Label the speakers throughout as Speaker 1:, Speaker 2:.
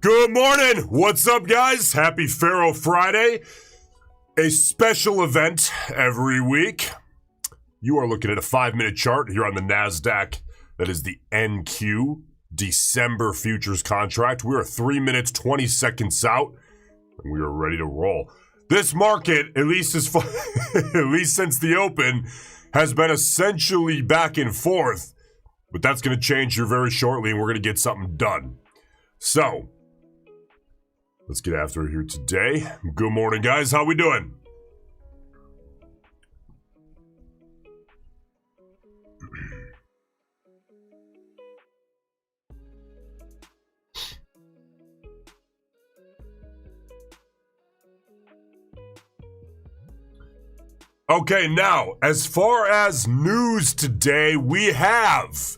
Speaker 1: Good morning. What's up, guys? Happy Pharaoh Friday. A special event every week. You are looking at a 5-minute chart here on the Nasdaq. That is the NQ December futures contract. We are 3 minutes, 20 seconds out, and we are ready to roll. This market, at least as far, at least since the open, has been essentially back and forth. But that's going to change here very shortly, and we're going to get something done. So, let's get after it here today. Good morning, guys. How we doing? Okay, now, as far as news today, we have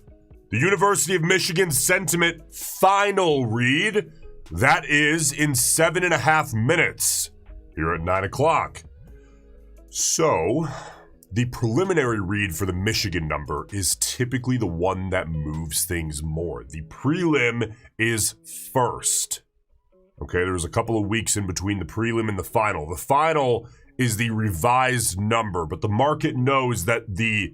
Speaker 1: the University of Michigan Sentiment final read. That is in 7.5 minutes here at 9 o'clock. So, the preliminary read for the Michigan number is typically the one that moves things more. The prelim is first. Okay, there's a couple of weeks in between the prelim and the final. The final is the revised number, but the market knows that the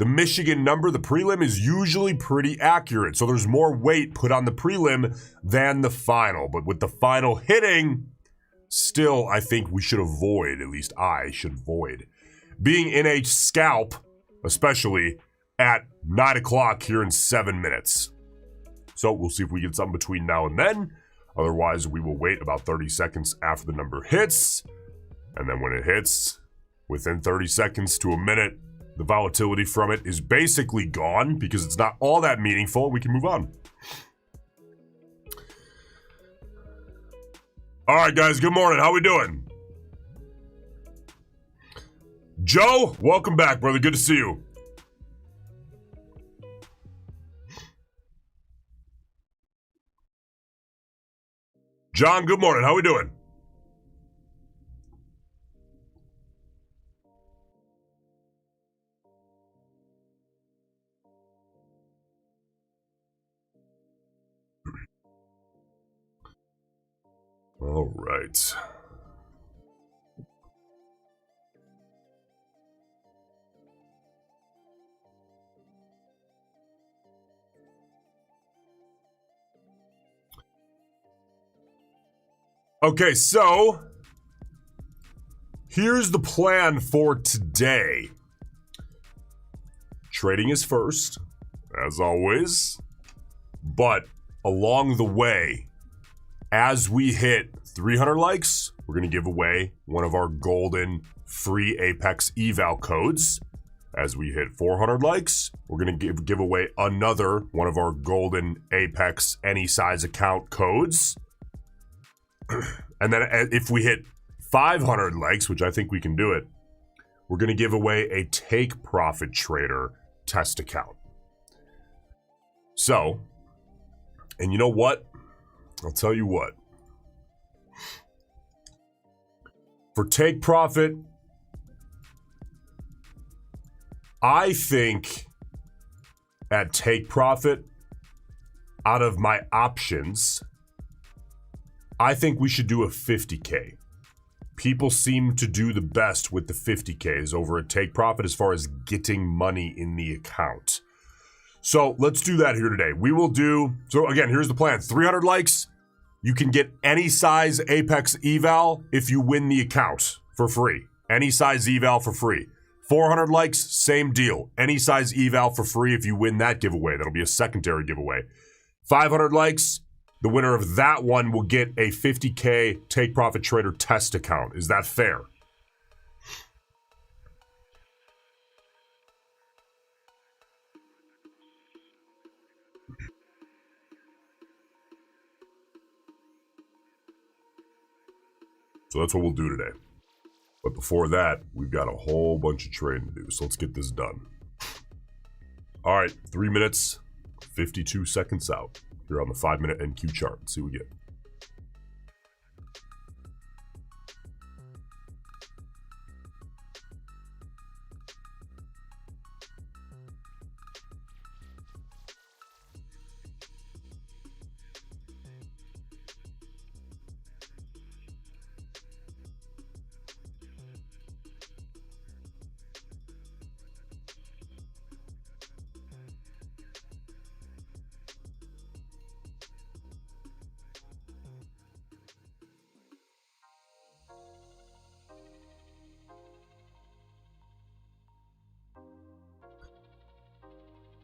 Speaker 1: Michigan number, the prelim, is usually pretty accurate. So there's more weight put on the prelim than the final. But with the final hitting, still, I think we should avoid, at least I should avoid, being in a scalp, especially at 9 o'clock here in 7 minutes. So we'll see if we get something between now and then. Otherwise, we will wait about 30 seconds after the number hits. And then when it hits, within 30 seconds to a minute, the volatility from it is basically gone because it's not all that meaningful. We can move on. All right, guys. Good morning. How we doing? Joe, welcome back, brother. Good to see you. John, good morning. How we doing? All right. Okay, so here's the plan for today. Trading is first, as always, but along the way, as we hit 300 likes, we're going to give away one of our golden free Apex eval codes. As we hit 400 likes, we're going to give away another one of our golden Apex any size account codes. And then if we hit 500 likes, which I think we can do it, we're going to give away a Take Profit Trader test account. So, and you know what? I'll tell you what. For Take Profit, I think at Take Profit, out of my options, I think we should do a 50K. People seem to do the best with the 50Ks over at Take Profit as far as getting money in the account. So let's do that here today. We will do, so again, here's the plan. 300 likes, you can get any size Apex eval if you win the account for free. Any size eval for free. 400 likes, same deal. Any size eval for free if you win that giveaway. That'll be a secondary giveaway. 500 likes, the winner of that one will get a 50K Take Profit Trader test account. Is that fair? So that's what we'll do today. But before that, we've got a whole bunch of trading to do. So let's get this done. All right, 3 minutes, 52 seconds out. Here on the 5-minute NQ chart. Let's see what we get.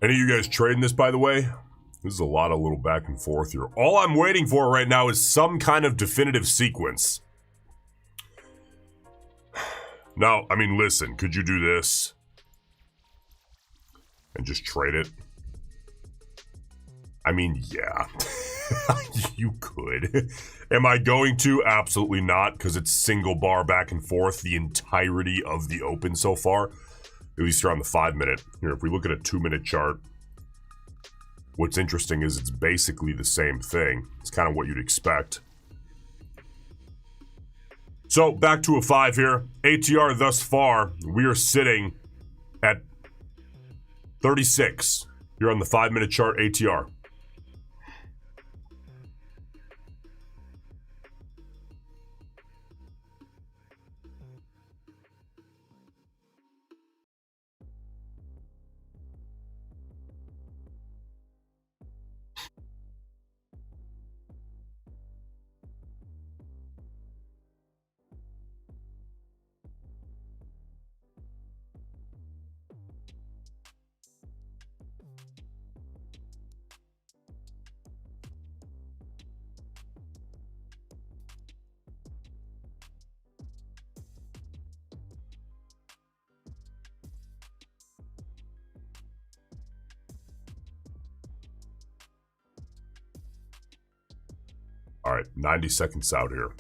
Speaker 1: Any of you guys trading this, by the way? This is a lot of little back and forth here. All I'm waiting for right now is some kind of definitive sequence. Now, I mean, listen, could you do this? And just trade it? I mean, yeah. You could. Am I going to? Absolutely not, because it's single bar back and forth the entirety of the open so far. At least around the 5 minute. Here, if we look at a 2 minute chart, what's interesting is it's basically the same thing. It's kind of what you'd expect. So, back to a 5 here. ATR thus far, we are sitting at 36. You're on the 5 minute chart, ATR. All right, 90 seconds out here.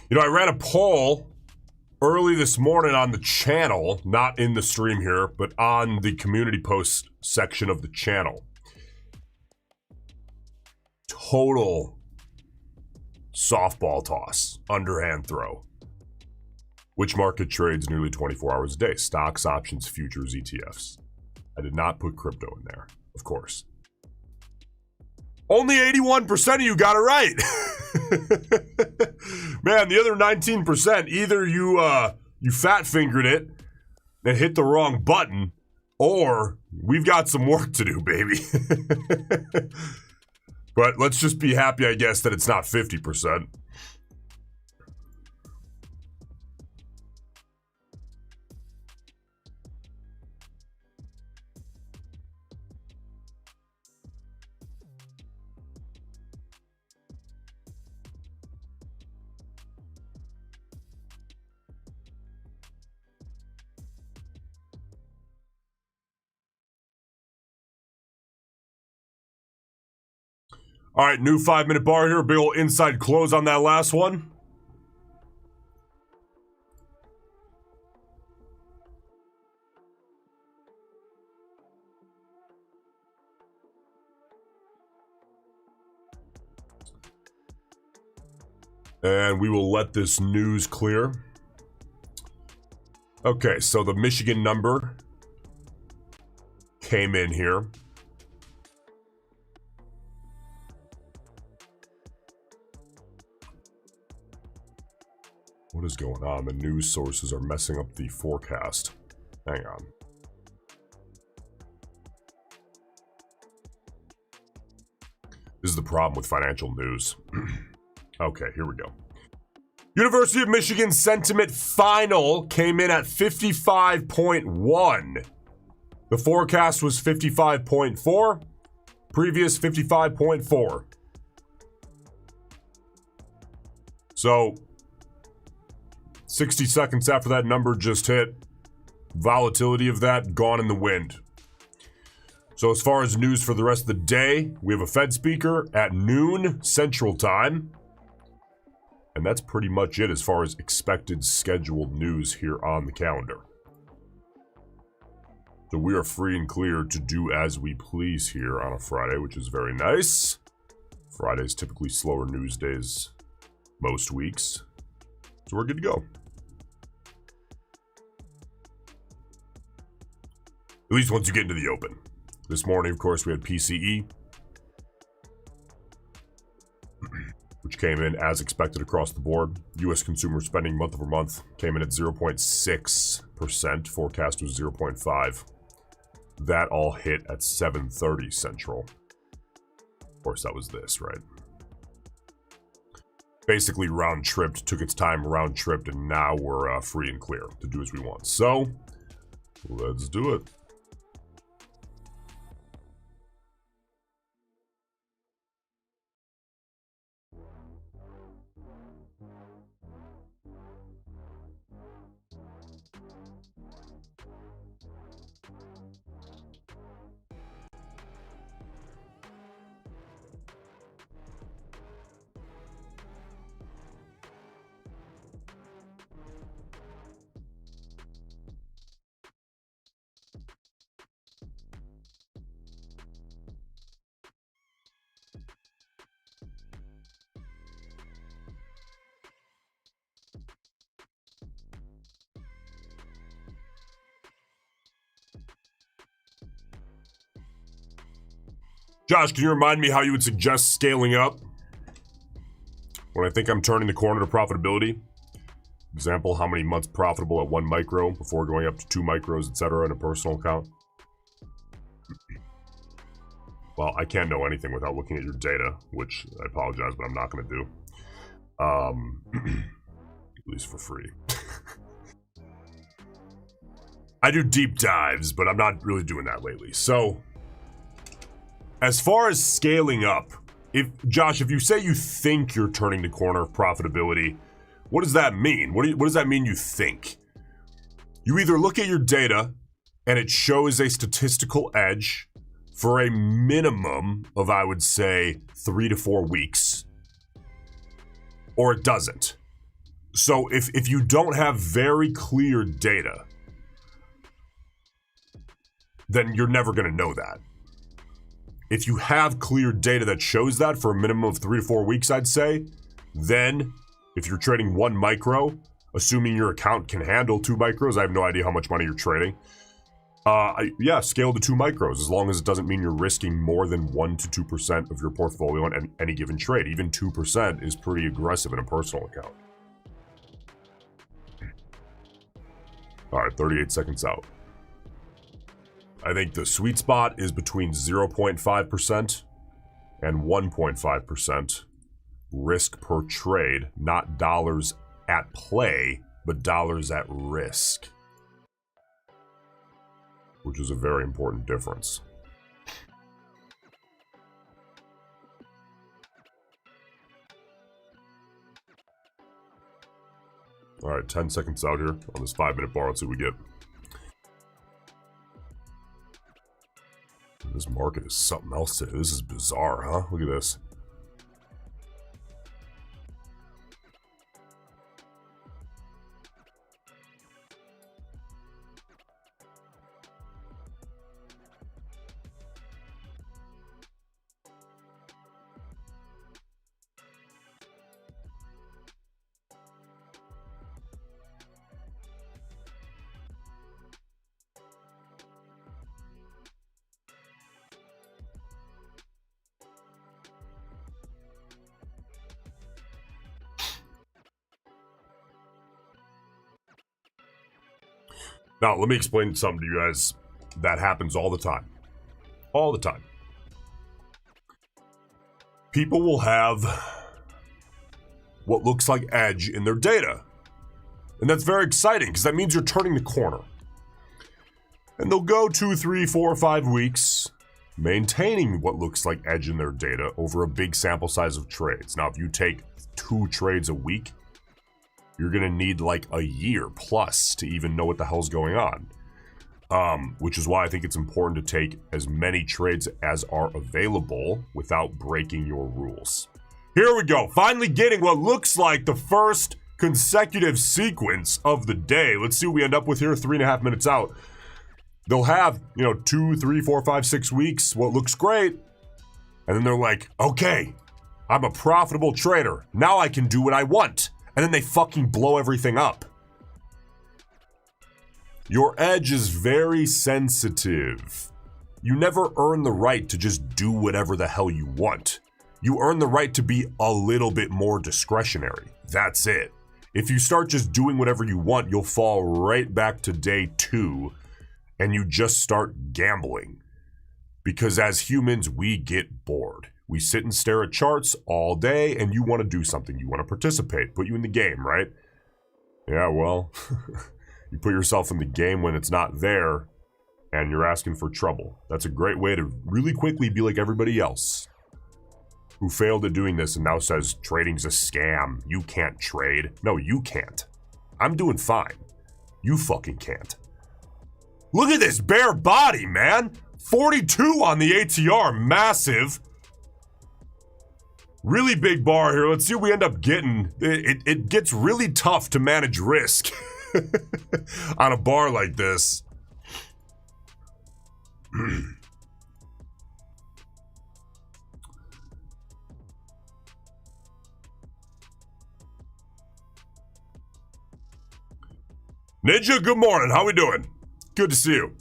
Speaker 1: You know, I ran a poll early this morning on the channel, not in the stream here, but on the community post section of the channel. Total softball toss, underhand throw. Which market trades nearly 24 hours a day? Stocks, options, futures, ETFs. I did not put crypto in there, of course. Only 81% of you got it right. Man, the other 19%, either you fat fingered it and hit the wrong button, or we've got some work to do, baby. But let's just be happy, I guess, that it's not 50%. All right, new 5 minute bar here. Big ol' inside close on that last one. And we will let this news clear. Okay, so the Michigan number came in here. What is going on? The news sources are messing up the forecast. Hang on. This is the problem with financial news. Okay, here we go. University of Michigan sentiment final came in at 55.1. The forecast was 55.4. Previous 55.4. So 60 seconds after that number just hit, volatility of that gone in the wind. So as far as news for the rest of the day, we have a Fed speaker at noon Central Time. And that's pretty much it as far as expected scheduled news here on the calendar. So we are free and clear to do as we please here on a Friday, which is very nice. Fridays typically slower news days most weeks. So we're good to go. At least once you get into the open. This morning, of course, we had PCE, which came in as expected across the board. U.S. consumer spending month over month came in at 0.6%. Forecast was 0.5%. That all hit at 7:30 Central. Of course, that was this, right? Basically round-tripped, took its time, round-tripped, and now we're free and clear to do as we want. So, let's do it. Josh, can you remind me how you would suggest scaling up when I think I'm turning the corner to profitability? Example, how many months profitable at 1 micro before going up to 2 micros, etc. in a personal account? Well, I can't know anything without looking at your data, which I apologize, but I'm not going to do. At least for free. I do deep dives, but I'm not really doing that lately. So, as far as scaling up, Josh, if you say you think you're turning the corner of profitability, what does that mean? What does that mean you think? You either look at your data and it shows a statistical edge for a minimum of, I would say, 3 to 4 weeks, or it doesn't. So if you don't have very clear data, then you're never going to know that. If you have clear data that shows that for a minimum of 3 to 4 weeks, I'd say, then if you're trading 1 micro, assuming your account can handle 2 micros, I have no idea how much money you're trading. Yeah, scale to 2 micros, as long as it doesn't mean you're risking more than 1 to 2% of your portfolio on any given trade. Even 2% is pretty aggressive in a personal account. All right, 38 seconds out. I think the sweet spot is between 0.5% and 1.5% risk per trade, not dollars at play, but dollars at risk, which is a very important difference. All right, 10 seconds out here on this 5-minute bar. Let's see what we get. This market is something else today. This is bizarre, huh? Look at this. Now, let me explain something to you guys that happens all the time. All the time. People will have what looks like edge in their data. And that's very exciting because that means you're turning the corner. And they'll go 2, 3, 4, 5 weeks maintaining what looks like edge in their data over a big sample size of trades. Now, if you take 2 trades a week, you're going to need like a year plus to even know what the hell's going on. Which is why I think it's important to take as many trades as are available without breaking your rules. Here we go. Finally getting what looks like the first consecutive sequence of the day. Let's see what we end up with here 3.5 minutes out. They'll have, 2, 3, 4, 5, 6 weeks, what looks great. And then they're like, okay, I'm a profitable trader. Now I can do what I want. And then they fucking blow everything up. Your edge is very sensitive. You never earn the right to just do whatever the hell you want. You earn the right to be a little bit more discretionary. That's it. If you start just doing whatever you want, you'll fall right back to day 2 and you just start gambling. Because as humans, we get bored. We sit and stare at charts all day and you want to do something. You want to participate, put you in the game, right? Yeah, well, you put yourself in the game when it's not there and you're asking for trouble. That's a great way to really quickly be like everybody else who failed at doing this and now says trading's a scam. You can't trade. No, you can't. I'm doing fine. You fucking can't. Look at this bare body, man. 42 on the ATR, massive. Really big bar here. Let's see what we end up getting. It gets really tough to manage risk on a bar like this. Ninja, good morning. How we doing? Good to see you.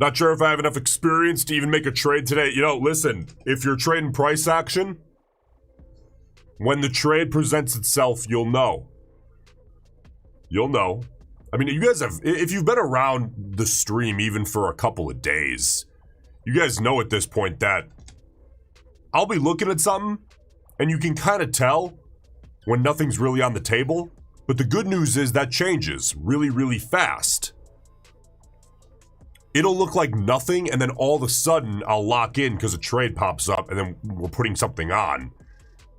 Speaker 1: Not sure if I have enough experience to even make a trade today. You know, listen, if you're trading price action, when the trade presents itself, you'll know. You'll know. I mean, you guys have, if you've been around the stream even for a couple of days, you guys know at this point that I'll be looking at something and you can kind of tell when nothing's really on the table. But the good news is that changes really, really fast. It'll look like nothing, and then all of a sudden, I'll lock in because a trade pops up, and then we're putting something on,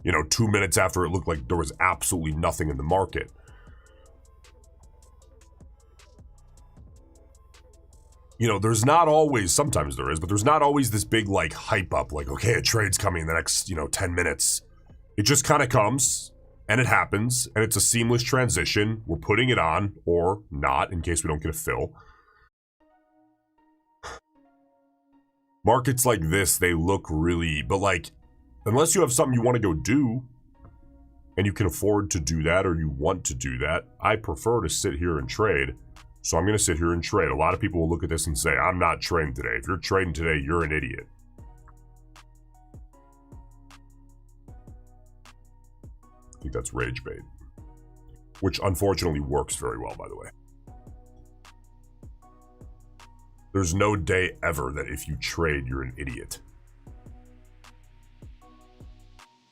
Speaker 1: 2 minutes after it looked like there was absolutely nothing in the market. There's not always, sometimes there is, but there's not always this big, hype up, okay, a trade's coming in the next, 10 minutes. It just kind of comes, and it happens, and it's a seamless transition. We're putting it on, or not, in case we don't get a fill. Markets like this, they look really, but unless you have something you want to go do, and you can afford to do that, or you want to do that, I prefer to sit here and trade. So I'm going to sit here and trade. A lot of people will look at this and say, I'm not trading today. If you're trading today, you're an idiot. I think that's rage bait, which unfortunately works very well, by the way. There's no day ever that if you trade, you're an idiot.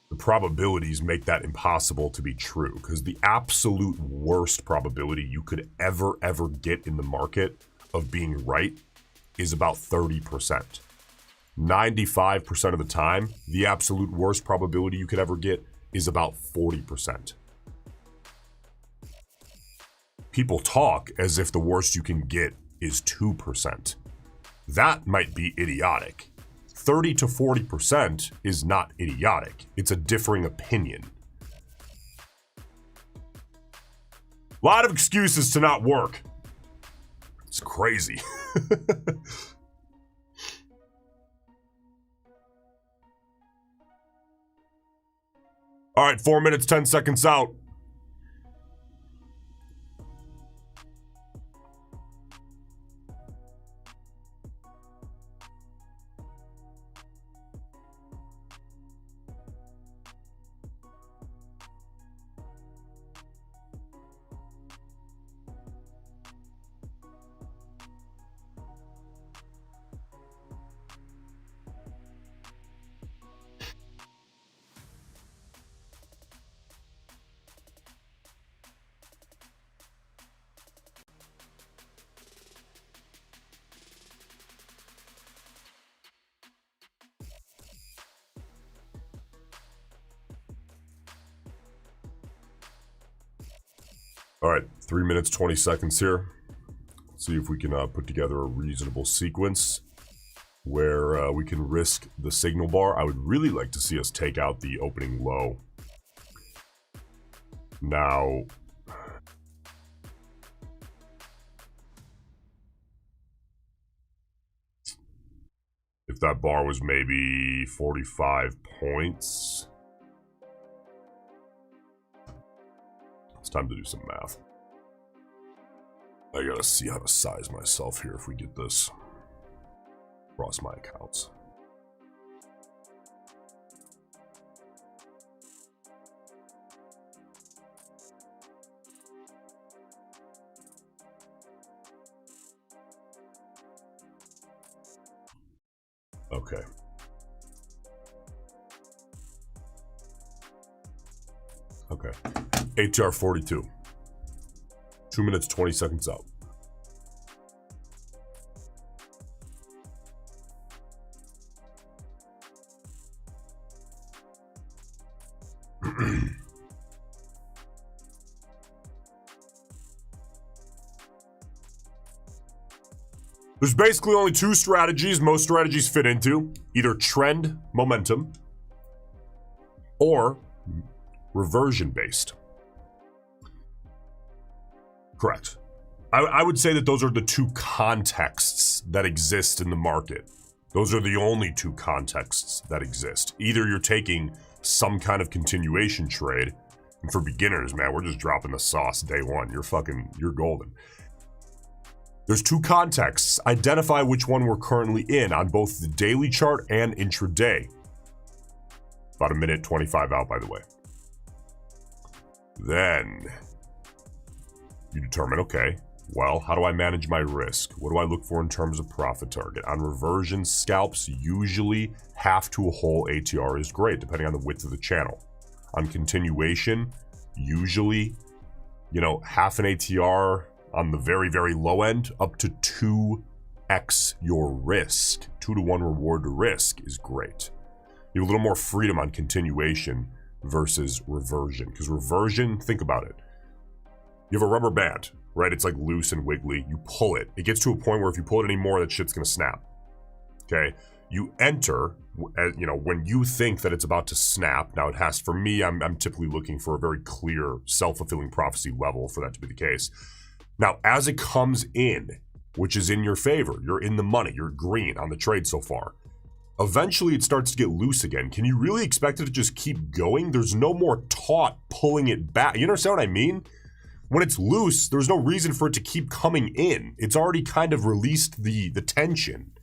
Speaker 1: The probabilities make that impossible to be true, because the absolute worst probability you could ever get in the market of being right is about 30%. 95% of the time, the absolute worst probability you could ever get is about 40%. People talk as if the worst you can get is 2%. That might be idiotic. 30 to 40% is not idiotic. It's a differing opinion. A lot of excuses to not work. It's crazy. All right, 4 minutes, 10 seconds out. All right, 3 minutes, 20 seconds here. Let's see if we can put together a reasonable sequence. where we can risk the signal bar. I would really like to see us take out the opening low. Now, if that bar was maybe 45 points, it's time to do some math. I gotta see how to size myself here if we get this across my accounts. Okay. Okay. ATR 42. 2 minutes, 20 seconds out. There's basically only two strategies most strategies fit into. Either trend momentum or reversion based. Correct. I would say that those are the two contexts that exist in the market. Those are the only two contexts that exist. Either you're taking some kind of continuation trade, and for beginners, man, we're just dropping the sauce day one. You're golden. There's two contexts. Identify which one we're currently in on both the daily chart and intraday. About a minute 25 out, by the way. Then you determine, okay, well, how do I manage my risk? What do I look for in terms of profit target? On reversion scalps, usually half to a whole ATR is great, depending on the width of the channel. On continuation, usually, half an ATR on the very, very low end, up to 2x your risk. 2 to 1 reward to risk is great. You have a little more freedom on continuation versus reversion. Because reversion, think about it. You have a rubber band, right? It's like loose and wiggly. You pull it. It gets to a point where if you pull it anymore, that shit's gonna snap. Okay? You enter, when you think that it's about to snap. Now it has, for me, I'm typically looking for a very clear self-fulfilling prophecy level for that to be the case. Now, as it comes in, which is in your favor, you're in the money, you're green on the trade so far. Eventually, it starts to get loose again. Can you really expect it to just keep going? There's no more taut pulling it back. You understand what I mean? When it's loose, there's no reason for it to keep coming in. It's already kind of released the tension.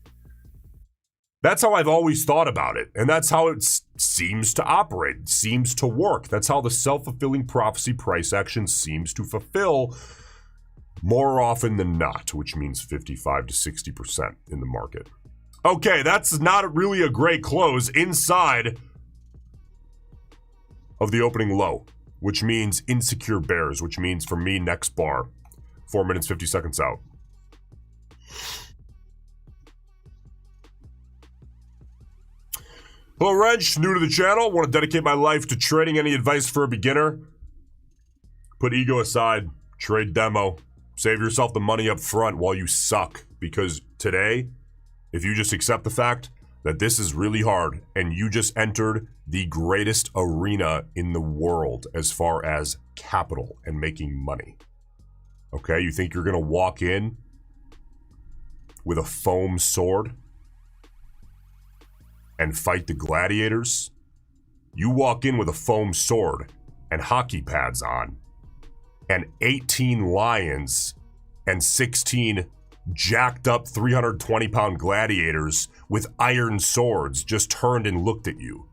Speaker 1: That's how I've always thought about it. And that's how it seems to operate, seems to work. That's how the self-fulfilling prophecy price action seems to fulfill more often than not, which means 55 to 60% in the market. Okay, that's not really a great close inside of the opening low, which means insecure bears, which means for me, next bar, 4 minutes, 50 seconds out. Hello, Wrench, new to the channel. Want to dedicate my life to trading. Any advice for a beginner? Put ego aside, trade demo. Save yourself the money up front while you suck, because today, if you just accept the fact that this is really hard and you just entered the greatest arena in the world as far as capital and making money, okay? You think you're gonna walk in with a foam sword and fight the gladiators? You walk in with a foam sword and hockey pads on, and 18 lions and 16 jacked up 320-pound gladiators with iron swords just turned and looked at you.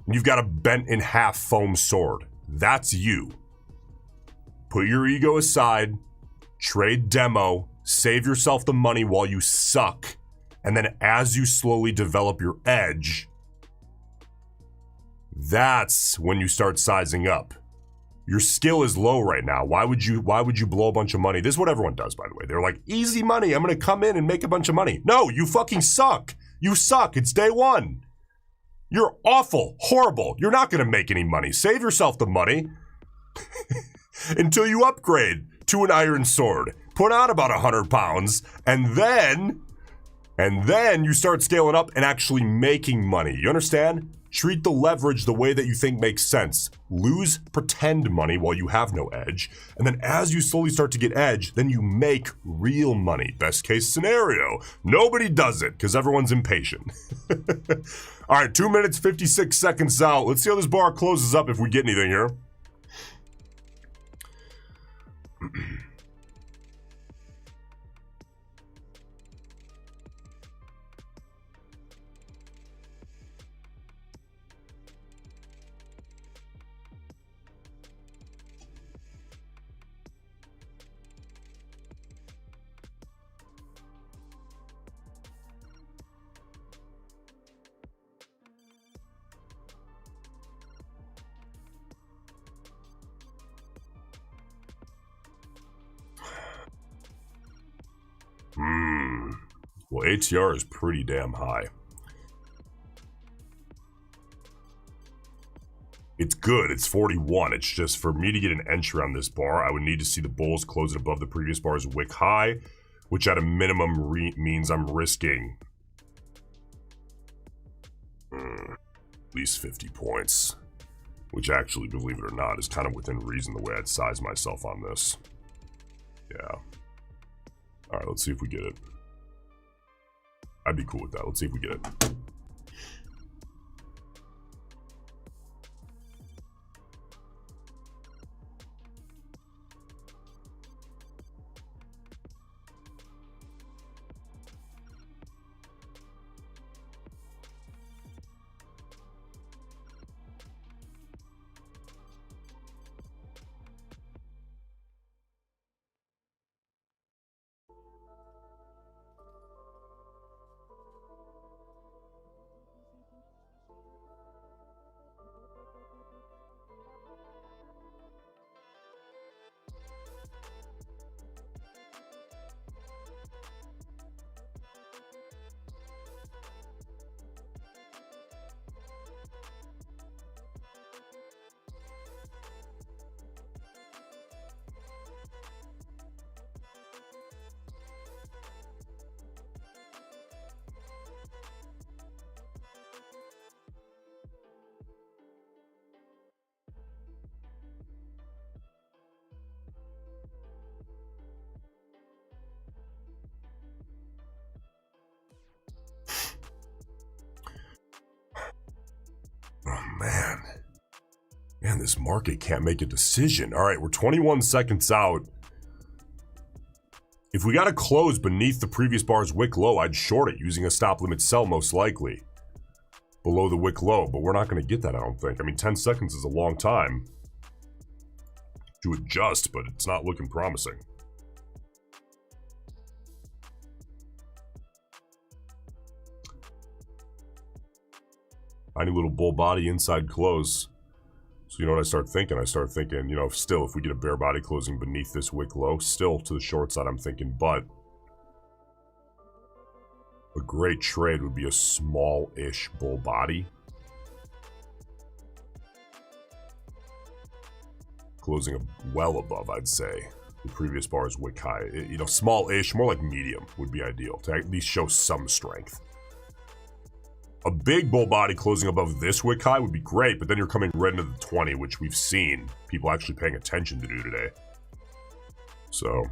Speaker 1: And you've got a bent in half foam sword. That's you. Put your ego aside, trade demo, save yourself the money while you suck, and then as you slowly develop your edge, that's when you start sizing up. Your skill is low right now. Why would you blow a bunch of money? This is what everyone does, by the way. They're like, easy money. I'm going to come in and make a bunch of money. No, you fucking suck. You suck. It's day one. You're awful, horrible. You're not going to make any money. Save yourself the money until you upgrade to an iron sword. Put on about 100 pounds, and then And then you start scaling up and actually making money. You understand? Treat the leverage the way that you think makes sense. Lose pretend money while you have no edge. And then as you slowly start to get edge, then you make real money. Best case scenario. Nobody does it because everyone's impatient. All right, 2 minutes, 56 seconds out. Let's see how this bar closes up if we get anything here. Well, ATR is pretty damn high. It's good. It's 41. It's just for me to get an entry on this bar, I would need to see the bulls close it above the previous bar's wick high, which at a minimum means I'm risking at least 50 points, which actually, believe it or not, is kind of within reason the way I'd size myself on this. Yeah. All right, let's see if we get it. I'd be cool with that. Let's see if we get it. Man, this market can't make a decision. All right, we're 21 seconds out. If we got to close beneath the previous bar's wick low, I'd short it using a stop limit sell most likely. Below the wick low, but we're not going to get that, I don't think. I mean, 10 seconds is a long time to adjust, but it's not looking promising. Tiny little bull body inside close. So you know what I start thinking? I start thinking, you know, still, if we get a bear body closing beneath this wick low, still to the short side, I'm thinking, but a great trade would be a small-ish bull body. Closing well above, I'd say, the previous bar's wick high. You know, small-ish, more like medium would be ideal to at least show some strength. A big bull body closing above this wick high would be great, but then you're coming right into the 20, which we've seen people actually paying attention to do today. So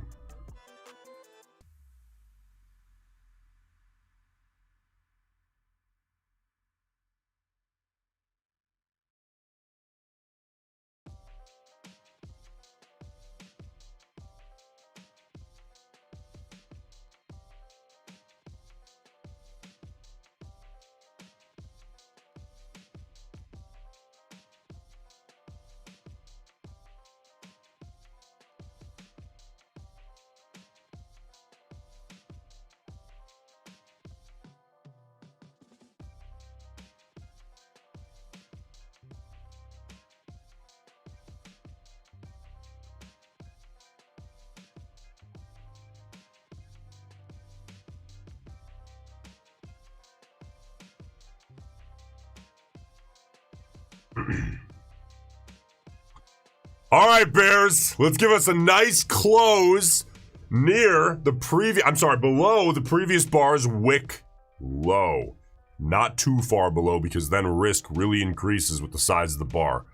Speaker 1: all right, Bears, let's give us a nice close near the previous, I'm sorry, below the previous bar's wick low. Not too far below because then risk really increases with the size of the bar.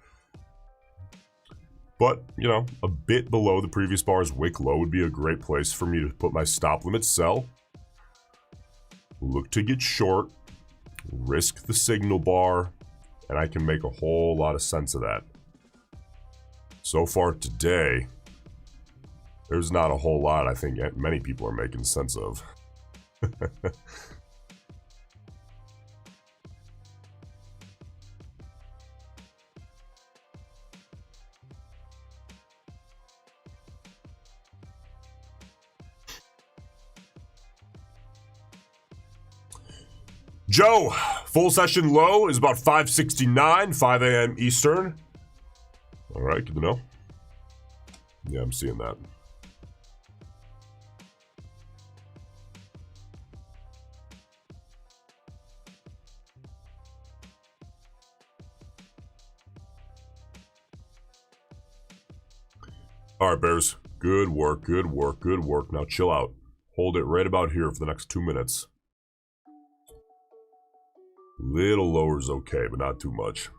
Speaker 1: But, you know, a bit below the previous bar's wick low would be a great place for me to put my stop limit sell. Look to get short, risk the signal bar, and I can make a whole lot of sense of that. So far today, there's not a whole lot I think many people are making sense of. Joe, full session low is about 569, 5 a.m. Eastern. All right, good to know. Yeah, I'm seeing that. All right, Bears. Good work, good work, good work. Now chill out. Hold it right about here for the next 2 minutes. Little lower is okay, but not too much.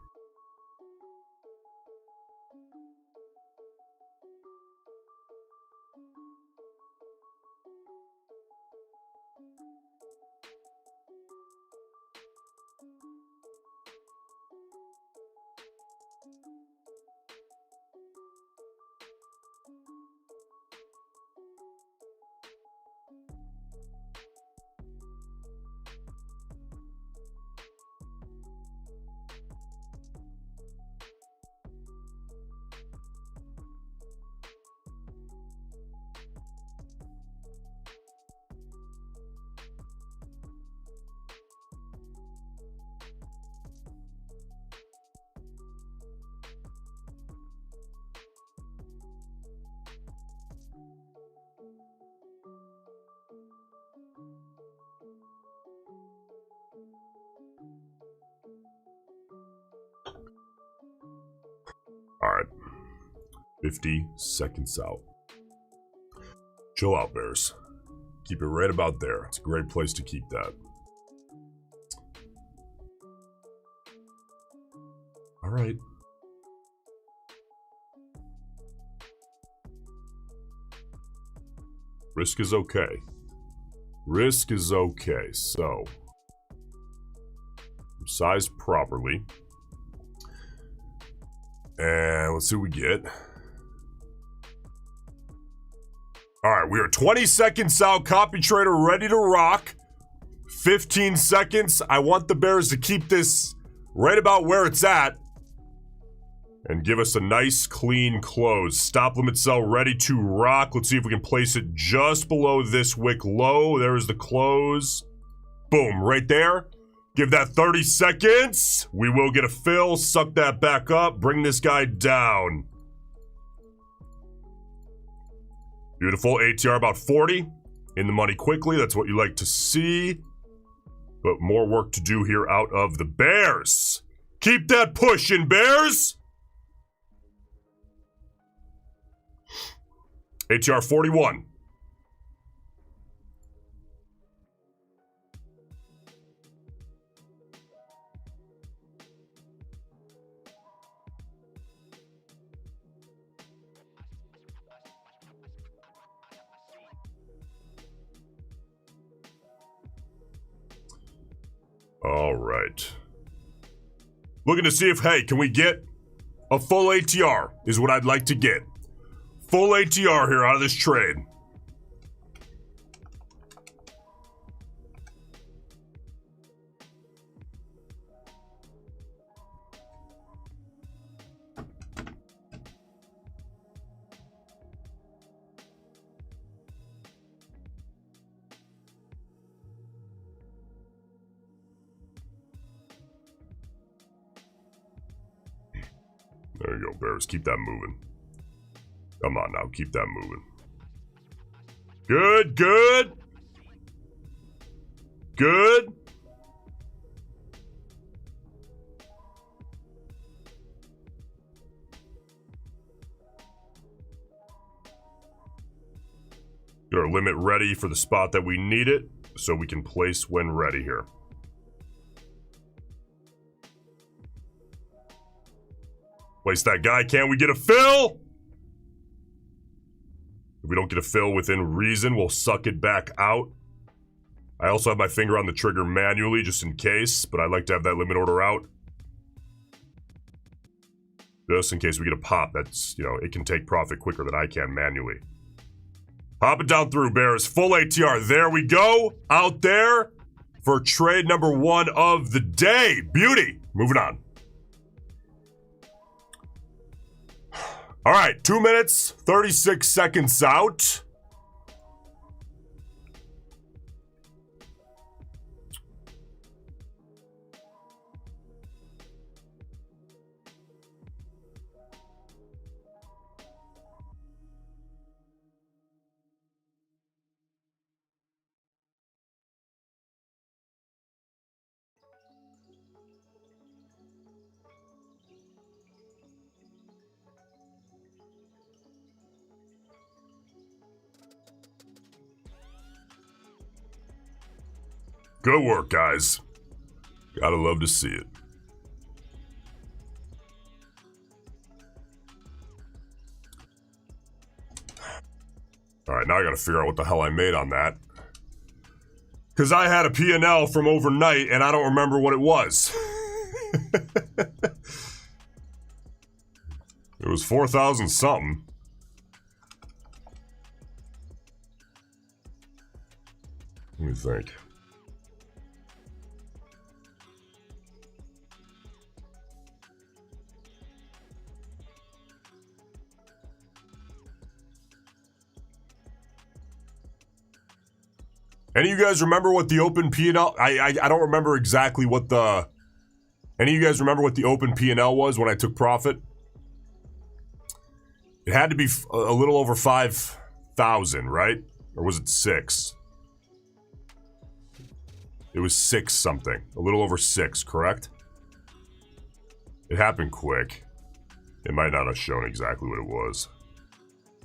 Speaker 1: All right, 50 seconds out. Chill out, Bears. Keep it right about there. It's a great place to keep that. All right. Risk is okay. Risk is okay, so size properly. And let's see what we get. All right, we are 20 seconds out. Copy trader ready to rock. 15 seconds. I want the Bears to keep this right about where it's at and give us a nice clean close. Stop limit sell ready to rock. Let's see if we can place it just below this wick low. There's the close. Boom, right there. Give that 30 seconds. We will get a fill. Suck that back up. Bring this guy down. Beautiful. ATR about 40. In the money quickly. That's what you like to see. But more work to do here out of the Bears. Keep that pushing, Bears. ATR 41. All right. Looking to see if, hey, can we get a full ATR is what I'd like to get. Full ATR here out of this trade. There you go, Bears. Keep that moving. Come on now, keep that moving. Good, good. Good. Get our limit ready for the spot that we need it, so we can place when ready here. Place that guy. Can we get a fill? If we don't get a fill within reason, we'll suck it back out. I also have my finger on the trigger manually, just in case, but I like to have that limit order out. Just in case we get a pop that's, you know, it can take profit quicker than I can manually. Pop it down through, Bears. Full ATR. There we go. Out there for trade number 1 of the day. Beauty. Moving on. All right, 2 minutes, 36 seconds out. Good work, guys. Gotta love to see it. All right, now I gotta figure out what the hell I made on that. Because I had a P&L from overnight, and I don't remember what it was. It was 4,000 something. Let me think. Any of you guys remember what the open P&L... I don't remember exactly what the... Any of you guys remember what the open P&L was when I took profit? It had to be a little over 5,000, right? Or was it 6? It was 6 something. A little over 6, correct? It happened quick. It might not have shown exactly what it was.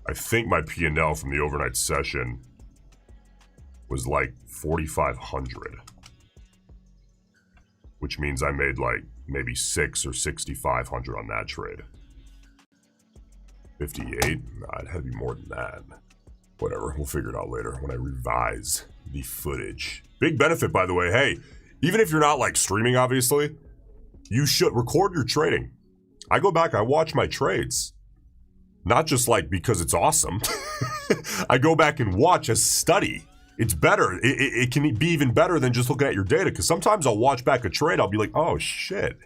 Speaker 1: I think my P&L from the overnight session was like 4,500. Which means I made like maybe 6 or 6,500 on that trade. 58? Nah, it had to be more than that. Whatever, we'll figure it out later when I revise the footage. Big benefit, by the way. Hey, even if you're not like streaming, obviously, you should record your trading. I go back, I watch my trades. Not just like because it's awesome. I go back and watch as study. It's better. It can be even better than just looking at your data, because sometimes I'll watch back a trade, I'll be like, oh shit.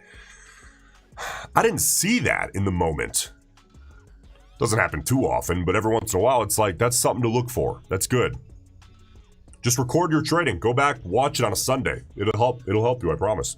Speaker 1: I didn't see that in the moment. Doesn't happen too often, but every once in a while, it's like, that's something to look for. That's good. Just record your trading. Go back, watch it on a Sunday. It'll help you, I promise.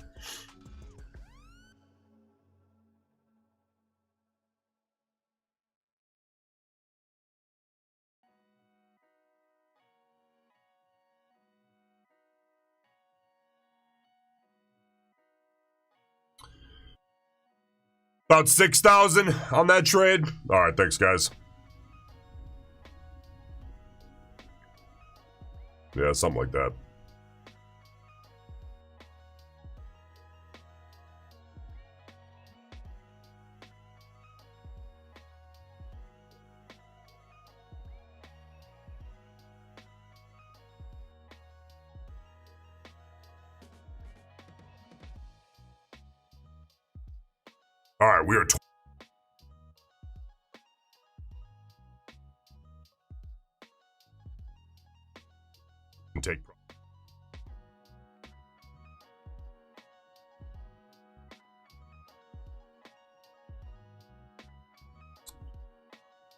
Speaker 1: About 6,000 on that trade. All right, thanks, guys. Yeah, something like that. All right, we are take.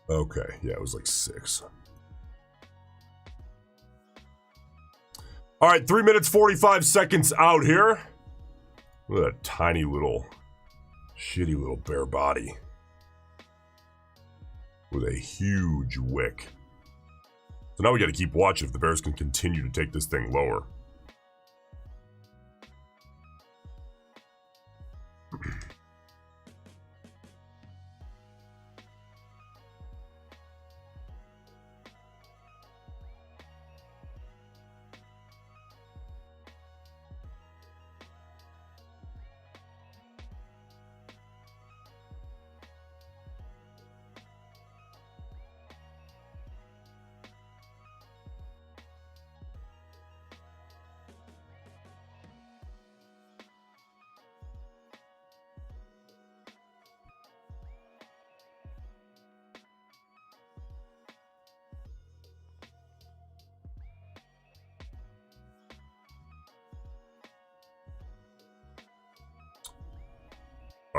Speaker 1: Okay, yeah, it was like 6. All right, 3 minutes, 45 seconds out here. Look at that tiny little, shitty little bare body with a huge wick. So now we got to keep watching if the Bears can continue to take this thing lower.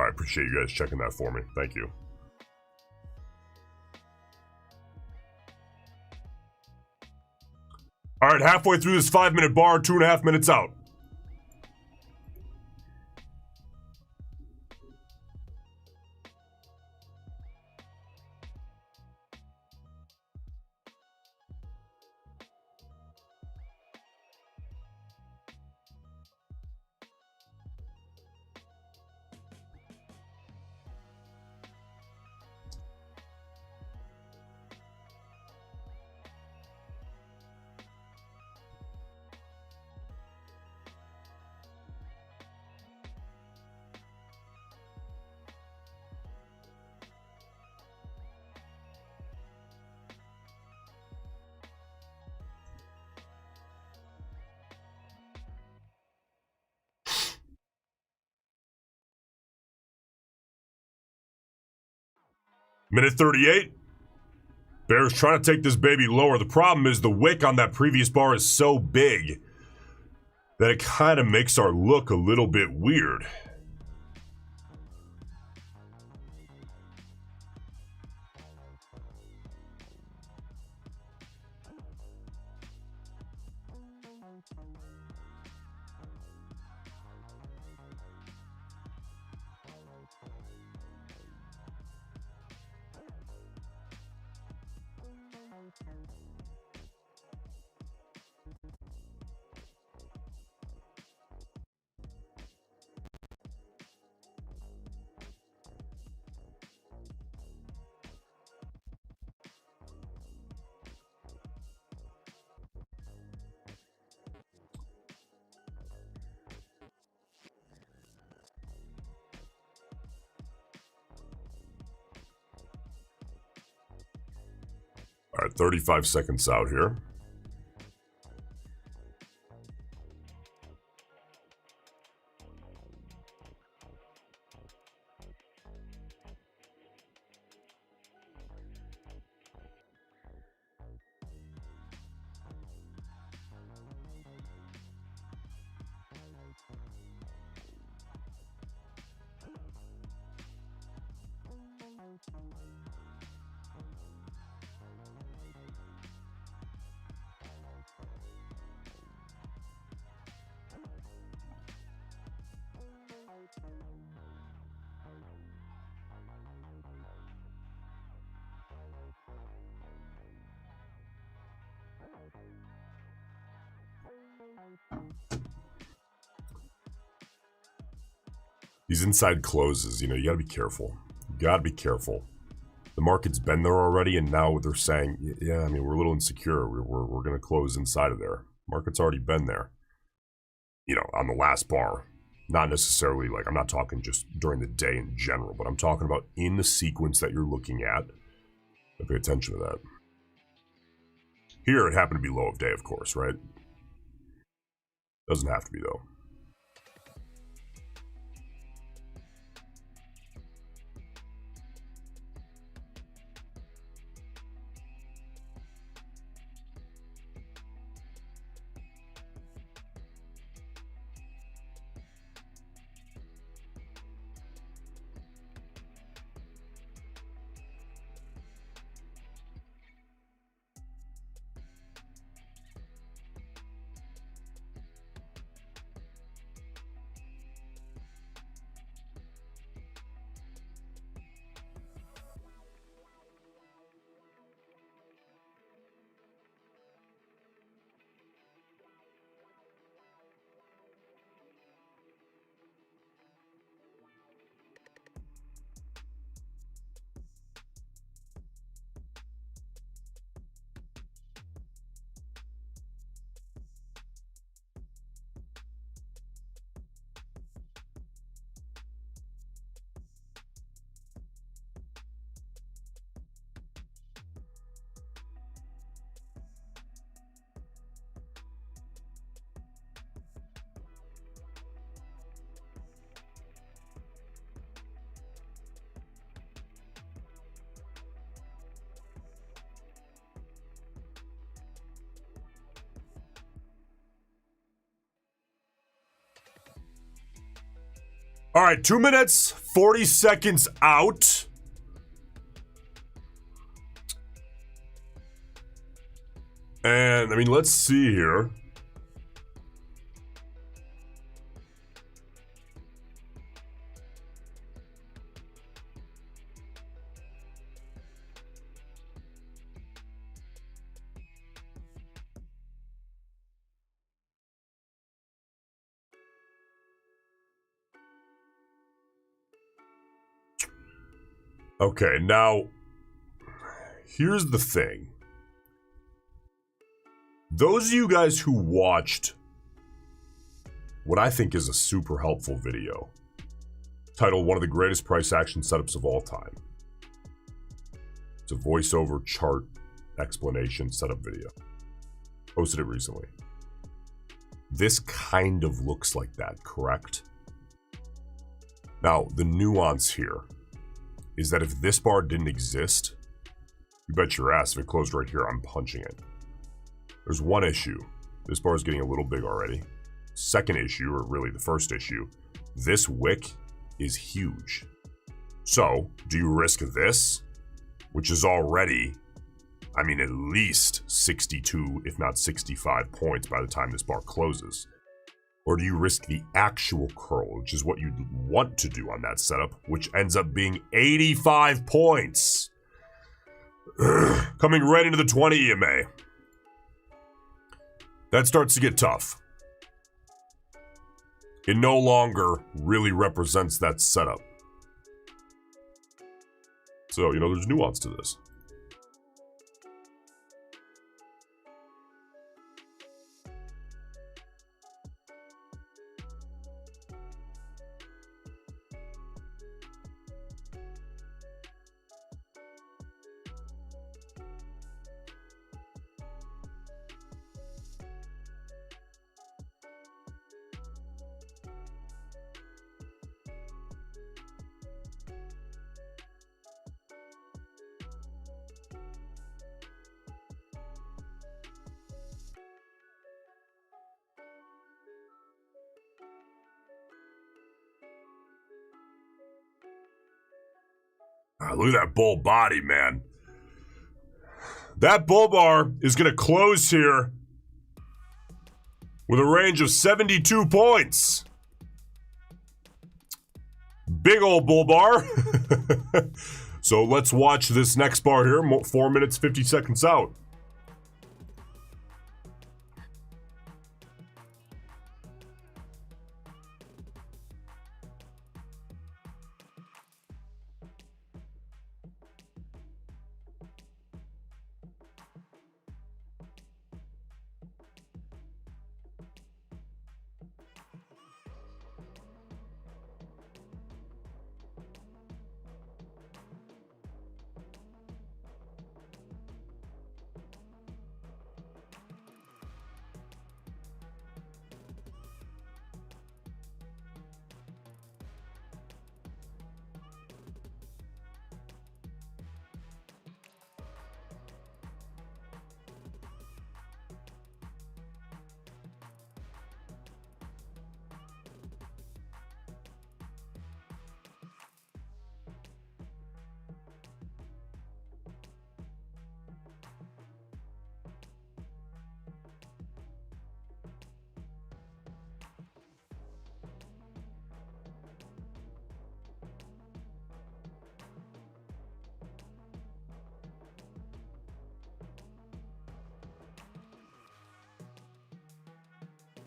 Speaker 1: right, appreciate you guys checking that for me. Thank you. All right, halfway through this 5-minute bar, 2.5 minutes out. Minute 38. Bear's trying to take this baby lower. The problem is the wick on that previous bar is so big that it kind of makes our look a little bit weird. All right, 35 seconds out here. These inside closes, you know, you gotta be careful. You gotta be careful. The market's been there already, and now they're saying, yeah, I mean, we're a little insecure. We're gonna close inside of there. Market's already been there. You know, on the last bar. Not necessarily, like, I'm not talking just during the day in general, but I'm talking about in the sequence that you're looking at. Pay attention to that. Here, it happened to be low of day, of course, right? Doesn't have to be, though. All right, 2 minutes, 40 seconds out. And, I mean, let's see here. Okay, now, here's the thing. Those of you guys who watched what I think is a super helpful video, titled One of the Greatest Price Action Setups of All Time. It's a voiceover chart explanation setup video. Posted it recently. This kind of looks like that, correct? Now, the nuance here is that if this bar didn't exist, you bet your ass if it closed right here, I'm punching it. There's one issue. This bar is getting a little big already. Second issue, or really the first issue, this wick is huge. So, do you risk this, which is already, I mean, at least 62, if not 65 points by the time this bar closes? Or do you risk the actual curl, which is what you'd want to do on that setup, which ends up being 85 points? Coming right into the 20 EMA. That starts to get tough. It no longer really represents that setup. So, you know, there's nuance to this. Look at that bull body, man. That bull bar is going to close here with a range of 72 points. Big old bull bar. So let's watch this next bar here, 4 minutes, 50 seconds out.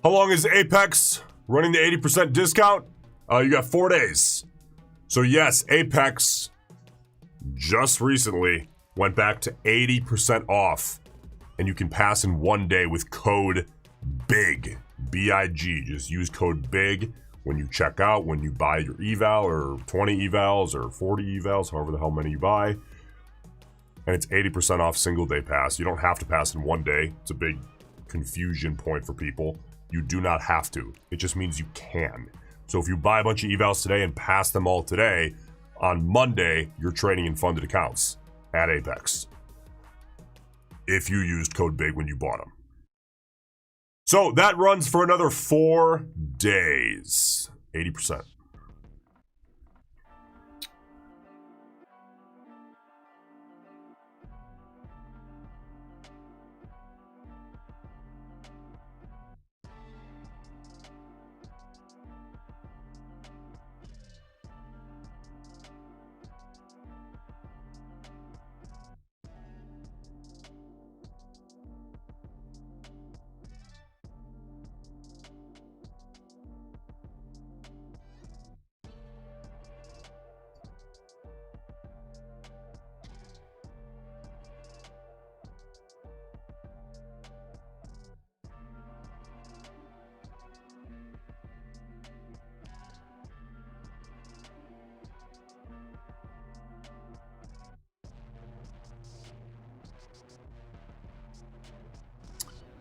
Speaker 1: How long is Apex running the 80% discount? You got 4 days. So yes, Apex just recently went back to 80% off. And you can pass in 1 day with code BIG. B-I-G. Just use code BIG when you check out, when you buy your eval, or 20 evals, or 40 evals, however the hell many you buy. And it's 80% off single day pass. You don't have to pass in 1 day. It's a big confusion point for people. You do not have to. It just means you can. So if you buy a bunch of evals today and pass them all today, on Monday, you're trading in funded accounts at Apex. If you used code BIG when you bought them. So that runs for another 4 days. 80%.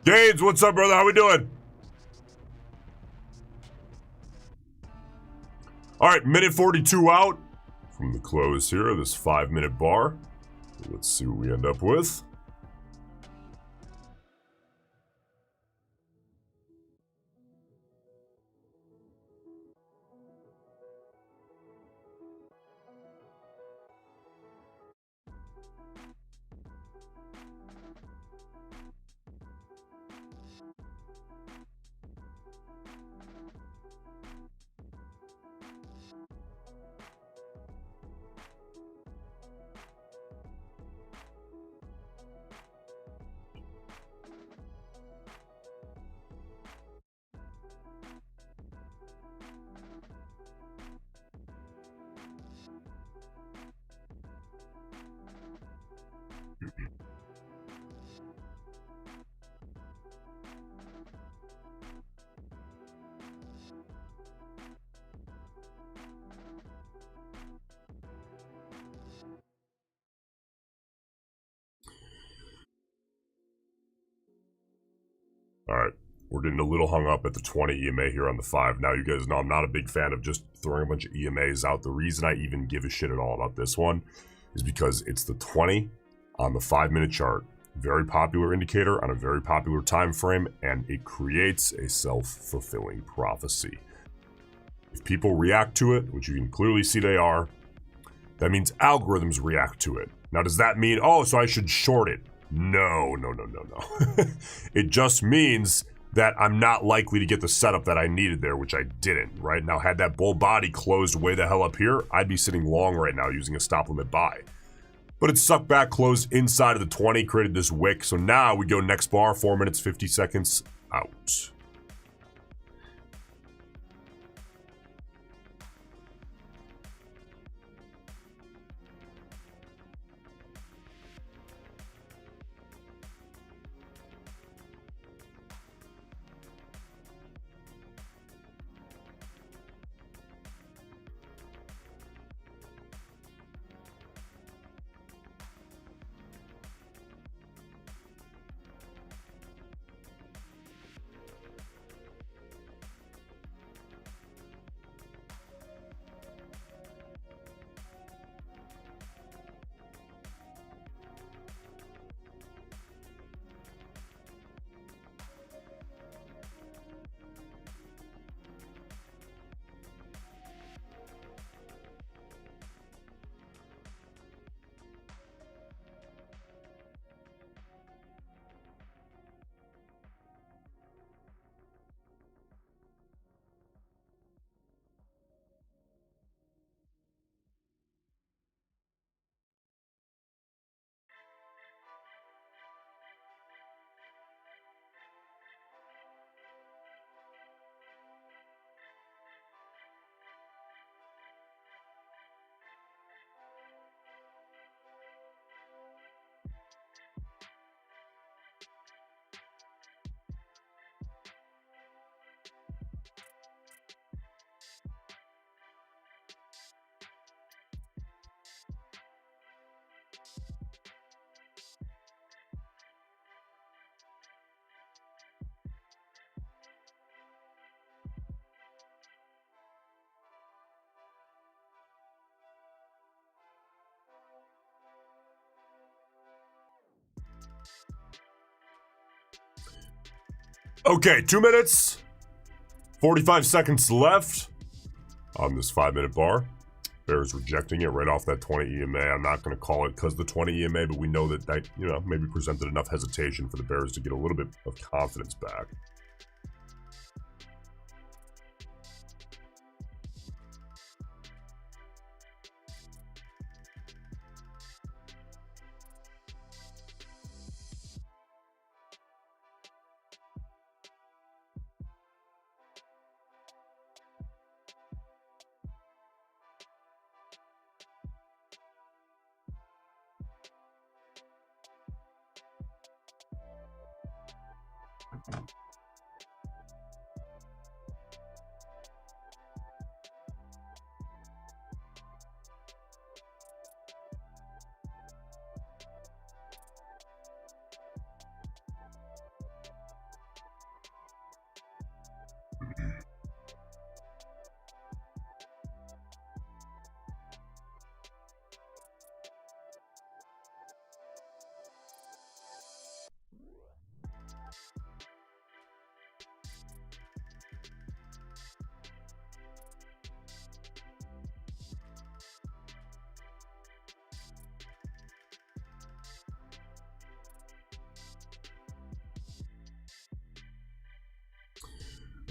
Speaker 1: Gaines, what's up, brother? How we doing? All right, minute 42 out from the close here of this 5-minute bar. Let's see what we end up with. All right, we're getting a little hung up at the 20 EMA here on the 5. Now, you guys know I'm not a big fan of just throwing a bunch of EMAs out. The reason I even give a shit at all about this one is because it's the 20 on the 5-minute chart. Very popular indicator on a very popular time frame, and it creates a self-fulfilling prophecy. If people react to it, which you can clearly see they are, that means algorithms react to it. Now, does that mean, oh, so I should short it? No. It just means that I'm not likely to get the setup that I needed there, which I didn't, right? Now, had that bull body closed way the hell up here, I'd be sitting long right now using a stop limit buy. But it sucked back, closed inside of the 20, created this wick. So now we go next bar, 4 minutes, 50 seconds out. Okay, 2 minutes, 45 seconds left on this 5-minute bar. Bears rejecting it right off that 20 EMA. I'm not going to call it because the 20 EMA, but we know that, maybe presented enough hesitation for the Bears to get a little bit of confidence back.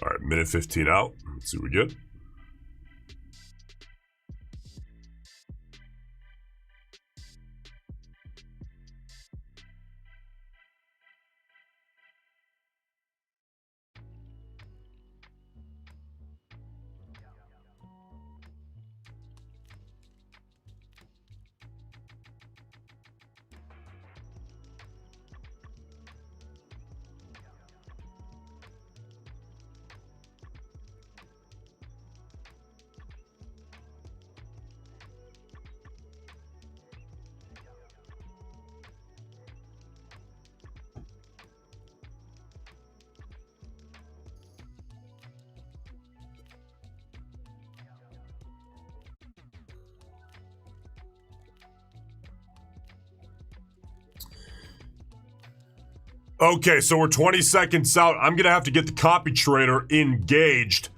Speaker 1: All right, minute 15 out. Let's see what we get. Okay, so we're 20 seconds out. I'm going to have to get the copy trader engaged.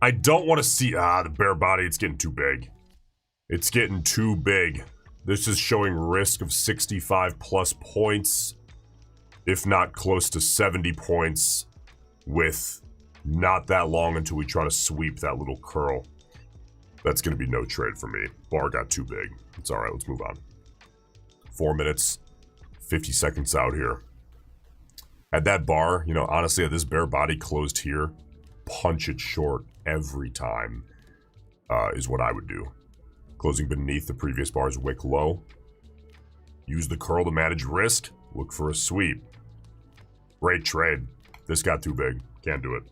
Speaker 1: I don't want to see... the bear body. It's getting too big. It's getting too big. This is showing risk of 65 plus points, if not close to 70 points, with not that long until we try to sweep that little curl. That's going to be no trade for me. Bar got too big. It's all right. Let's move on. 4 minutes, 50 seconds out here. At that bar, you know, honestly, at this bear body closed here, punch it short every time is what I would do. Closing beneath the previous bar's wick low. Use the curl to manage risk. Look for a sweep. Great trade. This got too big. Can't do it.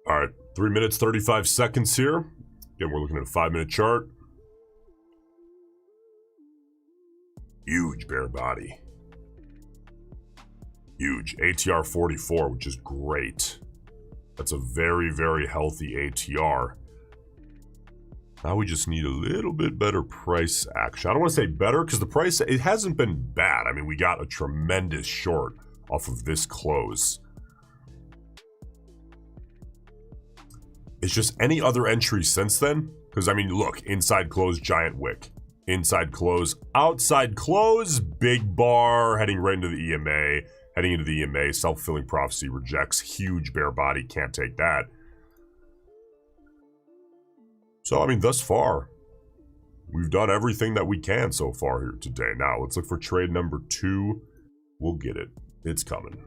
Speaker 1: All right, 3 minutes, 35 seconds here. Again, we're looking at a 5-minute chart. Huge bear body. Huge. ATR 44, which is great. That's a very, very healthy ATR. Now we just need a little bit better price action. I don't want to say better because the price, it hasn't been bad. I mean, we got a tremendous short off of this close. It's just any other entry since then. Because, I mean, look, inside close, giant wick. Inside close, outside close, big bar, heading right into the EMA. Heading into the EMA, self-fulfilling prophecy rejects, huge bear body, can't take that. So, I mean, thus far, we've done everything that we can so far here today. Now, let's look for trade number 2. We'll get it. It's coming.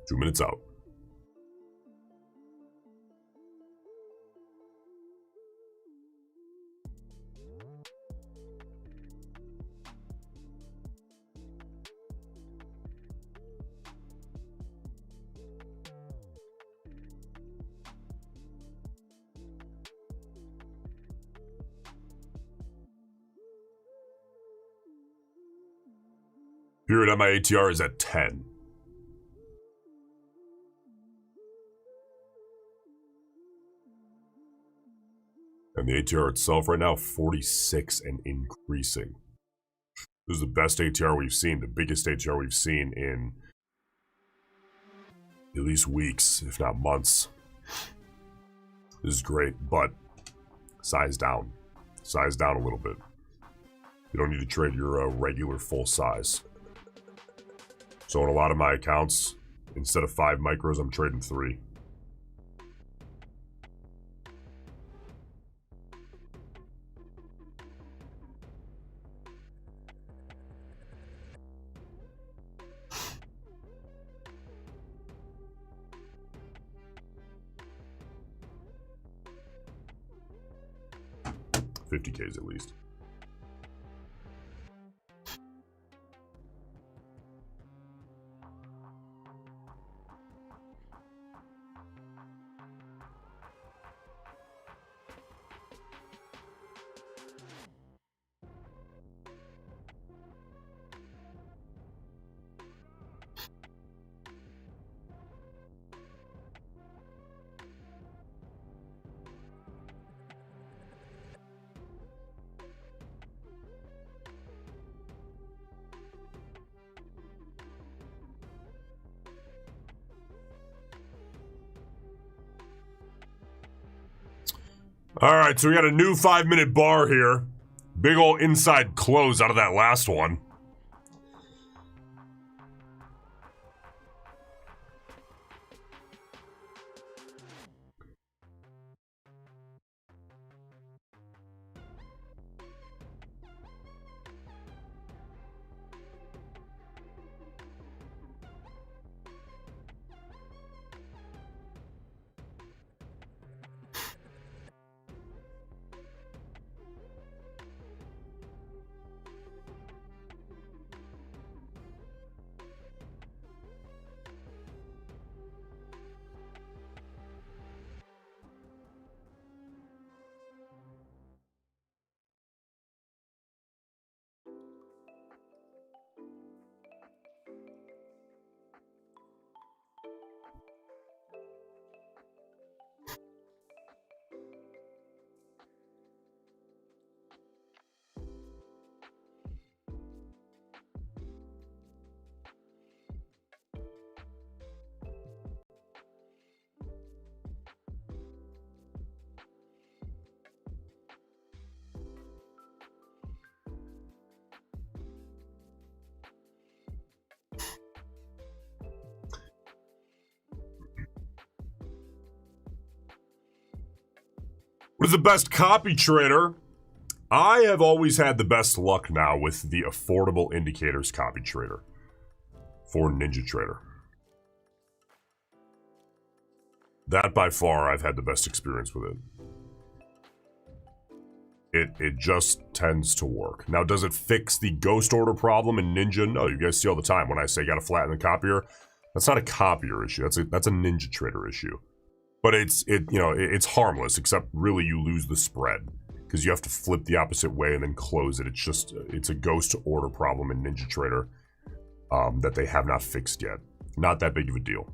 Speaker 1: Two minutes out. Period on my ATR is at 10. And the ATR itself right now, 46 and increasing. This is the best ATR we've seen, the biggest ATR we've seen in at least weeks, if not months. This is great, but size down. Size down a little bit. You don't need to trade your regular full size. So in a lot of my accounts, instead of 5 micros, I'm trading 3. $50Ks at least. All right, so we got a new 5-minute bar here. Big ol' inside close out of that last one. What is the best copy trader? I have always had the best luck now with the affordable indicators copy trader for NinjaTrader. That by far, I've had the best experience with it. It just tends to work. Now, does it fix the ghost order problem in Ninja? No, you guys see all the time when I say gotta flatten the copier. That's not a copier issue. That's a NinjaTrader issue. But it's harmless, except really you lose the spread because you have to flip the opposite way and then close it. It's a ghost order problem in NinjaTrader that they have not fixed yet. Not that big of a deal.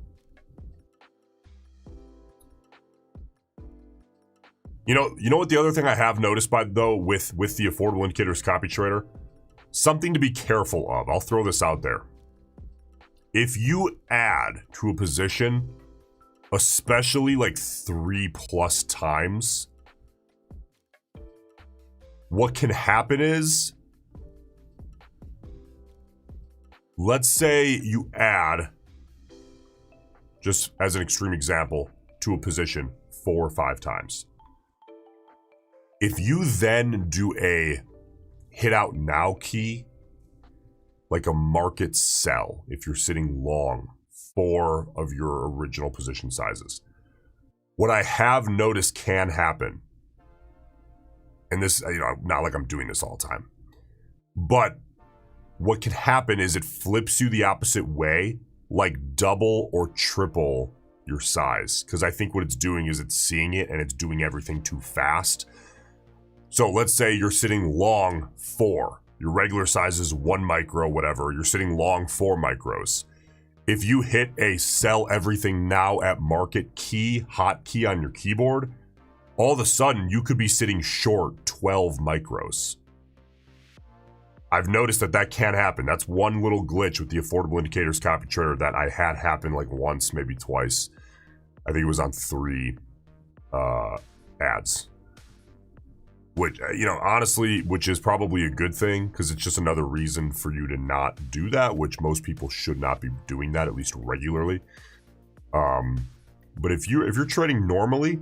Speaker 1: You know what the other thing I have noticed with the affordable indicators copy trader? Something to be careful of. I'll throw this out there. If you add to a position, especially like 3+ times, what can happen is, let's say you add, just as an extreme example, to a position 4 or 5 times. If you then do a hit out now key, like a market sell, if you're sitting long 4 of your original position sizes, what I have noticed can happen, and this, not like I'm doing this all the time, but what can happen is it flips you the opposite way, like double or triple your size. Because I think what it's doing is it's seeing it and it's doing everything too fast. So let's say you're sitting long 4. Your regular size is 1 micro, whatever. You're sitting long 4 micros. If you hit a sell everything now at market key, hotkey on your keyboard, all of a sudden you could be sitting short 12 micros. I've noticed that can happen. That's one little glitch with the Affordable Indicators copy trader that I had happen like once, maybe twice. I think it was on 3 ads. Which, honestly, which is probably a good thing, because it's just another reason for you to not do that, which most people should not be doing that, at least regularly. But if you're trading normally,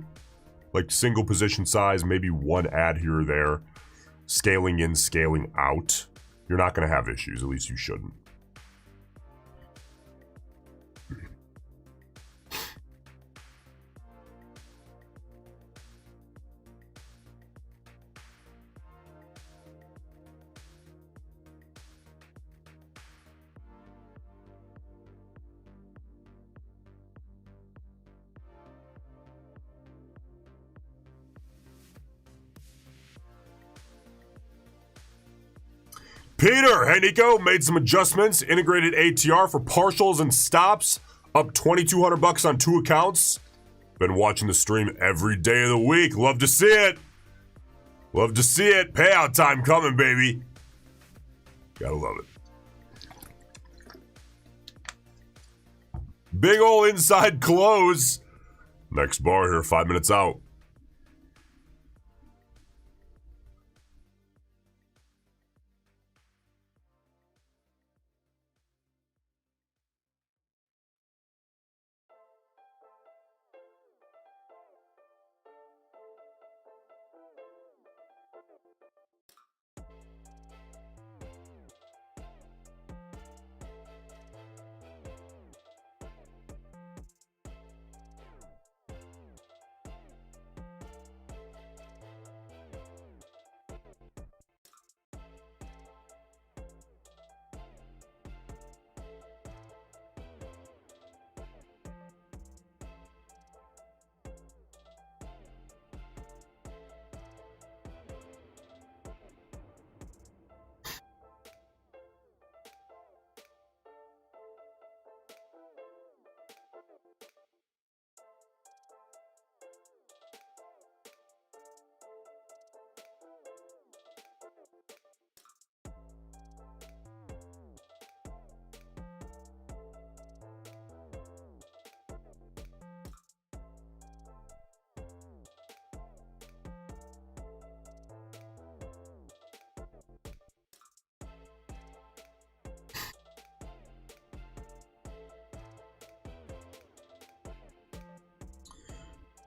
Speaker 1: like single position size, maybe one ad here or there, scaling in, scaling out, you're not going to have issues. At least you shouldn't. Peter, hey Nico, made some adjustments. Integrated ATR for partials and stops, up $2,200 on 2 accounts. Been watching the stream every day of the week. Love to see it. Love to see it. Payout time coming, baby. Gotta love it. Big ol' inside close. Next bar here, 5 minutes out.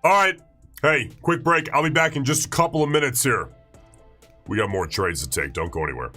Speaker 1: All right. Hey, quick break. I'll be back in just a couple of minutes here. We got more trades to take. Don't go anywhere.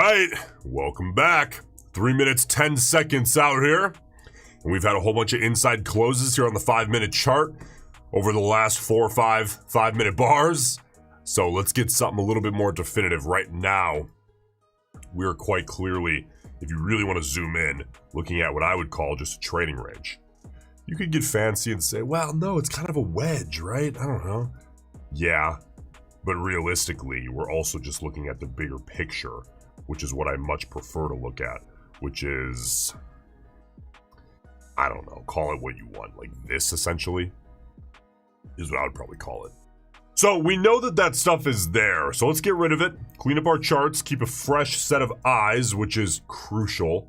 Speaker 1: right, welcome back. 3 minutes, 10 seconds out here. And we've had a whole bunch of inside closes here on the 5-minute chart over the last 4 or 5 5-minute bars. So let's get something a little bit more definitive right now. We're quite clearly, if you really want to zoom in, looking at what I would call just a trading range. You could get fancy and say, well, no, it's kind of a wedge, right? I don't know. Yeah, but realistically, we're also just looking at the bigger picture, which is what I much prefer to look at, which is, I don't know, call it what you want. Like this, essentially, is what I would probably call it. So we know that that stuff is there, so let's get rid of it, clean up our charts, keep a fresh set of eyes, which is crucial.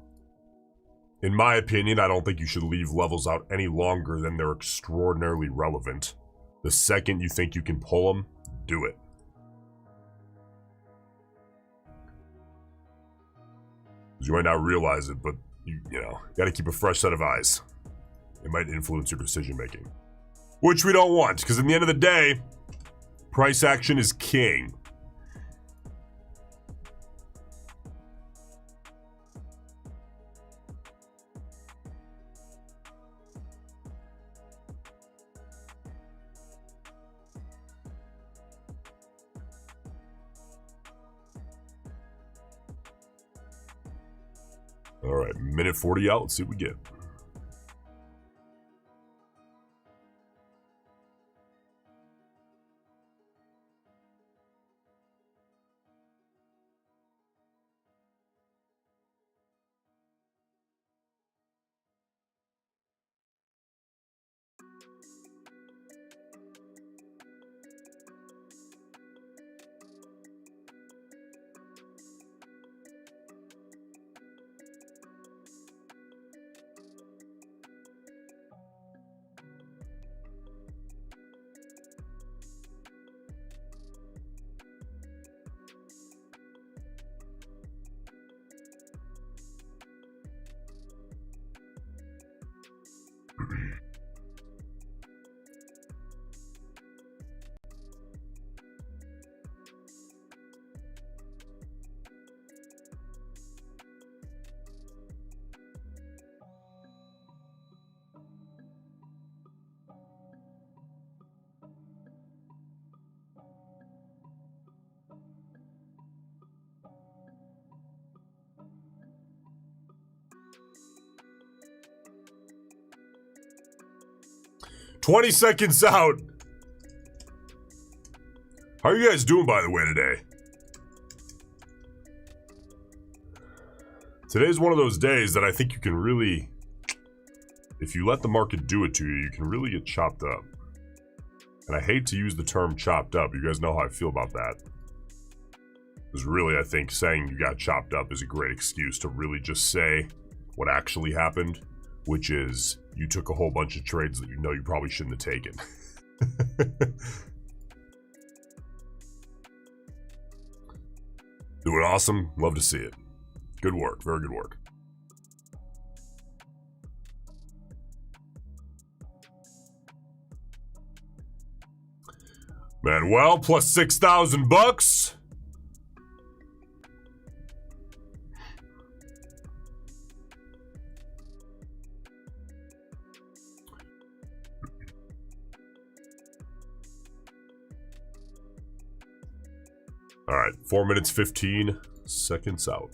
Speaker 1: In my opinion, I don't think you should leave levels out any longer than they're extraordinarily relevant. The second you think you can pull them, do it. You might not realize it, but you gotta keep a fresh set of eyes. It might influence your decision making, which we don't want, because at the end of the day, price action is king. All right, minute 40 out. Let's see what we get. "20 seconds out." How are you guys doing, by the way, today? Today's one of those days that I think you can really, if you let the market do it to you, you can really get chopped up. And I hate to use the term chopped up. You guys know how I feel about that. Because really, I think saying you got chopped up is a great excuse to really just say what actually happened, which is you took a whole bunch of trades that you know you probably shouldn't have taken. Doing awesome. Love to see it. Good work. Very good work. Manuel plus 6,000 bucks. All right, 4 minutes, 15 seconds out.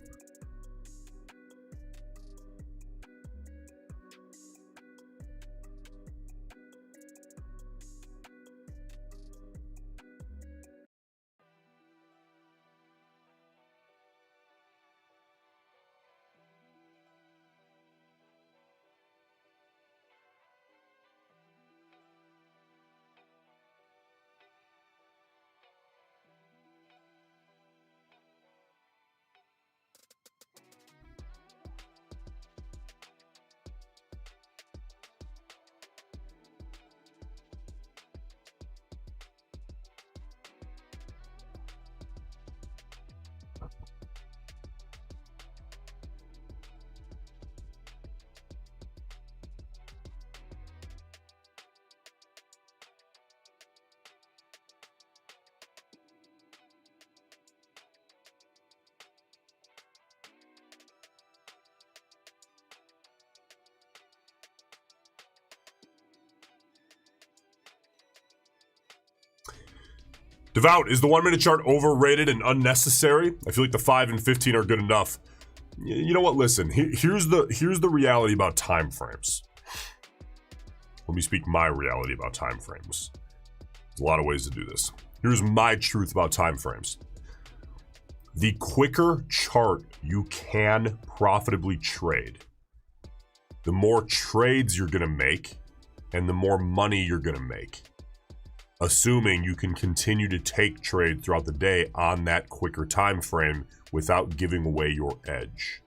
Speaker 1: Devout, is the 1 minute chart overrated and unnecessary? I feel like the 5 and 15 are good enough. You know what? Listen, here's the reality about time frames. Let me speak my reality about time frames. There's a lot of ways to do this. Here's my truth about time frames. The quicker chart you can profitably trade, the more trades you're going to make and the more money you're going to make, assuming you can continue to take trade throughout the day on that quicker time frame without giving away your edge.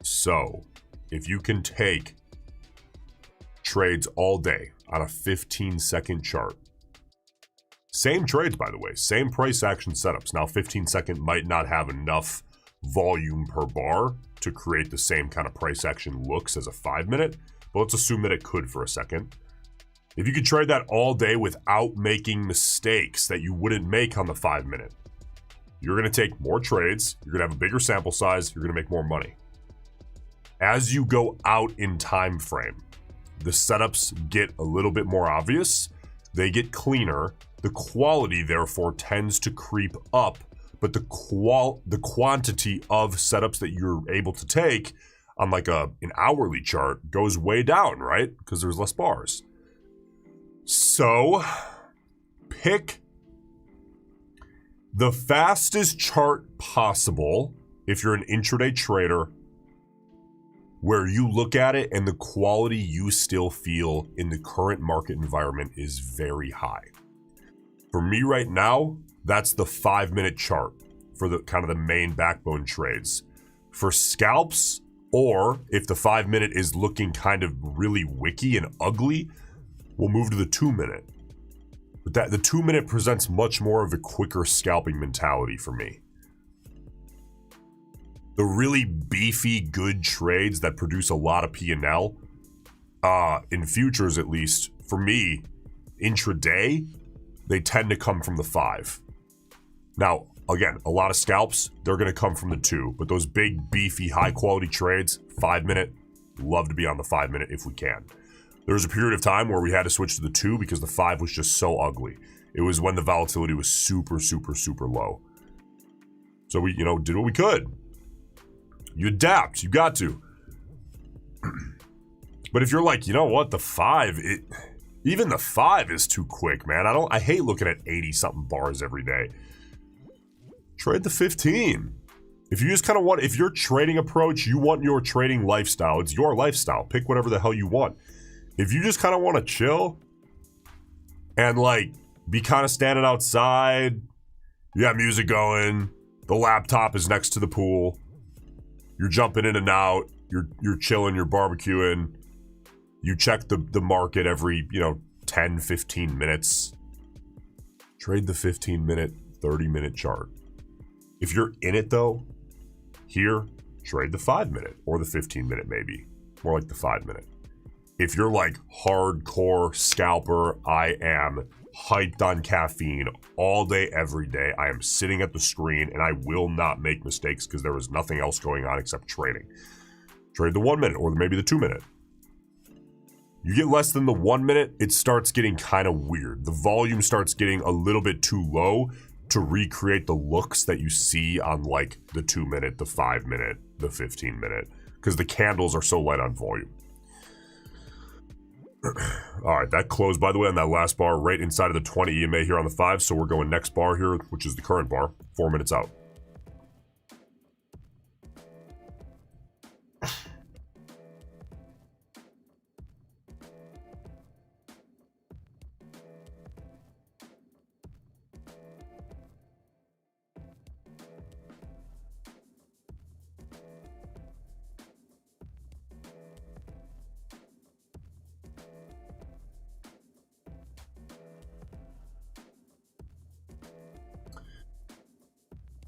Speaker 1: So, if you can take trades all day on a 15-second chart, same trades, by the way, same price action setups. Now, 15-second might not have enough volume per bar to create the same kind of price action looks as a 5-minute, but let's assume that it could for a second. If you could trade that all day without making mistakes that you wouldn't make on the 5-minute, you're going to take more trades, you're going to have a bigger sample size, you're going to make more money. As you go out in time frame, the setups get a little bit more obvious, they get cleaner, the quality therefore tends to creep up, but the quantity of setups that you're able to take on like an hourly chart goes way down, right? Because there's less bars. So, pick the fastest chart possible if you're an intraday trader, where you look at it and the quality you still feel in the current market environment is very high. For me right now, that's the 5-minute chart for the kind of the main backbone trades. For scalps, or if the 5-minute is looking kind of really wicky and ugly, we'll move to the 2-minute. But the 2-minute presents much more of a quicker scalping mentality for me. The really beefy, good trades that produce a lot of P&L, in futures at least, for me, intraday, they tend to come from the 5. Now, again, a lot of scalps, they're going to come from the 2, but those big, beefy, high-quality trades, 5-minute, love to be on the 5-minute if we can. There was a period of time where we had to switch to the 2 because the 5 was just so ugly. It was when the volatility was super, super, super low. So we, did what we could. You adapt, you got to. But if you're like, you know what, the 5, even the 5 is too quick, man. I hate looking at 80-something bars every day. Trade the 15. If you just kind of want, if your trading approach, you want your trading lifestyle, it's your lifestyle. Pick whatever the hell you want. If you just kind of want to chill and like be kind of standing outside, you got music going, the laptop is next to the pool, you're jumping in and out, you're chilling, you're barbecuing, you check the market every, 10, 15 minutes. Trade the 15-minute, 30-minute chart. If you're in it though, here, trade the 5-minute or the 15-minute maybe. More like the 5-minute. If you're like hardcore scalper, I am hyped on caffeine all day, every day. I am sitting at the screen and I will not make mistakes because there is nothing else going on except trading. Trade the 1-minute or maybe the 2-minute. You get less than the 1-minute, it starts getting kind of weird. The volume starts getting a little bit too low to recreate the looks that you see on like the 2-minute, the 5-minute, the 15-minute, because the candles are so light on volume. All right, that closed, by the way, on that last bar right inside of the 20 EMA here on the 5. So we're going next bar here, which is the current bar, 4 minutes out.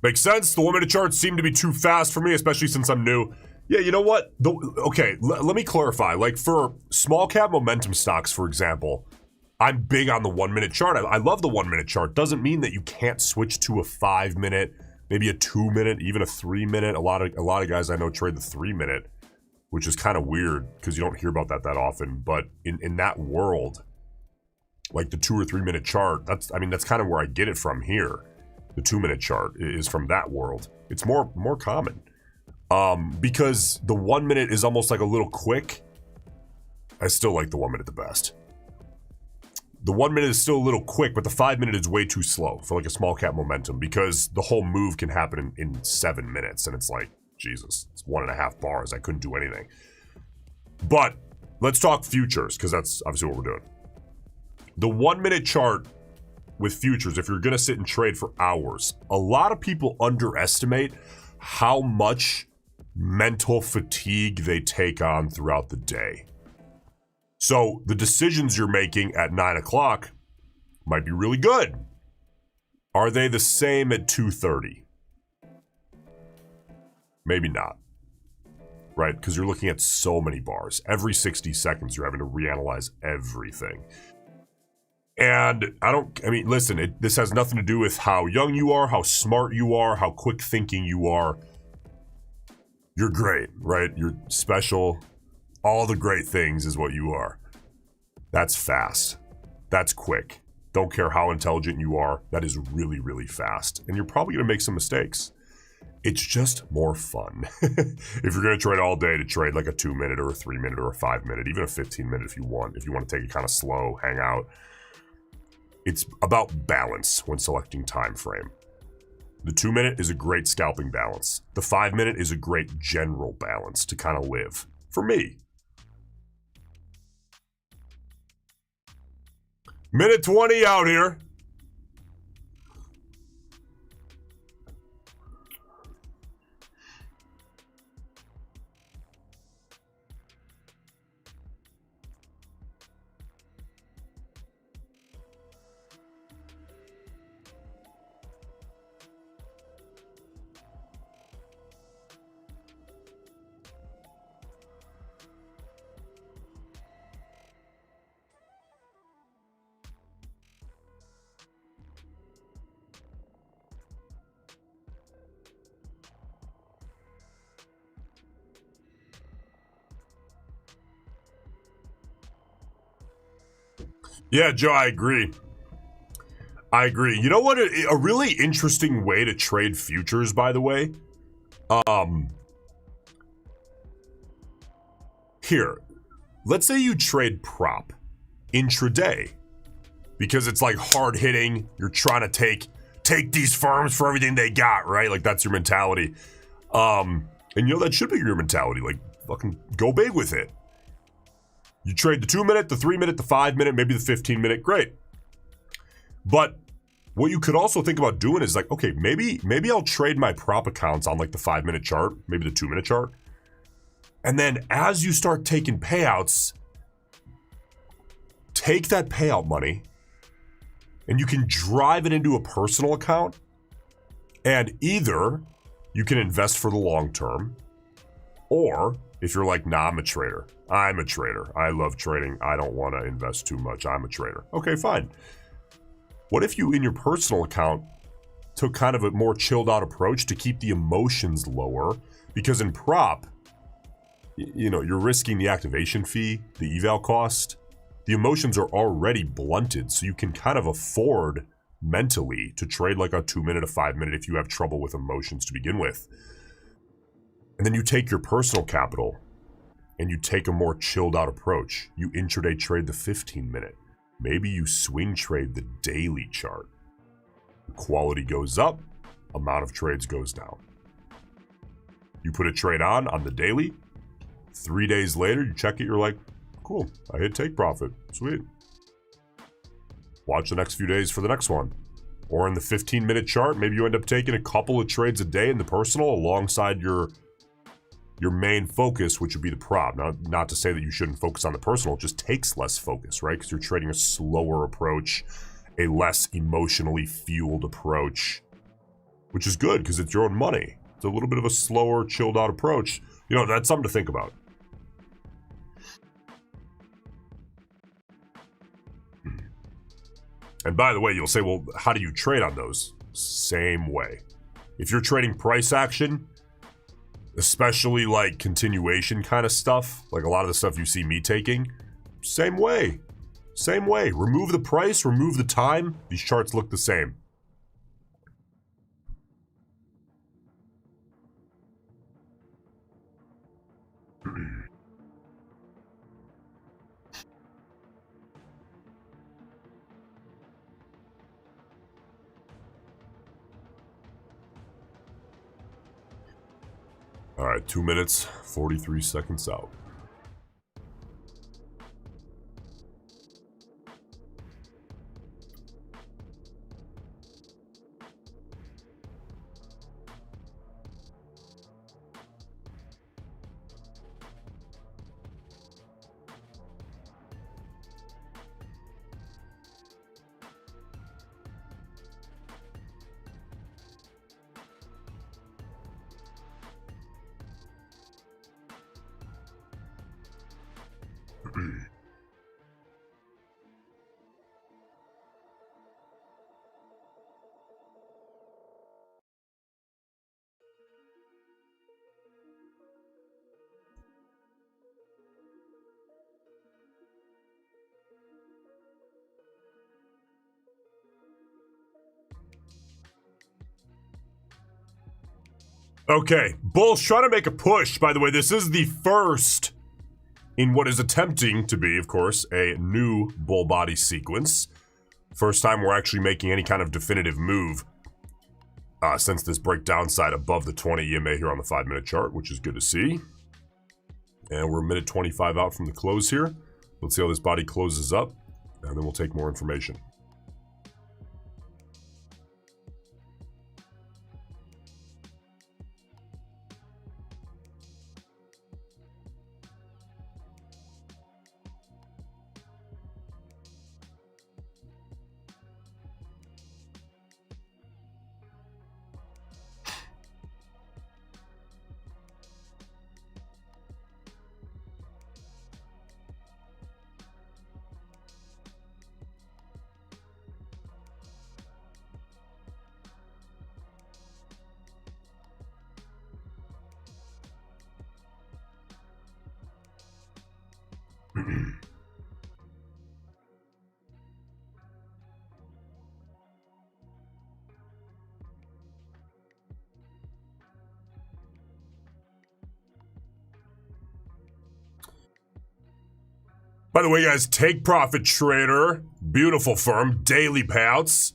Speaker 1: Makes sense. The 1-minute charts seem to be too fast for me, especially since I'm new. Yeah, you know what? Okay, let me clarify. Like for small cap momentum stocks, for example, I'm big on the 1-minute chart. I love the 1-minute chart. Doesn't mean that you can't switch to a 5-minute, maybe a 2-minute, even a 3-minute. A lot of guys I know trade the 3-minute, which is kind of weird because you don't hear about that often. But in that world, like the 2 or 3 minute chart, that's kind of where I get it from here. The 2 minute chart is from that world. It's more common. Because the 1 minute is almost like a little quick. I still like the 1 minute the best. The 1 minute is still a little quick, but the 5 minute is way too slow for like a small cap momentum, because the whole move can happen in 7 minutes, and it's like, Jesus, it's 1.5 bars. I couldn't do anything. But let's talk futures, because that's obviously what we're doing. The 1 minute chart with futures, if you're going to sit and trade for hours, a lot of people underestimate how much mental fatigue they take on throughout the day. So the decisions you're making at 9 o'clock might be really good. Are they the same at 2:30? Maybe not. Right? Because you're looking at so many bars. Every 60 seconds, you're having to reanalyze everything. And listen, this has nothing to do with how young you are, how smart you are, how quick thinking you are. You're great, right? You're special. All the great things is what you are. That's fast. That's quick. Don't care how intelligent you are. That is really, really fast. And you're probably going to make some mistakes. It's just more fun. If you're going to trade all day, to trade like a 2 minute or a 3 minute or a 5 minute, even a 15 minute if you want to take it kind of slow, hang out. It's about balance when selecting time frame. The 2 minute is a great scalping balance. The 5 minute is a great general balance to kind of live. For me. Minute 20 out here. Yeah, Joe, I agree. You know what? A really interesting way to trade futures, by the way. Here, let's say you trade prop intraday, because it's like hard hitting. You're trying to take these firms for everything they got, right? Like that's your mentality. And that should be your mentality. Like fucking go big with it. You trade the 2 minute, the 3 minute, the 5 minute, maybe the 15 minute, great. But what you could also think about doing is like, okay, maybe I'll trade my prop accounts on like the 5 minute chart, maybe the 2 minute chart. And then as you start taking payouts, take that payout money and you can drive it into a personal account, and either you can invest for the long term, or if you're like, nah, I'm a trader. I love trading. I don't want to invest too much. I'm a trader. Okay, fine. What if you, in your personal account, took kind of a more chilled out approach to keep the emotions lower? Because in prop, you're risking the activation fee, the eval cost. The emotions are already blunted, so you can kind of afford mentally to trade like a 2 minute, a 5 minute if you have trouble with emotions to begin with. And then you take your personal capital and you take a more chilled out approach. You intraday trade the 15 minute. Maybe you swing trade the daily chart. The quality goes up, amount of trades goes down. You put a trade on the daily. 3 days later, you check it, you're like, cool, I hit take profit. Sweet. Watch the next few days for the next one. Or in the 15 minute chart, maybe you end up taking a couple of trades a day in the personal alongside your main focus, which would be the prop. Now, not to say that you shouldn't focus on the personal, it just takes less focus, right? Because you're trading a slower approach, a less emotionally fueled approach, which is good because it's your own money. It's a little bit of a slower, chilled out approach. That's something to think about. And by the way, you'll say, well, how do you trade on those? Same way. If you're trading price action, especially like continuation kind of stuff, like a lot of the stuff you see me taking, same way. Same way. Remove the price, remove the time. These charts look the same. All right, 2 minutes, 43 seconds out. Okay, Bull's trying to make a push. By the way, this is the first in what is attempting to be, of course, a new bull body sequence. First time we're actually making any kind of definitive move since this break downside above the 20 EMA here on the 5-minute chart, which is good to see. And we're a minute 25 out from the close here. Let's see how this body closes up, and then we'll take more information. By the way, guys, Take Profit Trader, beautiful firm, daily payouts.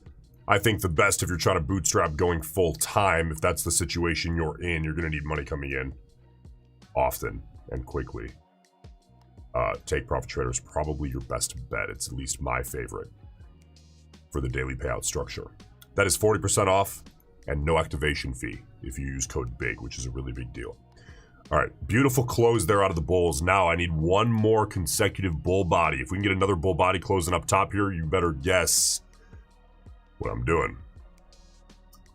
Speaker 1: I think the best if you're trying to bootstrap going full time. If that's the situation you're in, you're going to need money coming in often and quickly. Take Profit Trader is probably your best bet. It's at least my favorite for the daily payout structure. That is 40% off and no activation fee if you use code BIG, which is a really big deal. All right, beautiful close there out of the bulls. Now I need one more consecutive bull body. If we can get another bull body closing up top here, you better guess what I'm doing.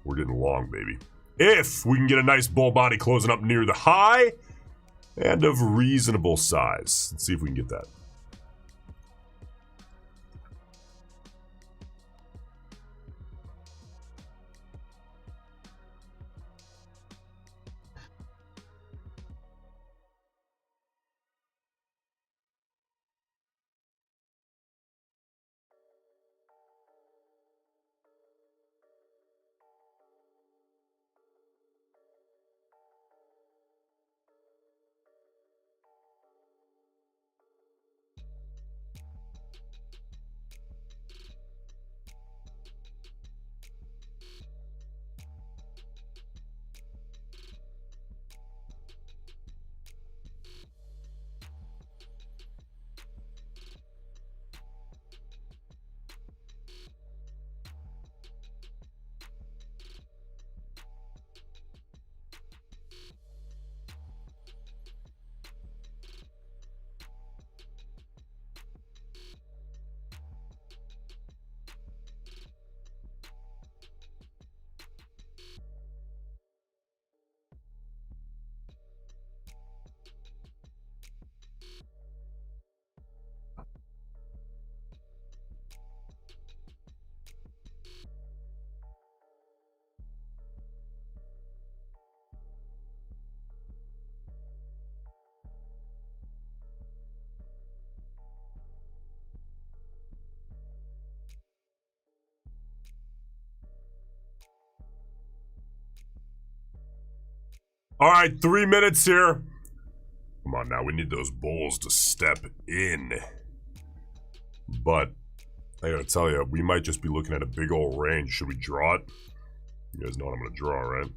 Speaker 1: We're getting long, baby. If we can get a nice bull body closing up near the high and of reasonable size. Let's see if we can get that. All right, 3 minutes here. Come on now, we need those bulls to step in. But I gotta tell you, we might just be looking at a big old range. Should we draw it? You guys know what I'm gonna draw, right?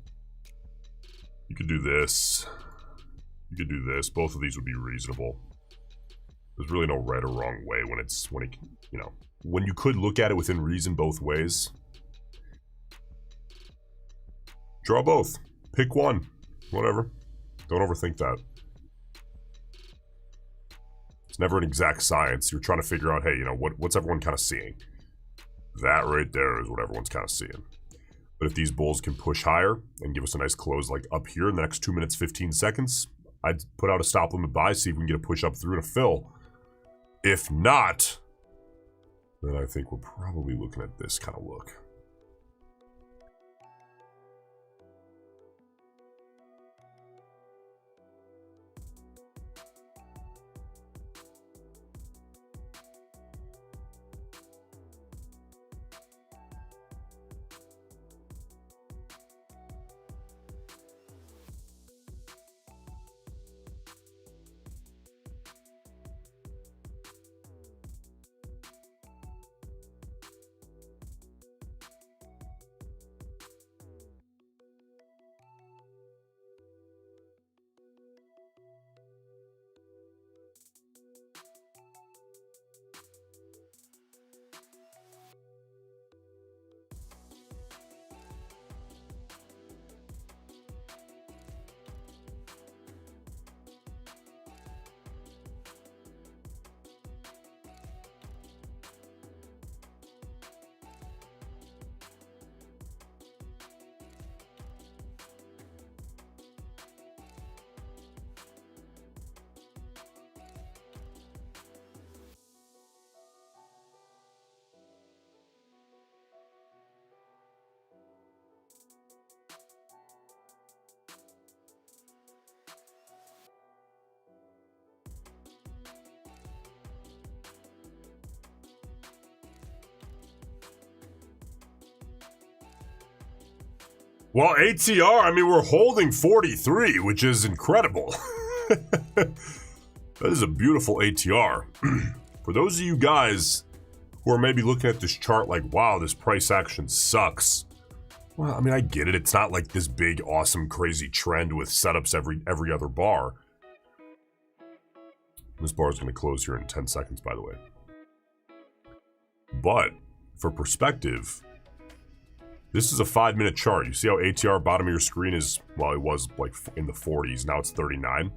Speaker 1: You could do this. You could do this. Both of these would be reasonable. There's really no right or wrong way when you could look at it within reason both ways. Draw both. Pick one. Whatever. Don't overthink that. It's never an exact science. You're trying to figure out, hey, what's everyone kind of seeing? That right there is what everyone's kind of seeing. But if these bulls can push higher and give us a nice close like up here in the next 2 minutes, 15 seconds, I'd put out a stop limit buy, see if we can get a push up through and a fill. If not, then I think we're probably looking at this kind of look. Well, ATR, I mean, we're holding 43, which is incredible. That is a beautiful ATR. For those of you guys who are maybe looking at this chart like, wow, this price action sucks. Well, I mean, I get it. It's not like this big, awesome, crazy trend with setups every other bar. This bar is going to close here in 10 seconds, by the way. But for perspective, this is a 5-minute chart. You see how ATR bottom of your screen is, well, it was like in the 40s. Now it's 39.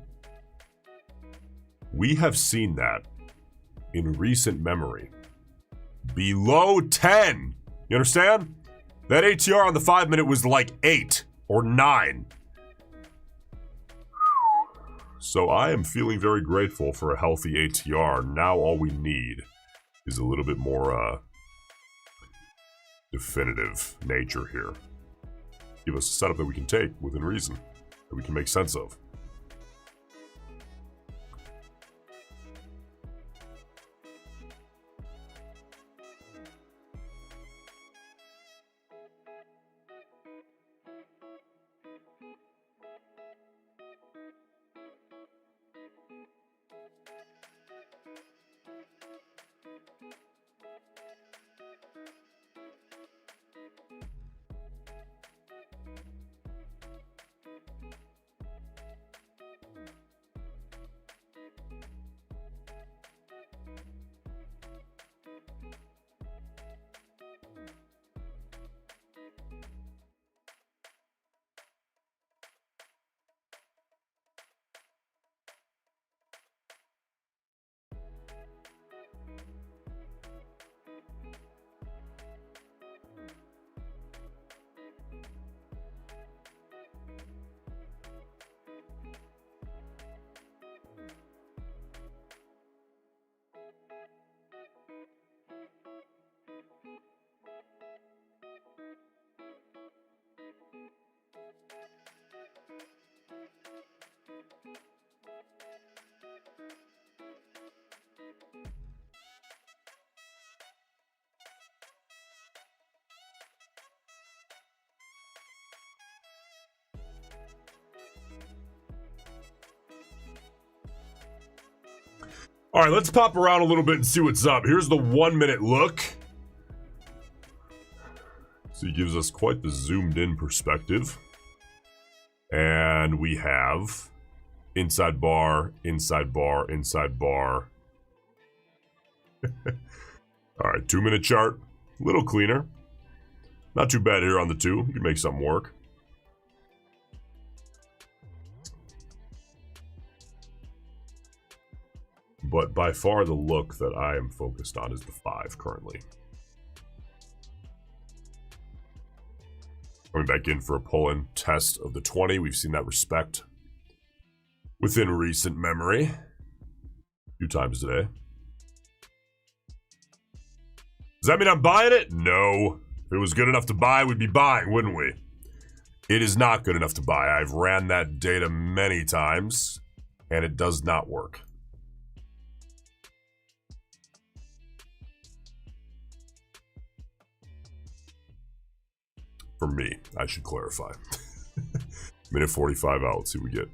Speaker 1: We have seen that in recent memory below 10. You understand? That ATR on the 5-minute was like 8 or 9. So I am feeling very grateful for a healthy ATR. Now all we need is a little bit more definitive nature here. Give us a setup that we can take within reason, that we can make sense of. All right, let's pop around a little bit and see what's up. Here's the 1 minute look. So he gives us quite the zoomed in perspective. And we have inside bar, inside bar, inside bar. All right, 2 minute chart, a little cleaner. Not too bad here on the 2. You can make something work. But by far the look that I am focused on is the 5 currently. Coming back in for a pull-in test of the 20. We've seen that respect within recent memory a few times today. Does that mean I'm buying it? No. If it was good enough to buy, we'd be buying, wouldn't we? It is not good enough to buy. I've ran that data many times, and it does not work. For me, I should clarify. Minute 45 out. Let's see what we get.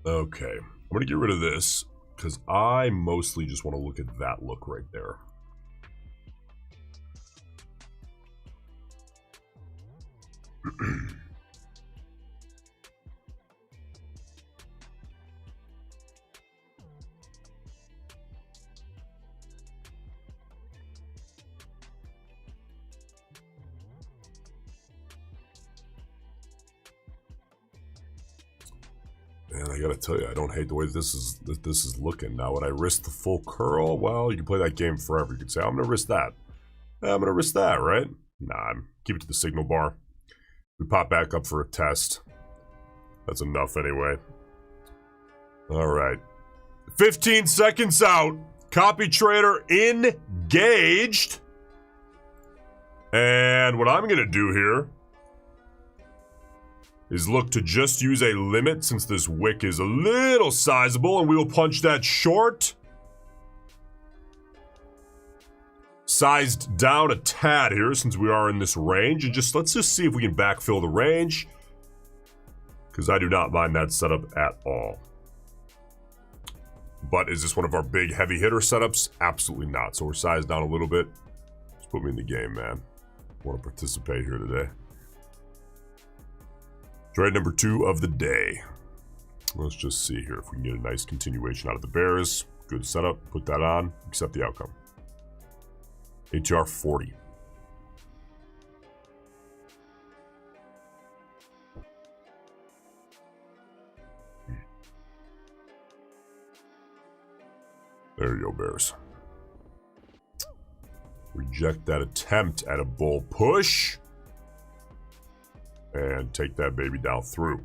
Speaker 1: Okay, I'm gonna get rid of this because I mostly just want to look at that look right there. Man, I gotta tell you, I don't hate the way this is looking. Now, would I risk the full curl? Well, you can play that game forever. You could say, I'm gonna risk that. I'm gonna risk that, right? Nah, keep it to the signal bar. We pop back up for a test. That's enough anyway. All right. 15 seconds out. Copy trader engaged. And what I'm gonna do here is look to just use a limit since this wick is a little sizable, and we will punch that short. Sized down a tad here since we are in this range, and let's just see if we can backfill the range, because I do not mind that setup at all. But is this one of our big heavy hitter setups? Absolutely not. So we're sized down a little bit. Just put me in the game, man. I want to participate here today. Trade number 2 of the day. Let's just see here if we can get a nice continuation out of the bears. Good setup. Put that on. Accept the outcome. ATR 40. There you go, bears. Reject that attempt at a bull push. And take that baby down through.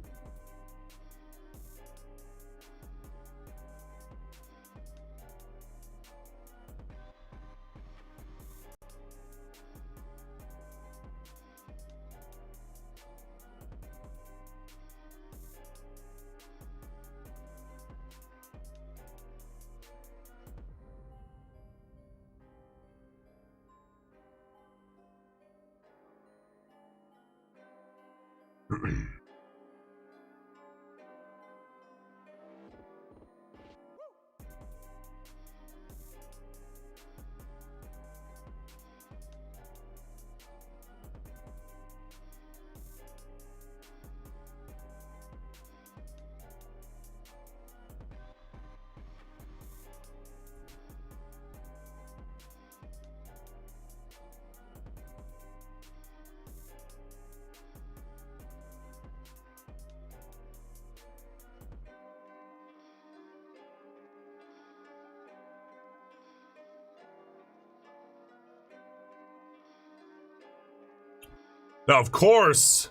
Speaker 1: Now, of course,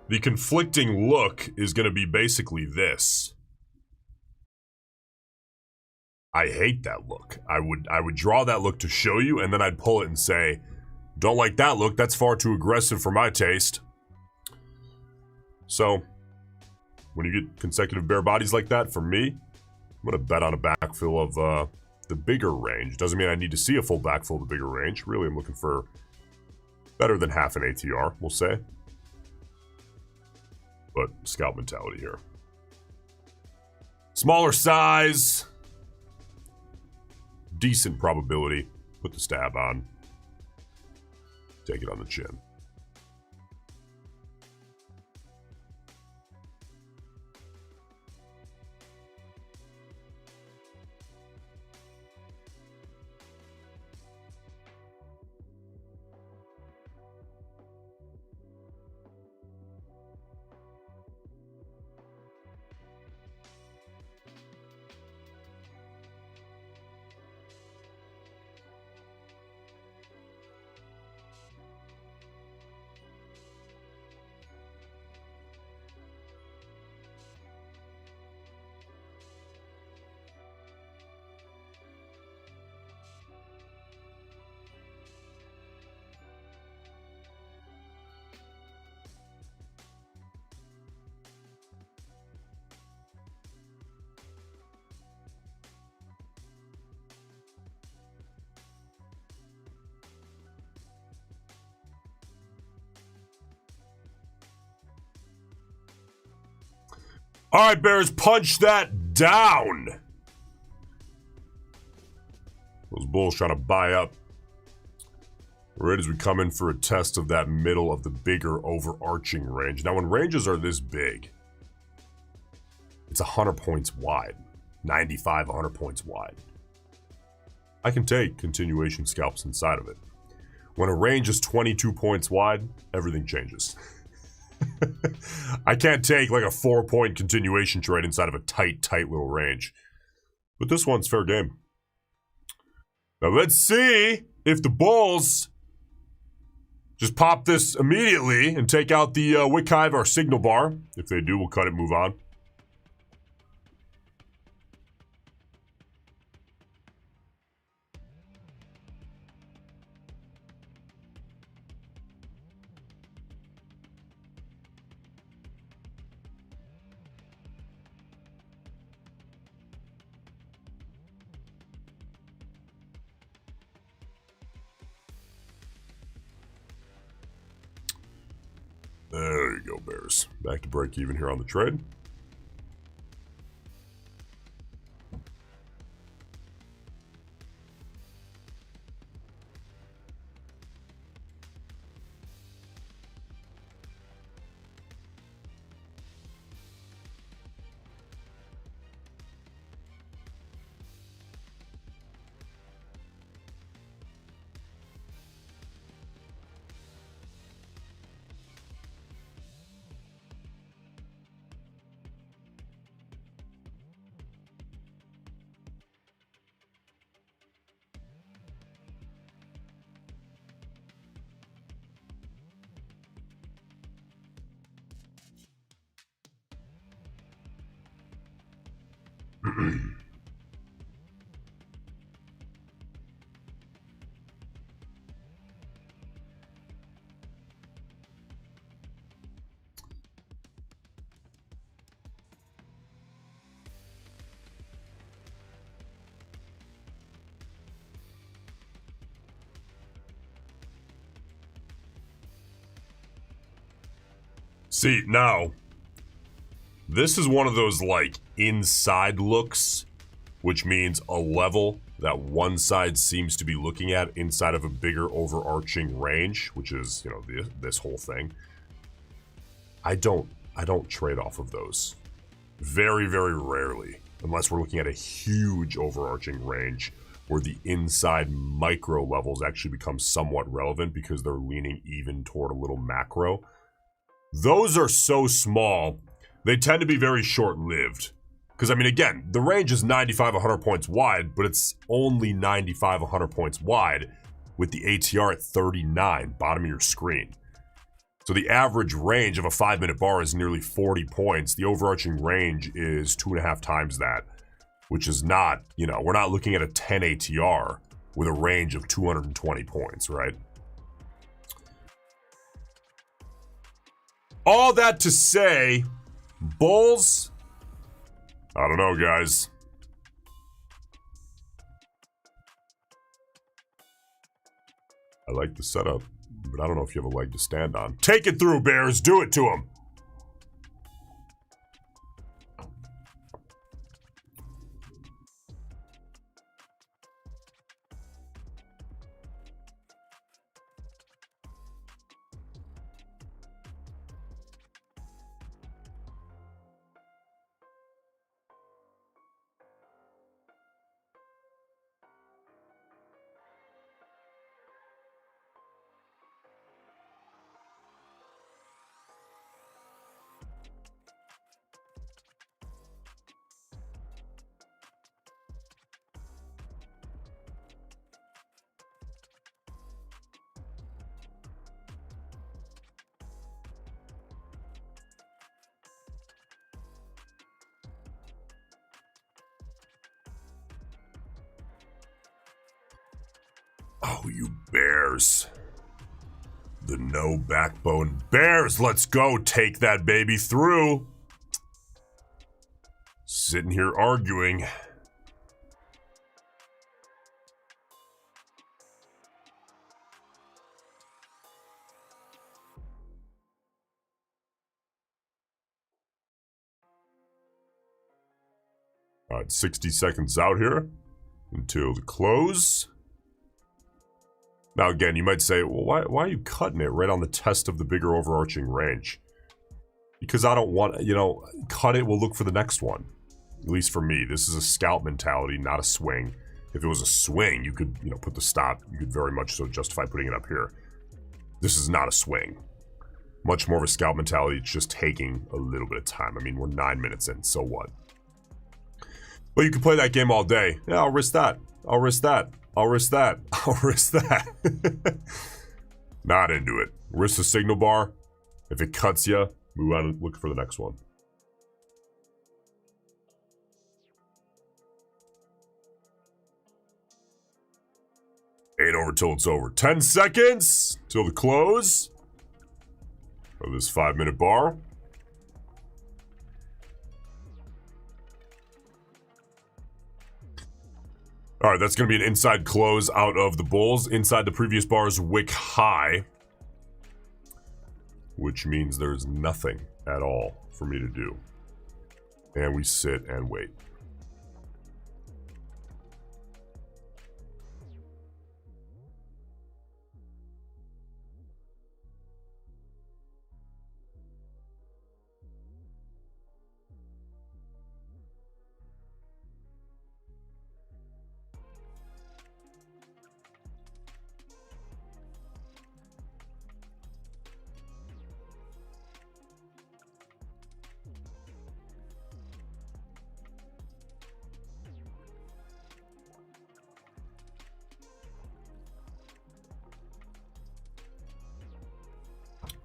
Speaker 1: the conflicting look is going to be basically this. I hate that look. I would draw that look to show you, and then I'd pull it and say, don't like that look. That's far too aggressive for my taste. So, when you get consecutive bare bodies like that, for me, I'm going to bet on a backfill of the bigger range. Doesn't mean I need to see a full backfill of the bigger range. Really, I'm looking for better than half an ATR, we'll say. But scalp mentality here. Smaller size. Decent probability. Put the stab on. Take it on the chin. All right, Bears, punch that down. Those bulls trying to buy up. Right as we come in for a test of that middle of the bigger overarching range. Now, when ranges are this big, it's 100 points wide. 95, 100 points wide. I can take continuation scalps inside of it. When a range is 22 points wide, everything changes. I can't take like a 4-point continuation trade inside of a tight little range. But this one's fair game. Now let's see if the bulls just pop this immediately and take out the wick hive or signal bar. If they do, we'll cut it, move on. There you go, Bears. Back to break even here on the trade. See, now, this is one of those, like, inside looks, which means a level that one side seems to be looking at inside of a bigger overarching range, which is, you know, this whole thing. I don't trade off of those. Very, very rarely, unless we're looking at a huge overarching range where the inside micro levels actually become somewhat relevant because they're leaning even toward a little macro. Those are so small, they tend to be very short-lived. Because, I mean, again, the range is 95, 100 points wide, but it's only 95, 100 points wide with the ATR at 39, bottom of your screen. So the average range of a 5-minute bar is nearly 40 points. The overarching range is 2.5 times that, which is not, you know, we're not looking at a 10 ATR with a range of 220 points, right? All that to say, bulls, I don't know, guys. I like the setup, but I don't know if you have a leg to stand on. Take it through, Bears. Do it to him. Oh, you Bears. The no backbone Bears. Let's go. Take that baby through. Sitting here arguing. All right, 60 seconds out here until the close. Now, again, you might say, well, why are you cutting it right on the test of the bigger overarching range? Because I don't want, you know, cut it, we'll look for the next one. At least for me, this is a scalp mentality, not a swing. If it was a swing, you could, you know, put the stop. You could very much so justify putting it up here. This is not a swing. Much more of a scalp mentality. It's just taking a little bit of time. I mean, we're 9 minutes in, so what? But you can play that game all day. Yeah, I'll risk that. I'll risk that. I'll risk that. I'll risk that. Not into it. Risk the signal bar. If it cuts you, move on and look for the next one. Ain't over till it's over. 10 seconds till the close of this 5-minute bar. All right, that's going to be an inside close out of the bulls. Inside the previous bar's wick high, which means there's nothing at all for me to do. And we sit and wait.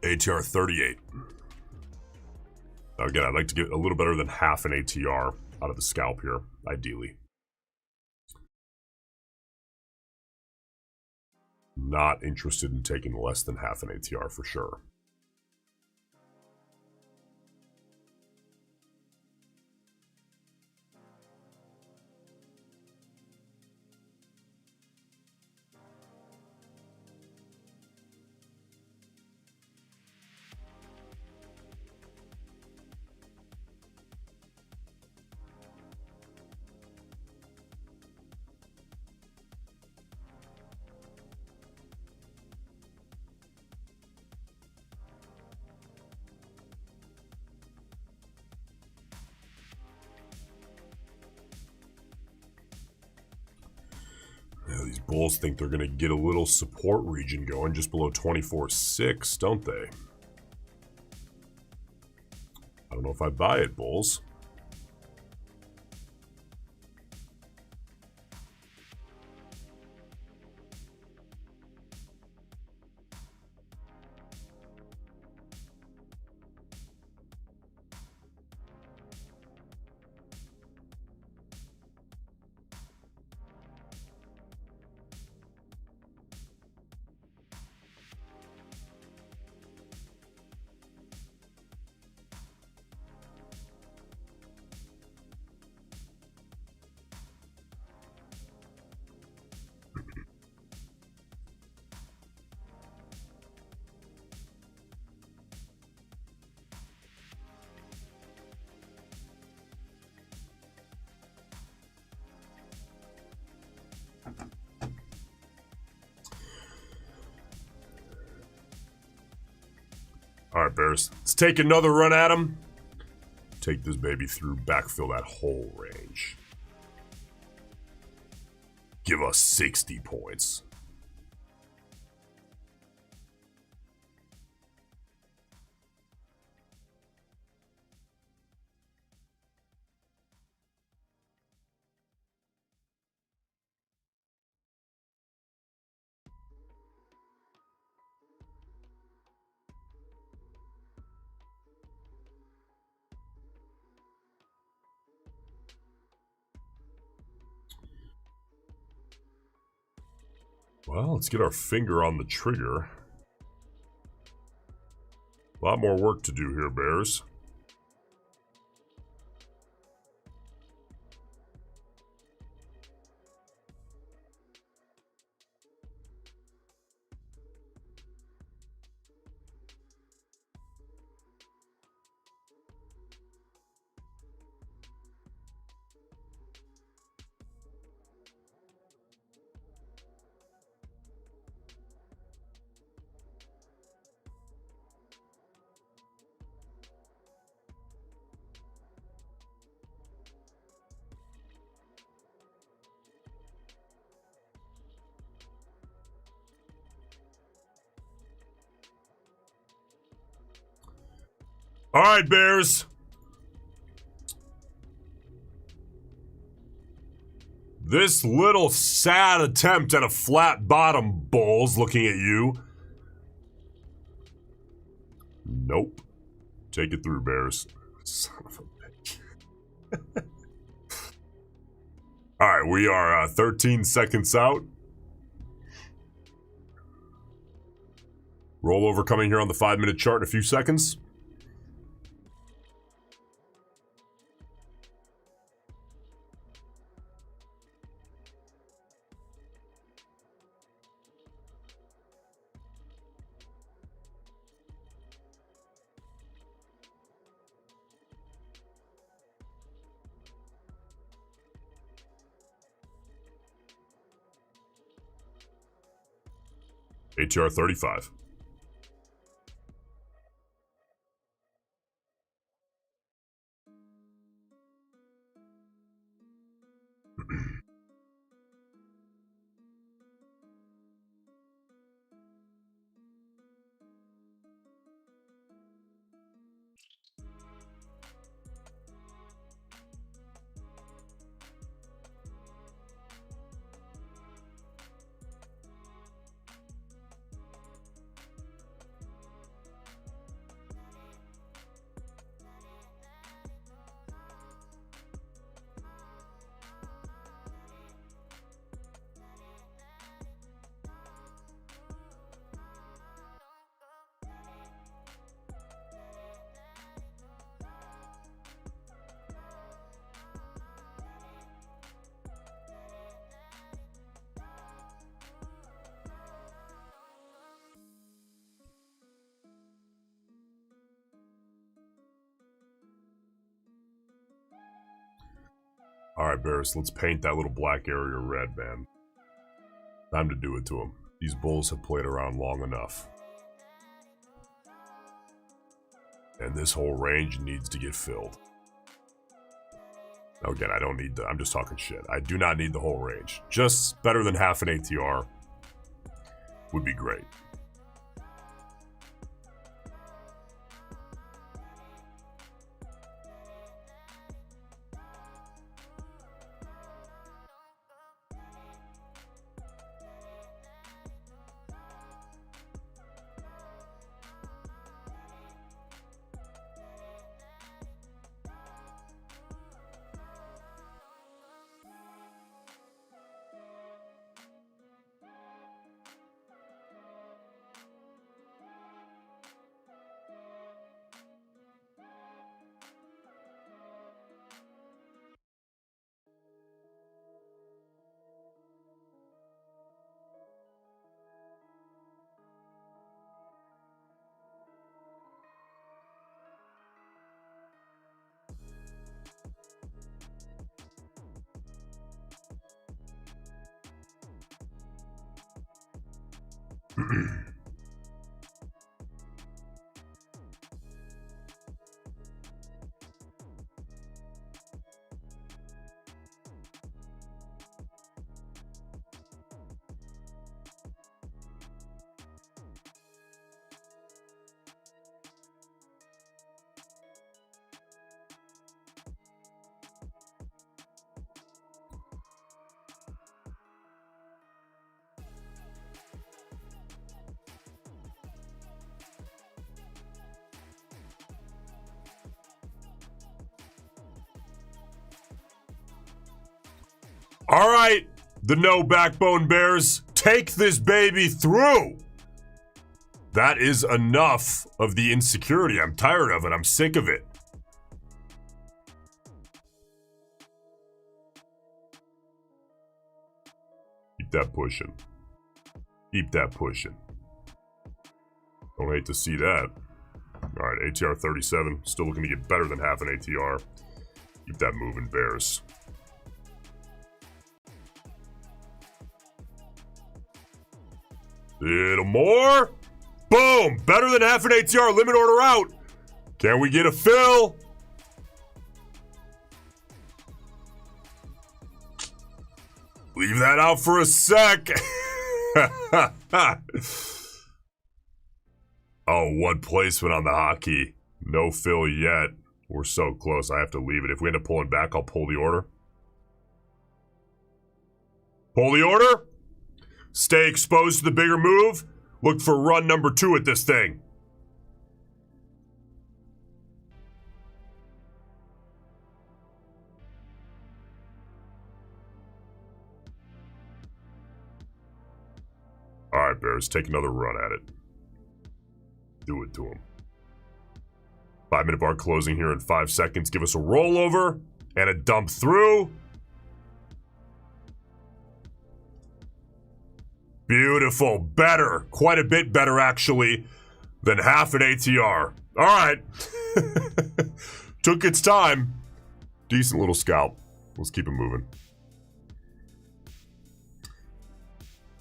Speaker 1: ATR 38. Now again, I'd like to get a little better than half an ATR out of the scalp here, ideally. Not interested in taking less than half an ATR for sure. These bulls think they're going to get a little support region going just below 24.6, don't they? I don't know if I buy it, bulls. All right, Bears. Let's take another run at him. Take this baby through, backfill that whole range. Give us 60 points. Well, let's get our finger on the trigger. A lot more work to do here, Bears. All right, Bears. This little sad attempt at a flat bottom, Bulls, looking at you. Nope. Take it through, Bears. Son of a bitch. All right, we are 13 seconds out. Rollover coming here on the 5-minute chart in a few seconds. ATR 35. All right, Bears, let's paint that little black area red, man. Time to do it to them. These bulls have played around long enough. And this whole range needs to get filled. Now, again, I don't need the... I'm just talking shit. I do not need the whole range. Just better than half an ATR would be great. All right, the no backbone bears, take this baby through. That is enough of the insecurity. I'm tired of it. I'm sick of it. Keep that pushing. Keep that pushing. Don't hate to see that. All right, ATR 37. Still looking to get better than half an ATR. Keep that moving, bears. Little more. Boom! Better than half an ATR. Limit order out. Can we get a fill? Leave that out for a sec. Oh, one placement on the hotkey. No fill yet. We're so close. I have to leave it. If we end up pulling back, I'll pull the order. Pull the order. Stay exposed to the bigger move. Look for run number 2 at this thing. All right, bears, take another run at it. Do it to him. 5-minute bar closing here in 5 seconds. Give us a rollover and a dump through. Beautiful. Better. Quite a bit better, actually, than half an ATR. All right. Took its time. Decent little scalp. Let's keep it moving.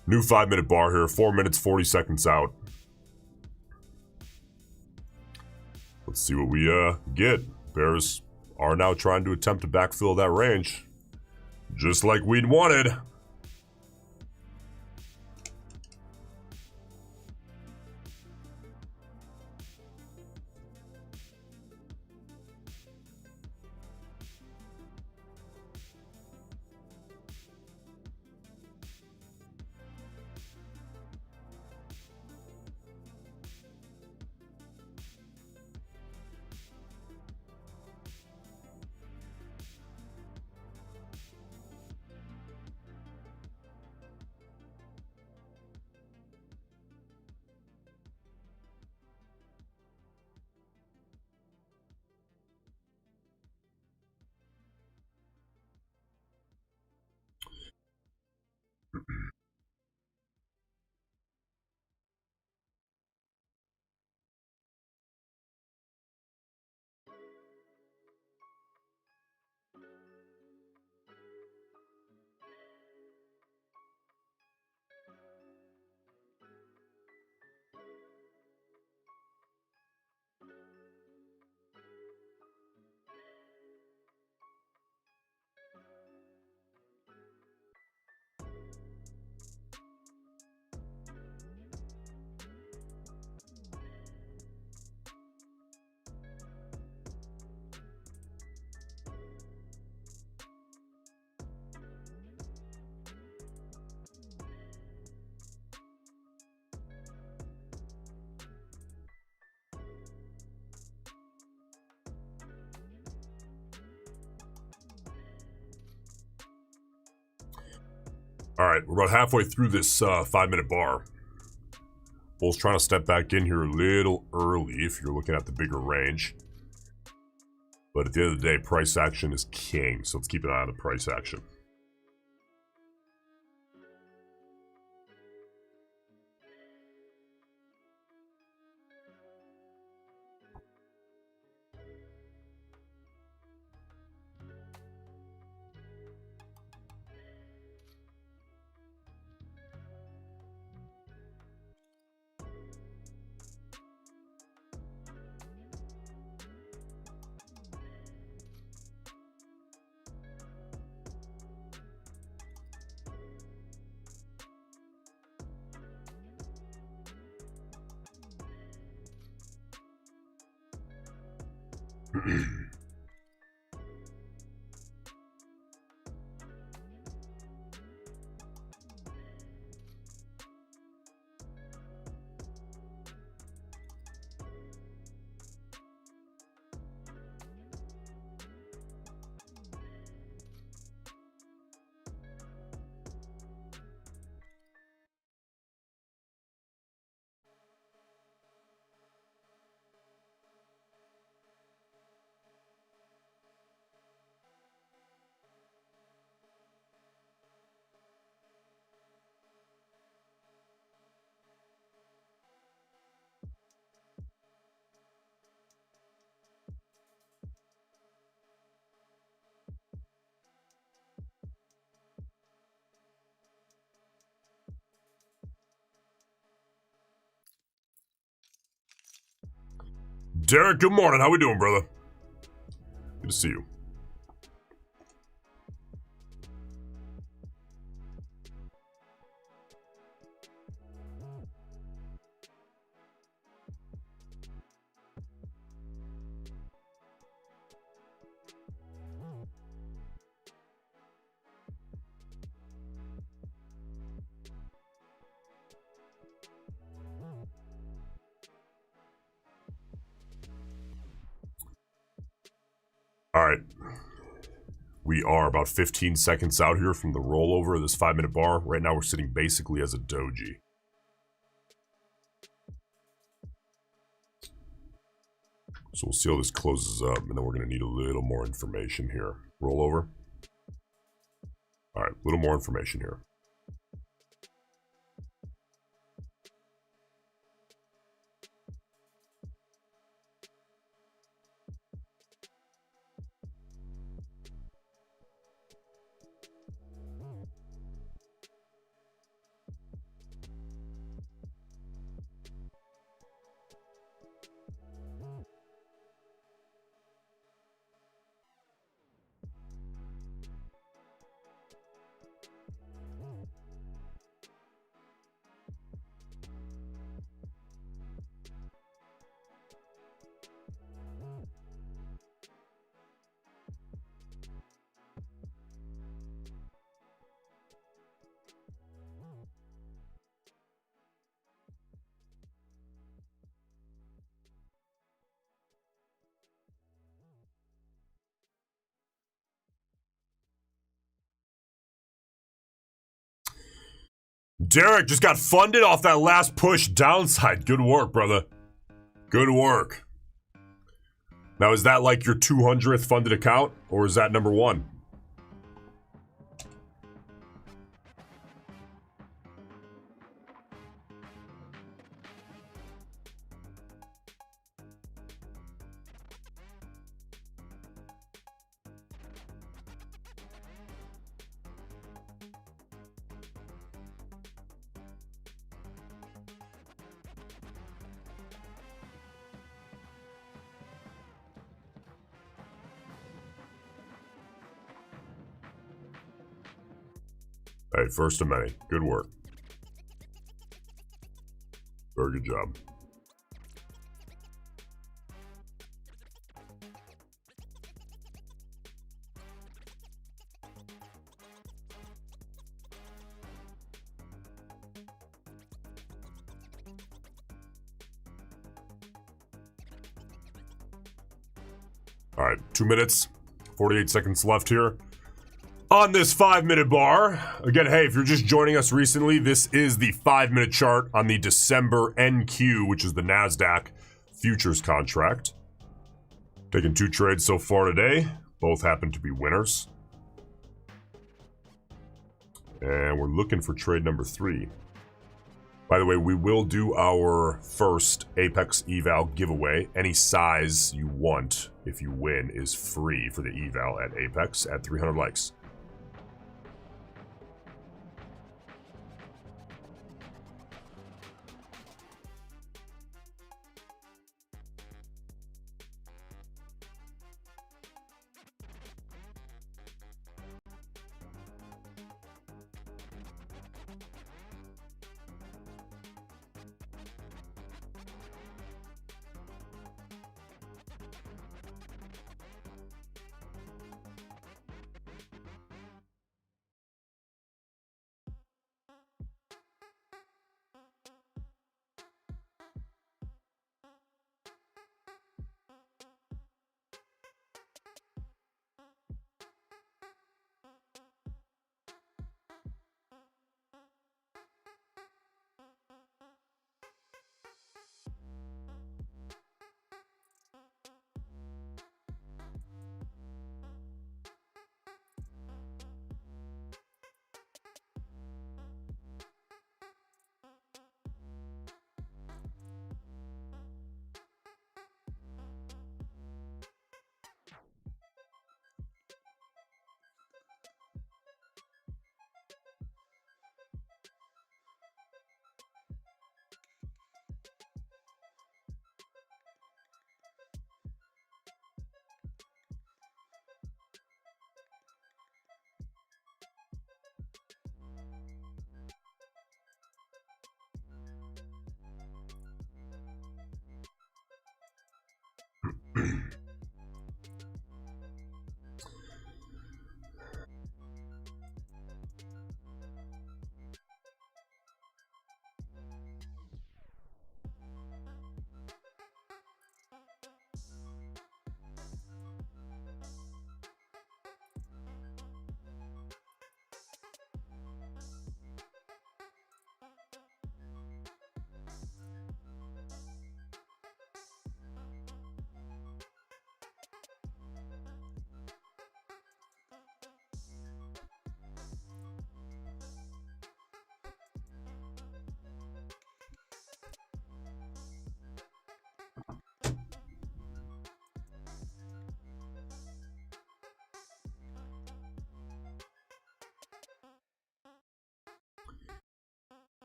Speaker 1: New 5-minute bar here. 4 minutes, 40 seconds out. Let's see what we get. Bears are now trying to attempt to backfill that range. Just like we'd wanted. All right, we're about halfway through this 5-minute bar. Bull's trying to step back in here a little early if you're looking at the bigger range. But at the end of the day, price action is king, so let's keep an eye on the price action. Derek, good morning. How we doing, brother? Good to see you. All right. We are about 15 seconds out here from the rollover of this 5-minute bar. Right now we're sitting basically as a doji. So we'll see how this closes up, and then we're going to need a little more information here. Rollover. All right, a little more information here. Derek just got funded off that last push downside. Good work, brother. Good work. Now, is that like your 200th funded account, or is that number one? Hey, first of many. Good work. Very good job. All right, 2 minutes, 48 seconds left here on this 5-minute bar. Again, hey, if you're just joining us recently, this is the 5-minute chart on the December NQ, which is the Nasdaq futures contract. Taking 2 trades so far today. Both happen to be winners. And we're looking for trade number 3. By the way, we will do our first Apex eval giveaway. Any size you want, if you win, is free for the eval at Apex at 300 likes.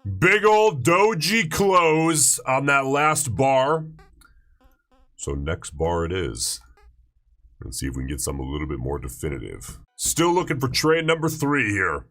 Speaker 1: Big old doji close on that last bar. So next bar it is. Let's see if we can get something a little bit more definitive. Still looking for trade number 3 here.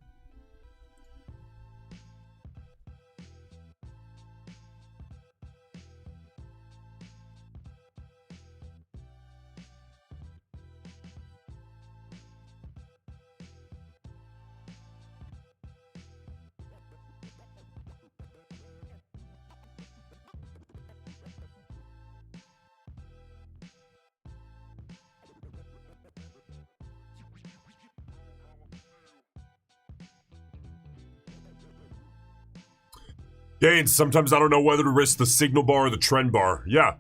Speaker 1: Gains, sometimes I don't know whether to risk the signal bar or the trend bar. Yeah,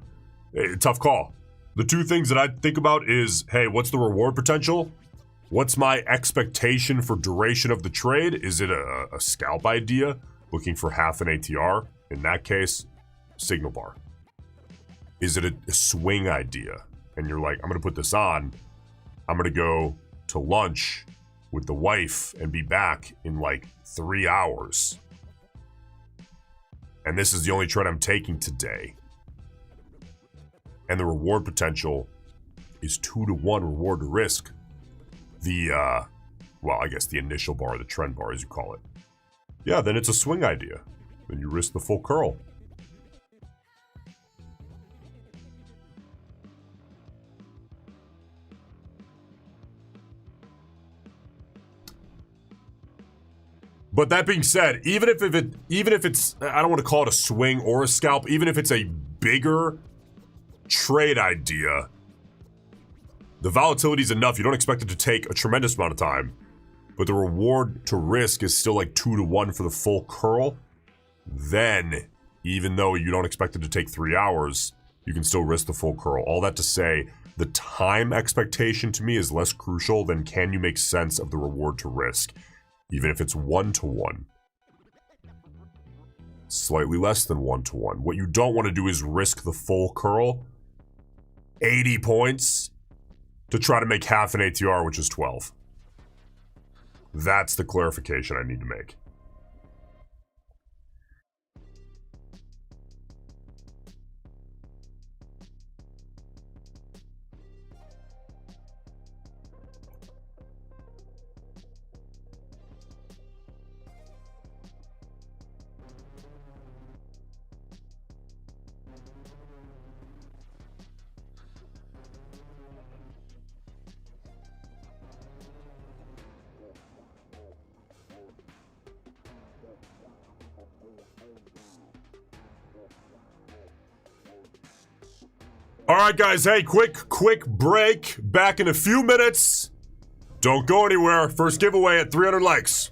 Speaker 1: tough call. The two things that I think about is, hey, what's the reward potential? What's my expectation for duration of the trade? Is it a scalp idea, looking for half an ATR? In that case, signal bar. Is it a swing idea? And you're like, I'm going to put this on. I'm going to go to lunch with the wife and be back in like 3 hours. And this is the only trade I'm taking today. And the reward potential is 2-to-1 reward to risk. Well, I guess the initial bar, the trend bar as you call it. Yeah, then it's a swing idea. Then you risk the full curl. But that being said, even if it's, I don't want to call it a swing or a scalp, even if it's a bigger trade idea, the volatility is enough. You don't expect it to take a tremendous amount of time, but the reward to risk is still like 2-to-1 for the full curl. Then, even though you don't expect it to take 3 hours, you can still risk the full curl. All that to say, the time expectation to me is less crucial than can you make sense of the reward to risk. Even if it's 1-to-1. Slightly less than 1-to-1. What you don't want to do is risk the full curl, 80 points, to try to make half an ATR, which is 12. That's the clarification I need to make. All right, guys. Hey, quick break. Back in a few minutes. Don't go anywhere. First giveaway at 300 likes.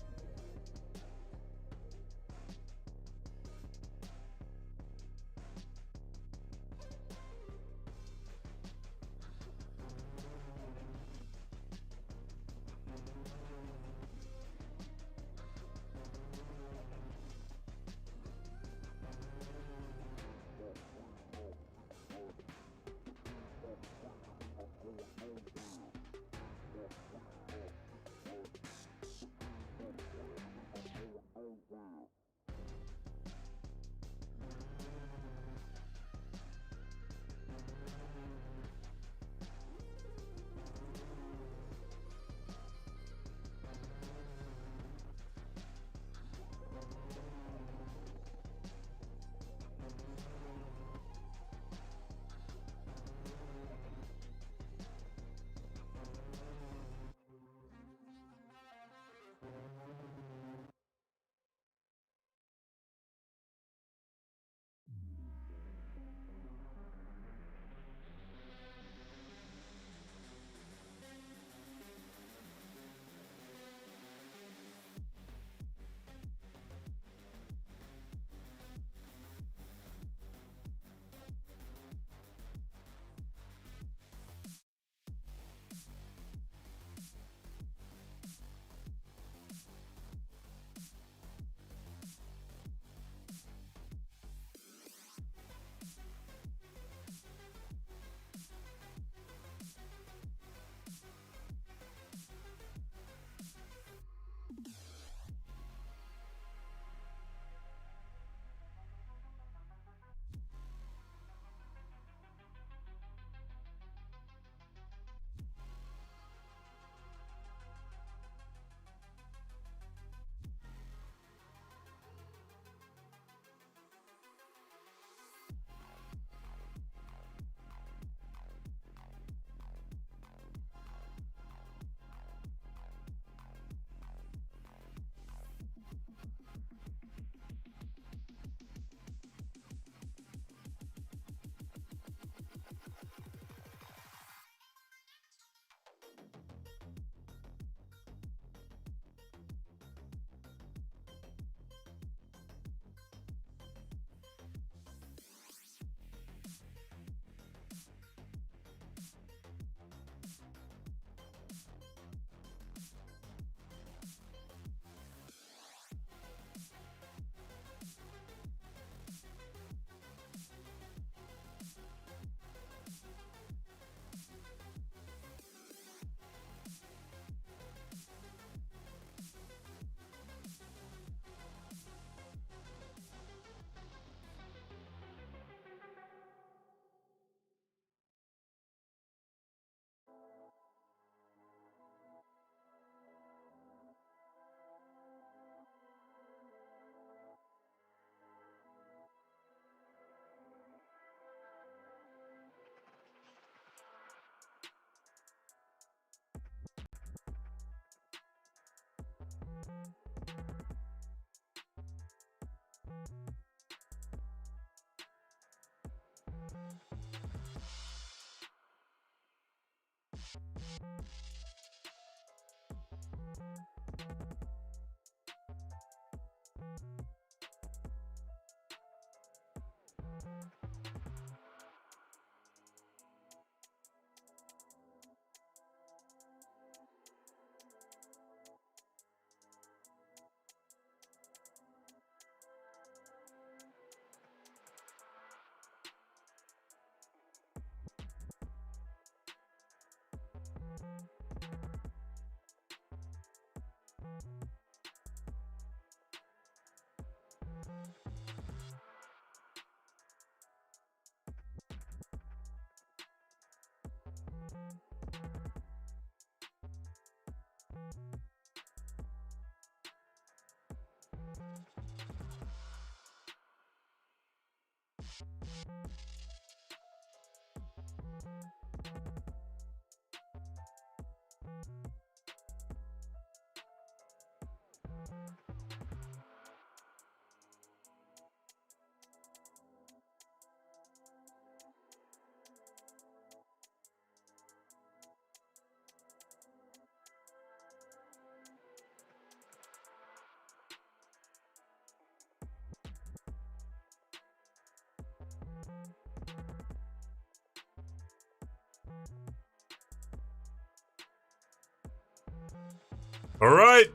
Speaker 1: All right,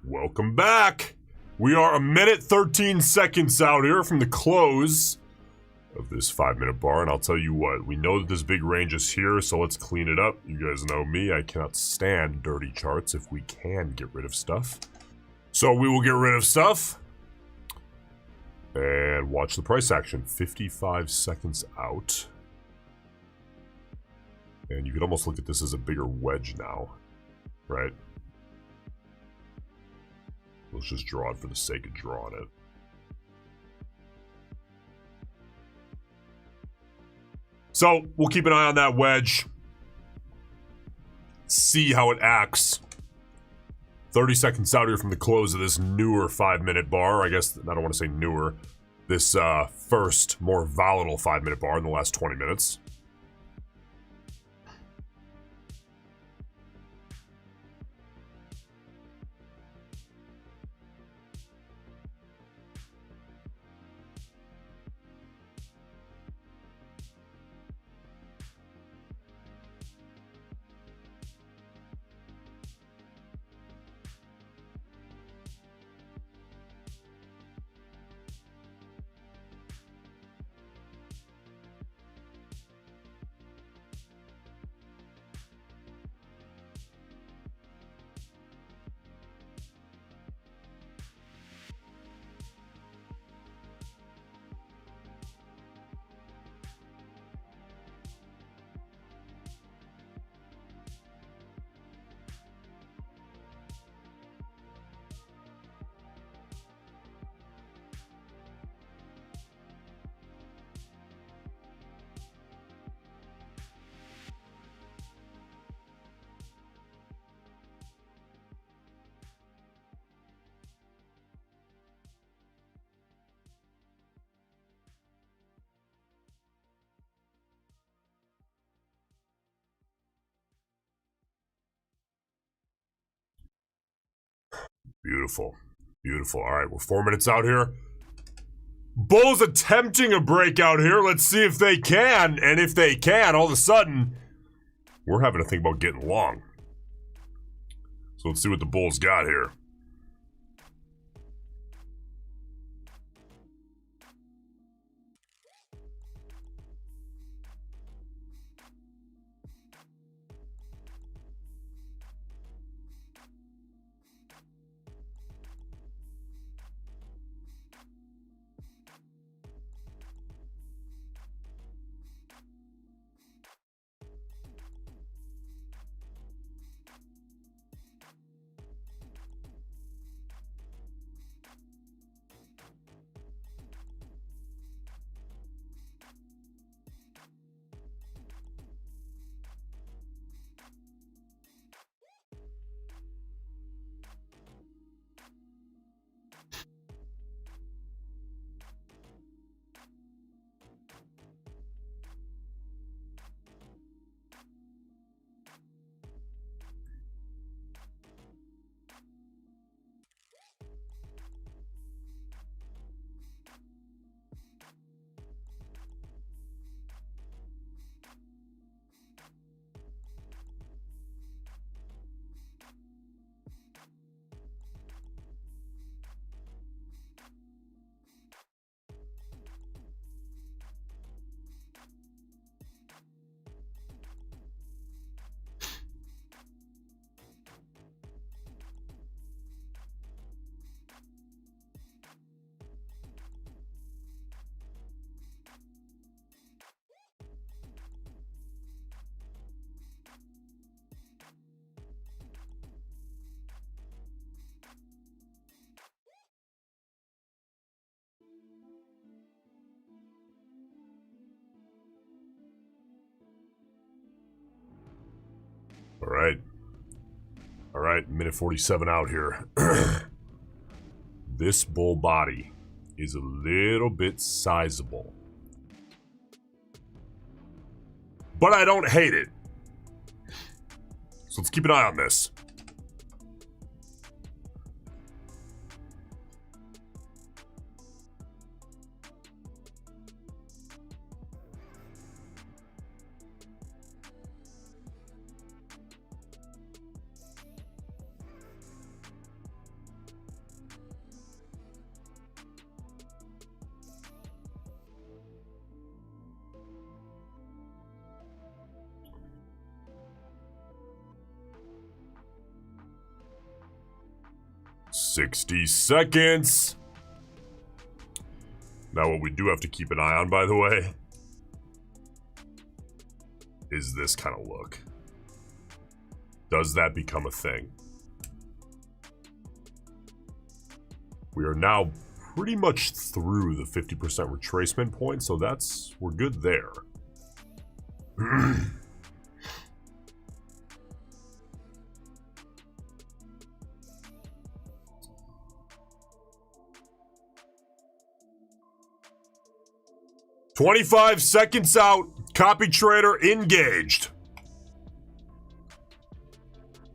Speaker 1: welcome back. We are a minute 13 seconds out here from the close of this 5-minute bar, and I'll tell you what, we know that this big range is here, so let's clean it up. You guys know me, I cannot stand dirty charts if we can get rid of stuff. So we will get rid of stuff. And watch the price action, 55 seconds out. And you could almost look at this as a bigger wedge now, right? Let's just draw it for the sake of drawing it. So we'll keep an eye on that wedge. See how it acts. 30 seconds out here from the close of this newer 5-minute bar. I guess I don't want to say newer. This first, more volatile 5-minute bar in the last 20 minutes. Beautiful. Beautiful. All right, we're 4 minutes out here. Bulls attempting a breakout here. Let's see if they can. And if they can, all of a sudden, we're having to think about getting long. So let's see what the Bulls got here. All right. All right, minute 47 out here. This bull body is a little bit sizable. But I don't hate it. So let's keep an eye on this. $60 seconds. Now what we do have to keep an eye on, by the way, is this kind of look. Does that become a thing? We are now pretty much through the 50% retracement point, so we're good there. 25 seconds out. Copy trader engaged.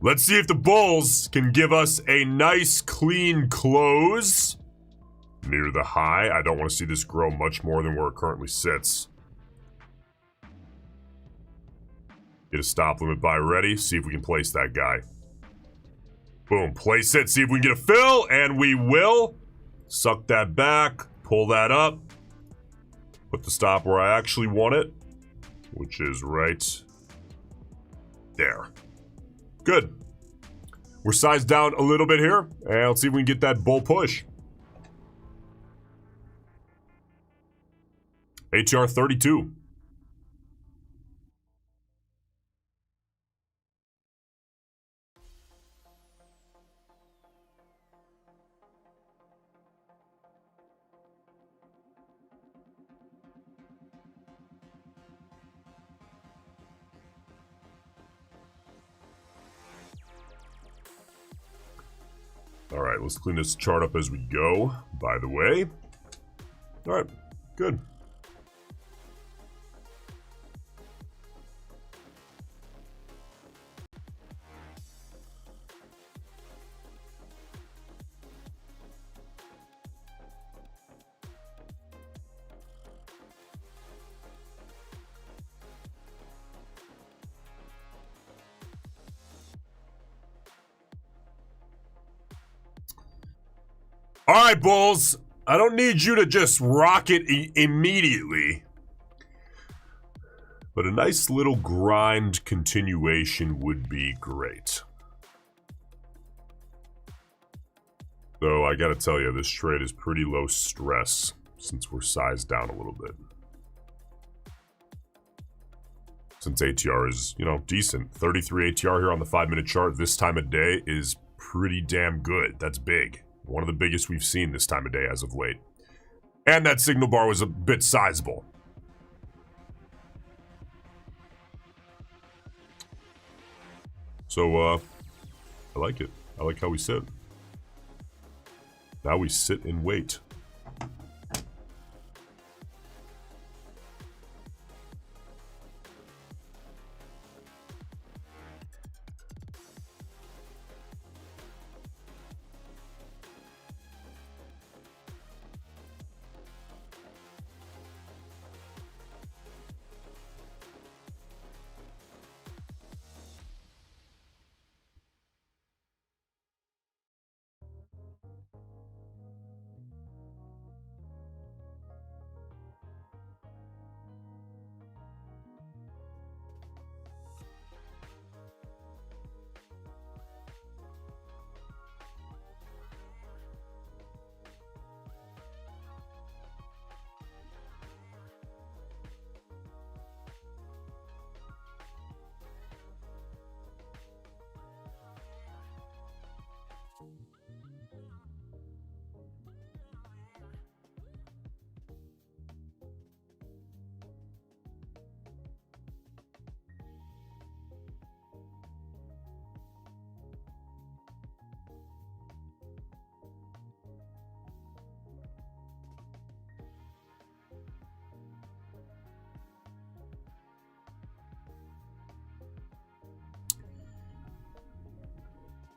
Speaker 1: Let's see if the bulls can give us a nice clean close near the high. I don't want to see this grow much more than where it currently sits. Get a stop limit buy ready. See if we can place that guy. Boom. Place it. See if we can get a fill. And we will. Suck that back. Pull that up. Put the stop where I actually want it, which is right there. Good. We're sized down a little bit here, and let's see if we can get that bull push. ATR 32. All right, let's clean this chart up as we go, by the way. All right, good. All right, bulls. I don't need you to just rock it immediately. But a nice little grind continuation would be great. Though I gotta tell you, this trade is pretty low stress since we're sized down a little bit. Since ATR is, decent. 33 ATR here on the 5-minute chart this time of day is pretty damn good. That's big. One of the biggest we've seen this time of day as of late. And that signal bar was a bit sizable. So, I like it. I like how we sit. Now we sit and wait.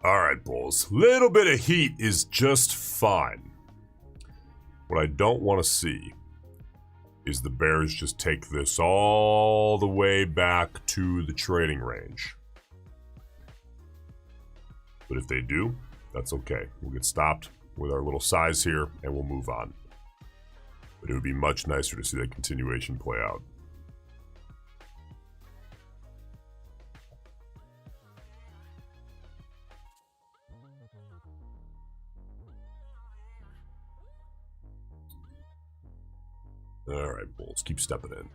Speaker 1: All right, bulls. Little bit of heat is just fine. What I don't want to see is the bears just take this all the way back to the trading range. But if they do, that's okay. We'll get stopped with our little size here and we'll move on. But it would be much nicer to see that continuation play out. All right, bulls, keep stepping in.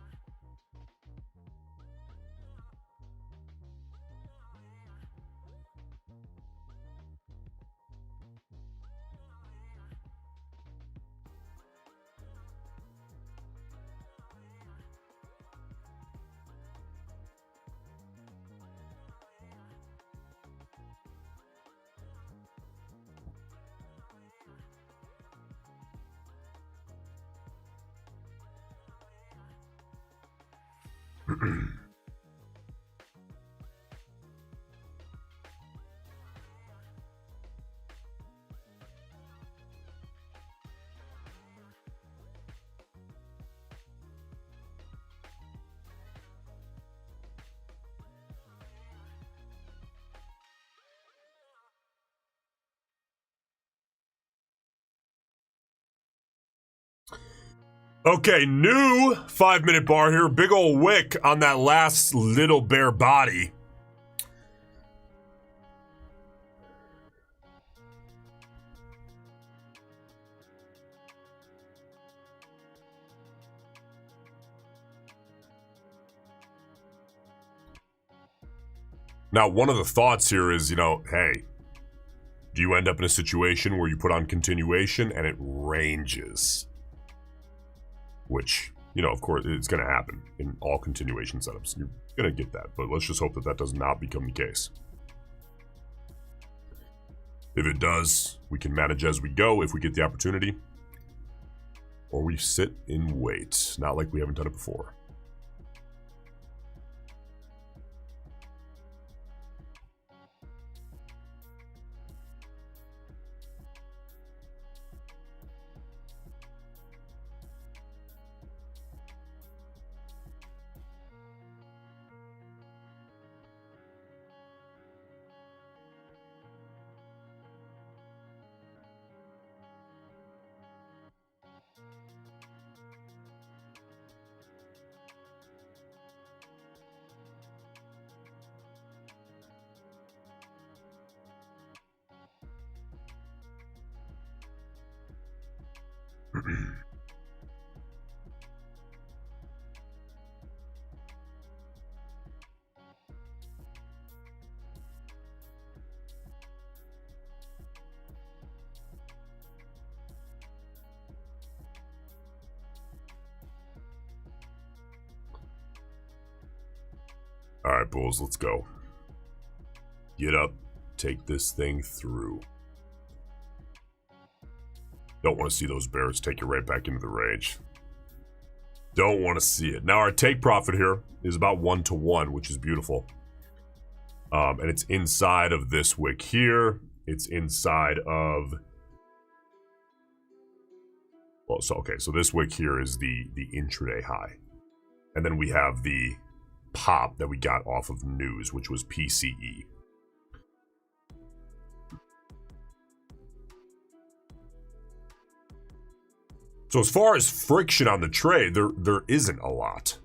Speaker 1: Okay, new 5-minute bar here. Big old wick on that last little bear body. Now, one of the thoughts here is, hey, do you end up in a situation where you put on continuation and it ranges? Which, of course, it's going to happen in all continuation setups. You're going to get that, but let's just hope that that does not become the case. If it does, we can manage as we go if we get the opportunity. Or we sit and wait, not like we haven't done it before. All right, bulls, let's go. Get up, take this thing through. Don't want to see those bears take you right back into the range. Don't want to see it. Now, our take profit here is about 1-to-1, which is beautiful. And it's inside of this wick here. It's inside of... Well, so this wick here is the intraday high. And then we have the pop that we got off of news, which was PCE. So as far as friction on the trade, there isn't a lot.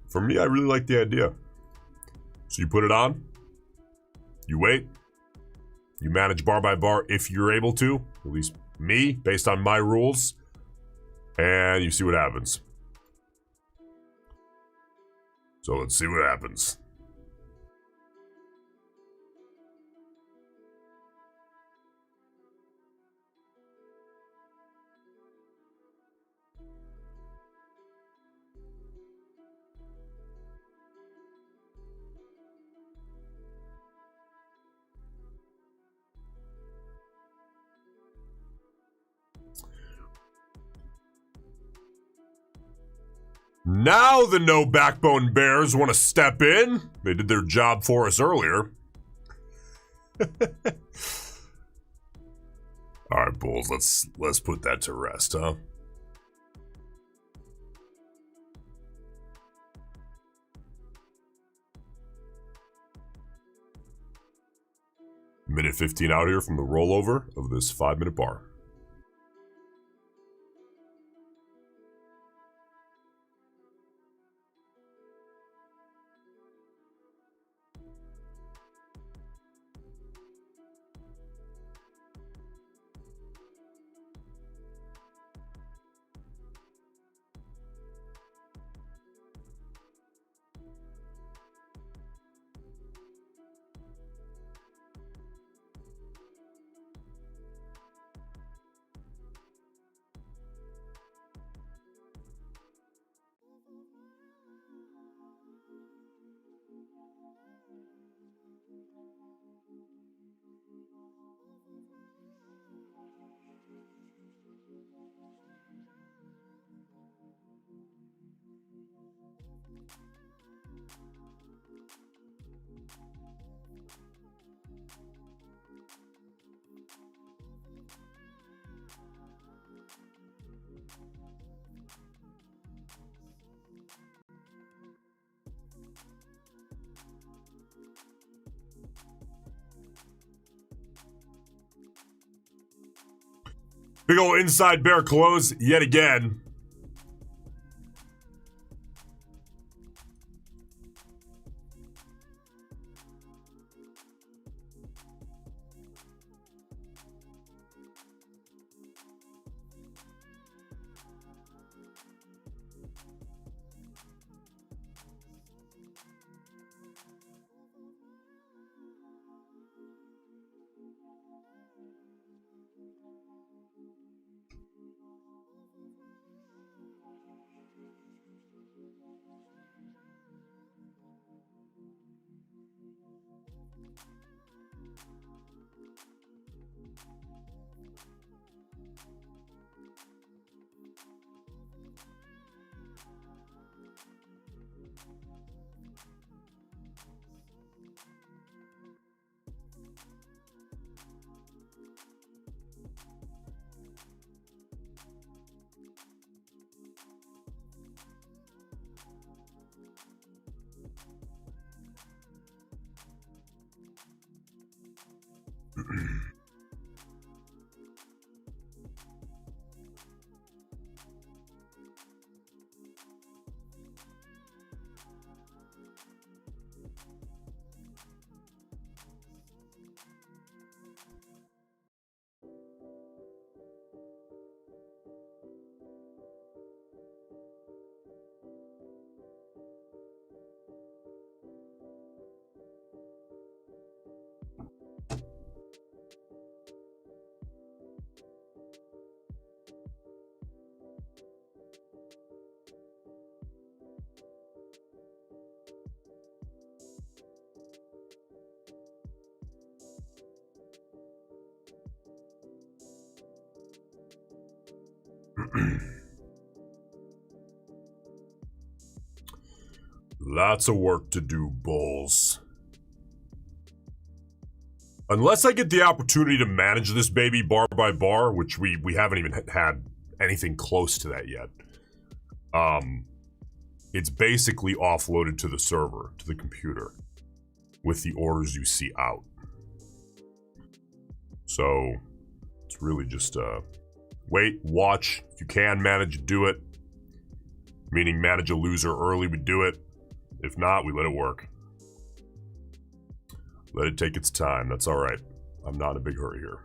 Speaker 1: For me, I really like the idea. So you put it on, you wait, you manage bar by bar if you're able to, at least me, based on my rules, and you see what happens. So let's see what happens. Now the no backbone bears want to step in. They did their job for us earlier. All right, bulls, let's put that to rest, huh? Minute 15 out here from the rollover of this 5-minute bar. Big ol' inside bear close yet again. Lots of work to do, bulls. Unless I get the opportunity to manage this baby bar by bar, which we haven't even had anything close to that yet. It's basically offloaded to the server, to the computer, with the orders you see out. So it's really just wait, watch. If you can manage, do it. Meaning manage a loser early, we do it. If not, we let it work. Let it take its time. That's all right. I'm not in a big hurry here.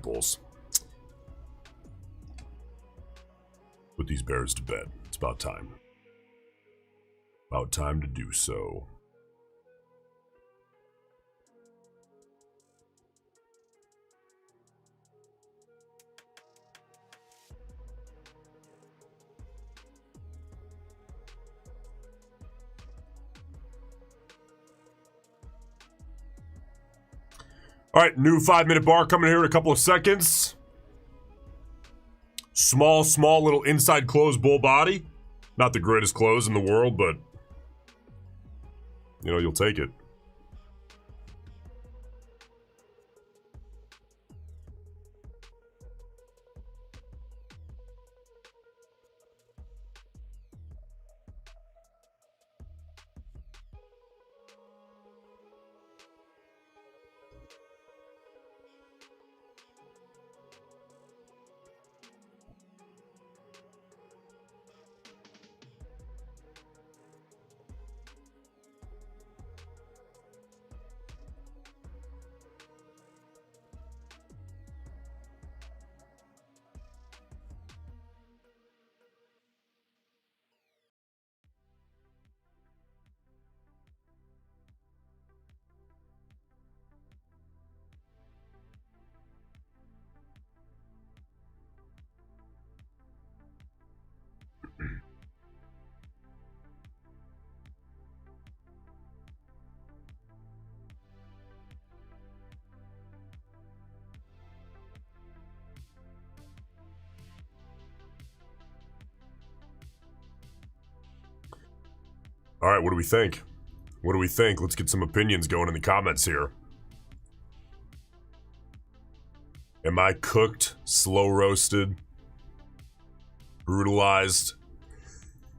Speaker 1: bulls. Put these bears to bed. It's about time. About time to do so. All right, new 5-minute bar coming here in a couple of seconds. Small little inside close bull body. Not the greatest close in the world, but, you know, you'll take it. All right, what do we think? What do we think? Let's get some opinions going in the comments here. Am I cooked, slow roasted, brutalized?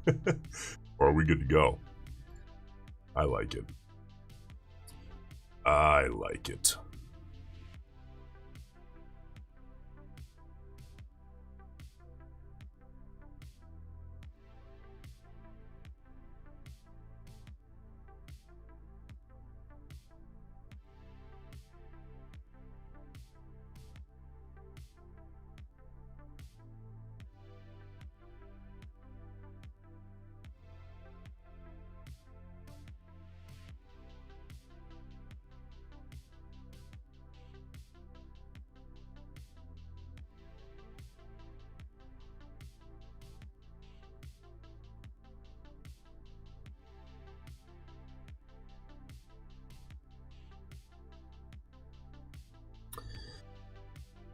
Speaker 1: Or are we good to go? I like it. I like it.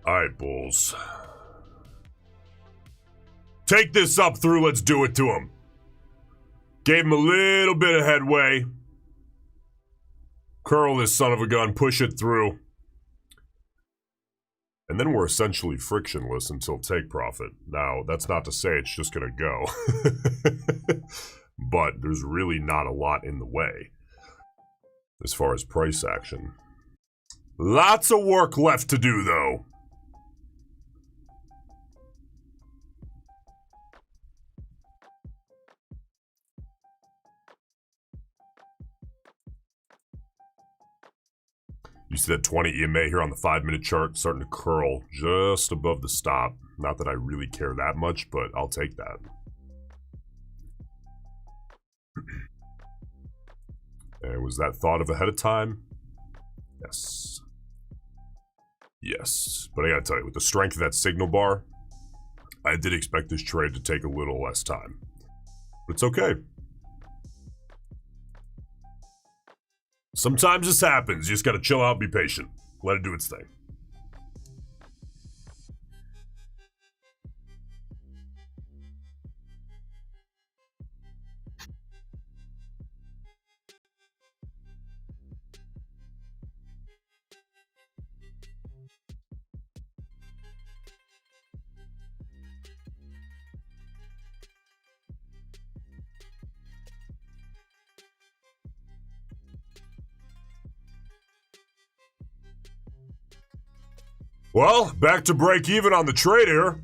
Speaker 1: All right, bulls. Take this up through, let's do it to him. Gave him a little bit of headway. Curl this son of a gun, push it through. And then we're essentially frictionless until take profit. Now, that's not to say it's just gonna go. But there's really not a lot in the way as far as price action. Lots of work left to do, though. You see that 20 EMA here on the 5-minute chart starting to curl just above the stop. Not that I really care that much, but I'll take that. And was that thought of ahead of time? Yes. Yes. But I gotta tell you, with the strength of that signal bar, I did expect this trade to take a little less time. But it's okay. Sometimes this happens. You just gotta chill out, be patient. Let it do its thing. Well, back to break even on the trade here.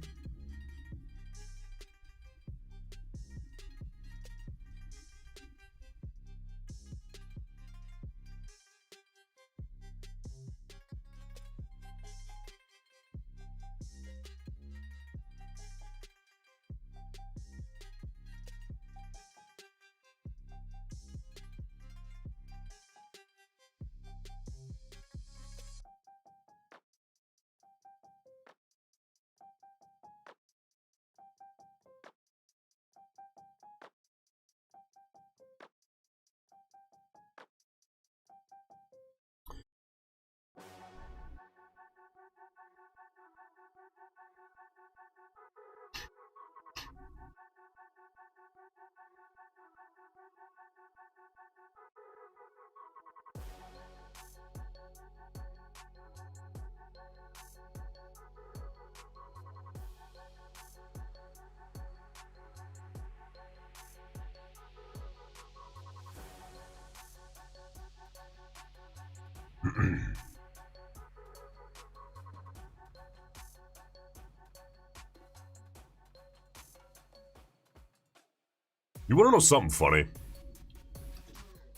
Speaker 1: You want to know something funny?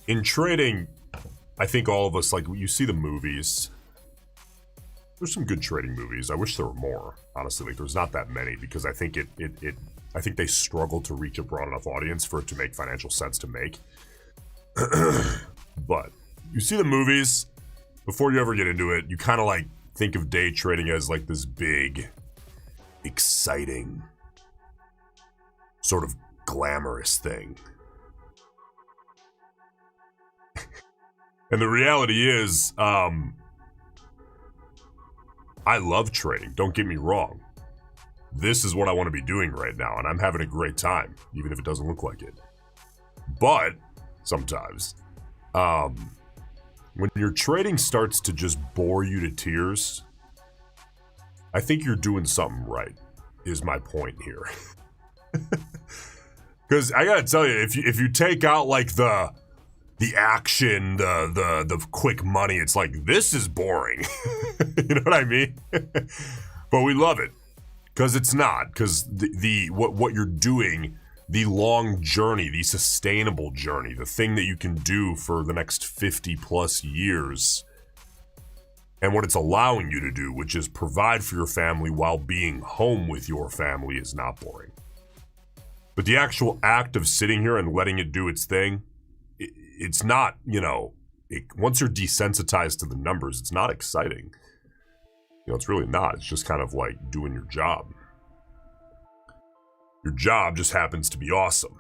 Speaker 1: In trading, I think all of us, like, you see the movies. There's some good trading movies. I wish there were more, honestly. Like, there's not that many because I think I think they struggle to reach a broad enough audience for it to make financial sense to make. But you see the movies, before you ever get into it, you kind of like think of day trading as like this big, exciting, sort of glamorous thing. And the reality is, I love trading, don't get me wrong. This is what I want to be doing right now, and I'm having a great time, even if it doesn't look like it. But, sometimes, when your trading starts to just bore you to tears, I think you're doing something right, is my point here. Because I gotta tell you, if you take out like the action, the quick money, it's like, this is boring. You know what I mean? But we love it because it's not. Because what you're doing, the long journey, the sustainable journey, the thing that you can do for the next 50 plus years, and what it's allowing you to do, which is provide for your family while being home with your family, is not boring. But the actual act of sitting here and letting it do its thing, it's not, you know, once you're desensitized to the numbers, it's not exciting. You know, it's really not. It's just kind of like doing your job. Your job just happens to be awesome.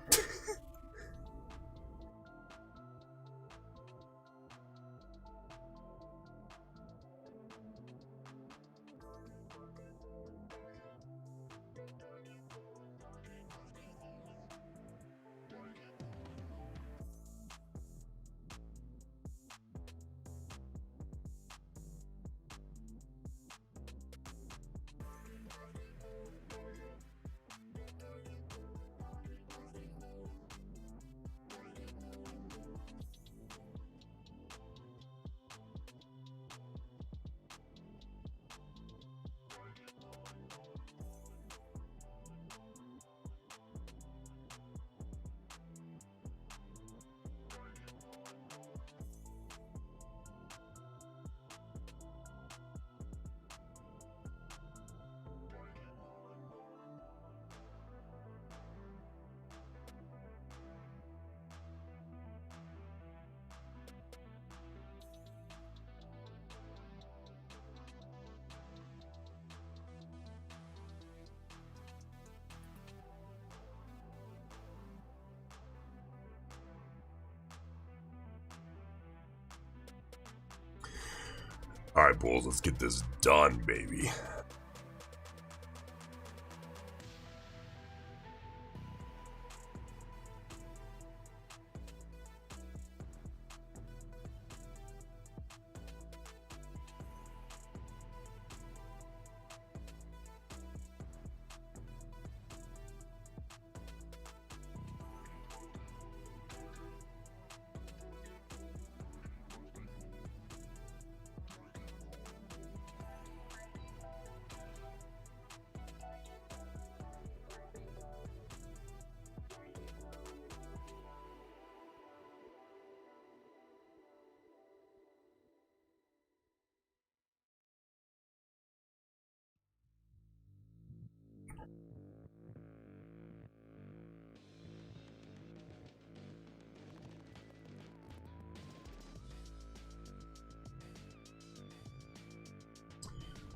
Speaker 1: All right, Bulls, let's get this done, baby.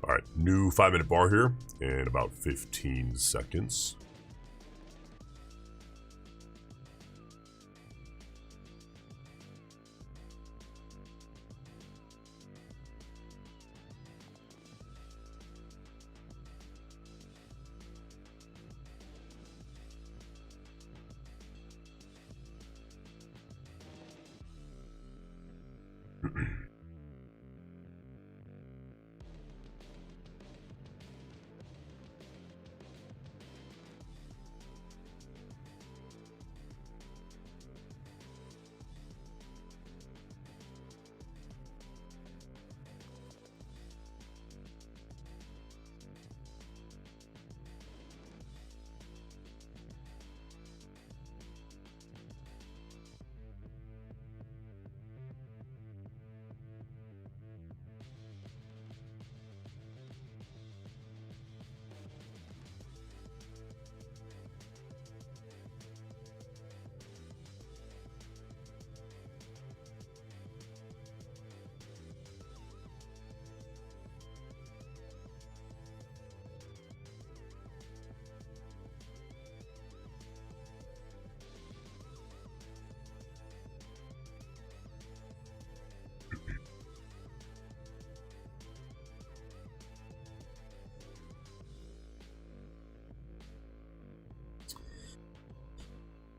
Speaker 1: All right, new 5-minute bar here in about 15 seconds.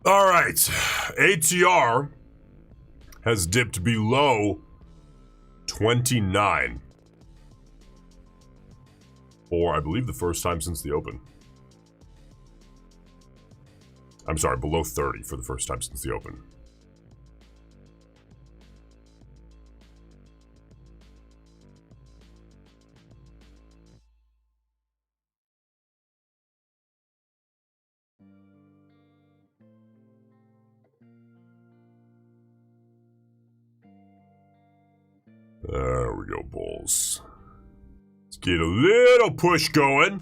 Speaker 1: All right, ATR has dipped below 29 for, I believe, the first time since the open. I'm sorry, below 30 for the first time since the open. There we go, bulls. Let's get a little push going.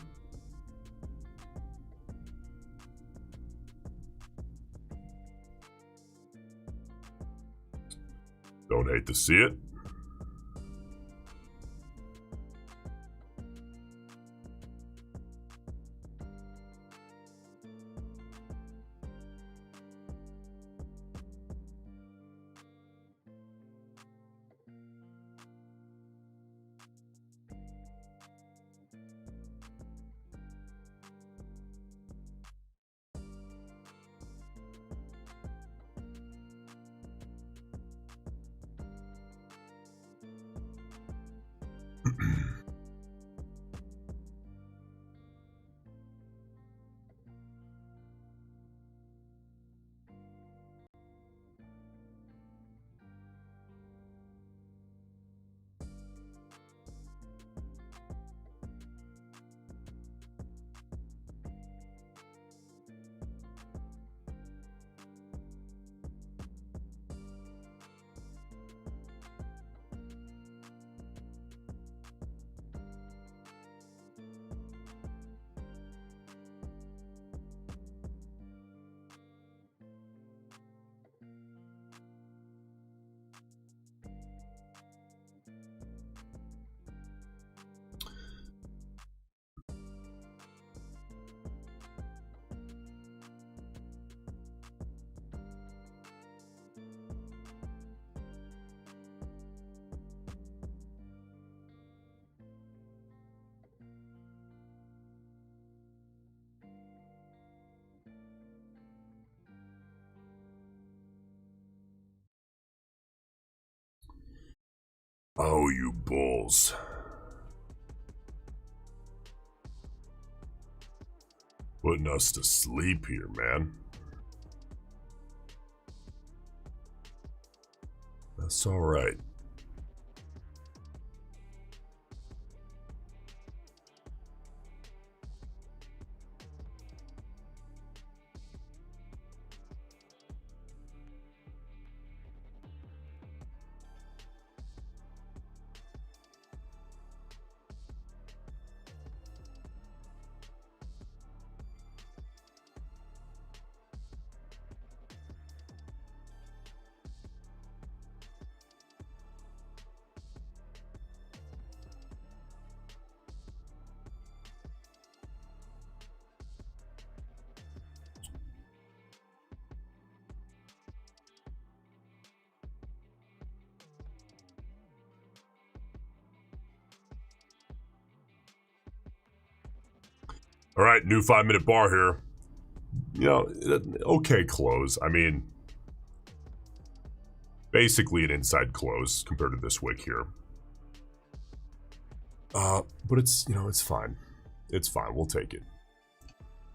Speaker 1: Don't hate to see it. Oh, you bulls. Putting us to sleep here, man. That's all right. All right, new 5-minute bar here. You know, okay close. I mean, Basically an inside close compared to this wick here. But it's, you know, it's fine. It's fine. We'll take it.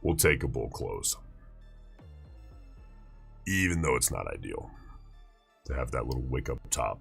Speaker 1: We'll take a bull close. Even though it's not ideal to have that little wick up top.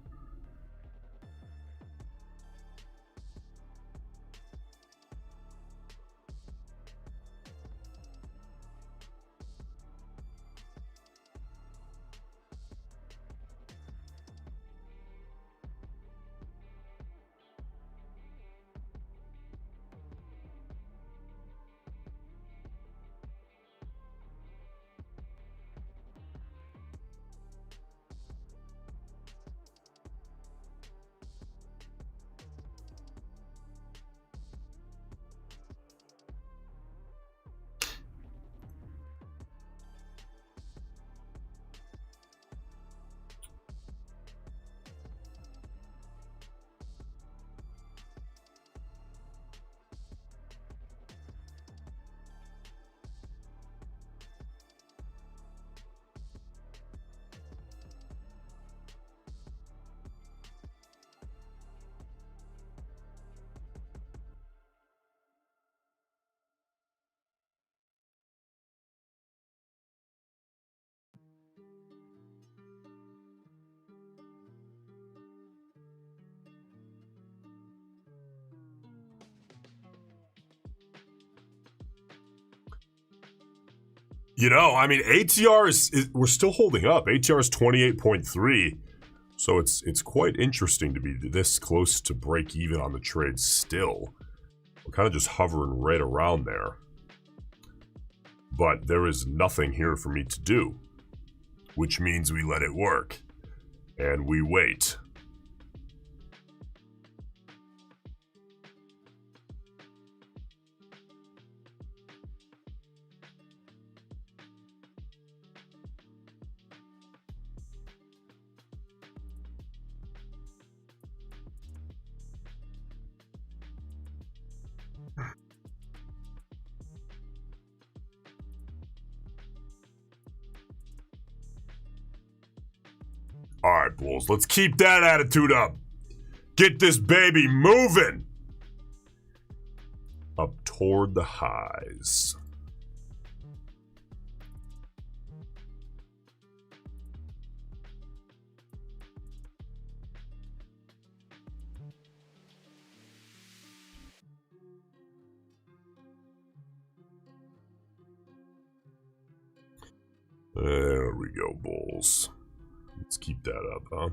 Speaker 1: You know, I mean, ATR is we're still holding up. ATR is 28.3. So it's quite interesting to be this close to break even on the trade still. We're kind of just hovering right around there. But there is nothing here for me to do, which means we let it work. And we wait. All right, Bulls, let's keep that attitude up. Get this baby moving. Up toward the highs. There we go, Bulls. Let's keep that up, huh?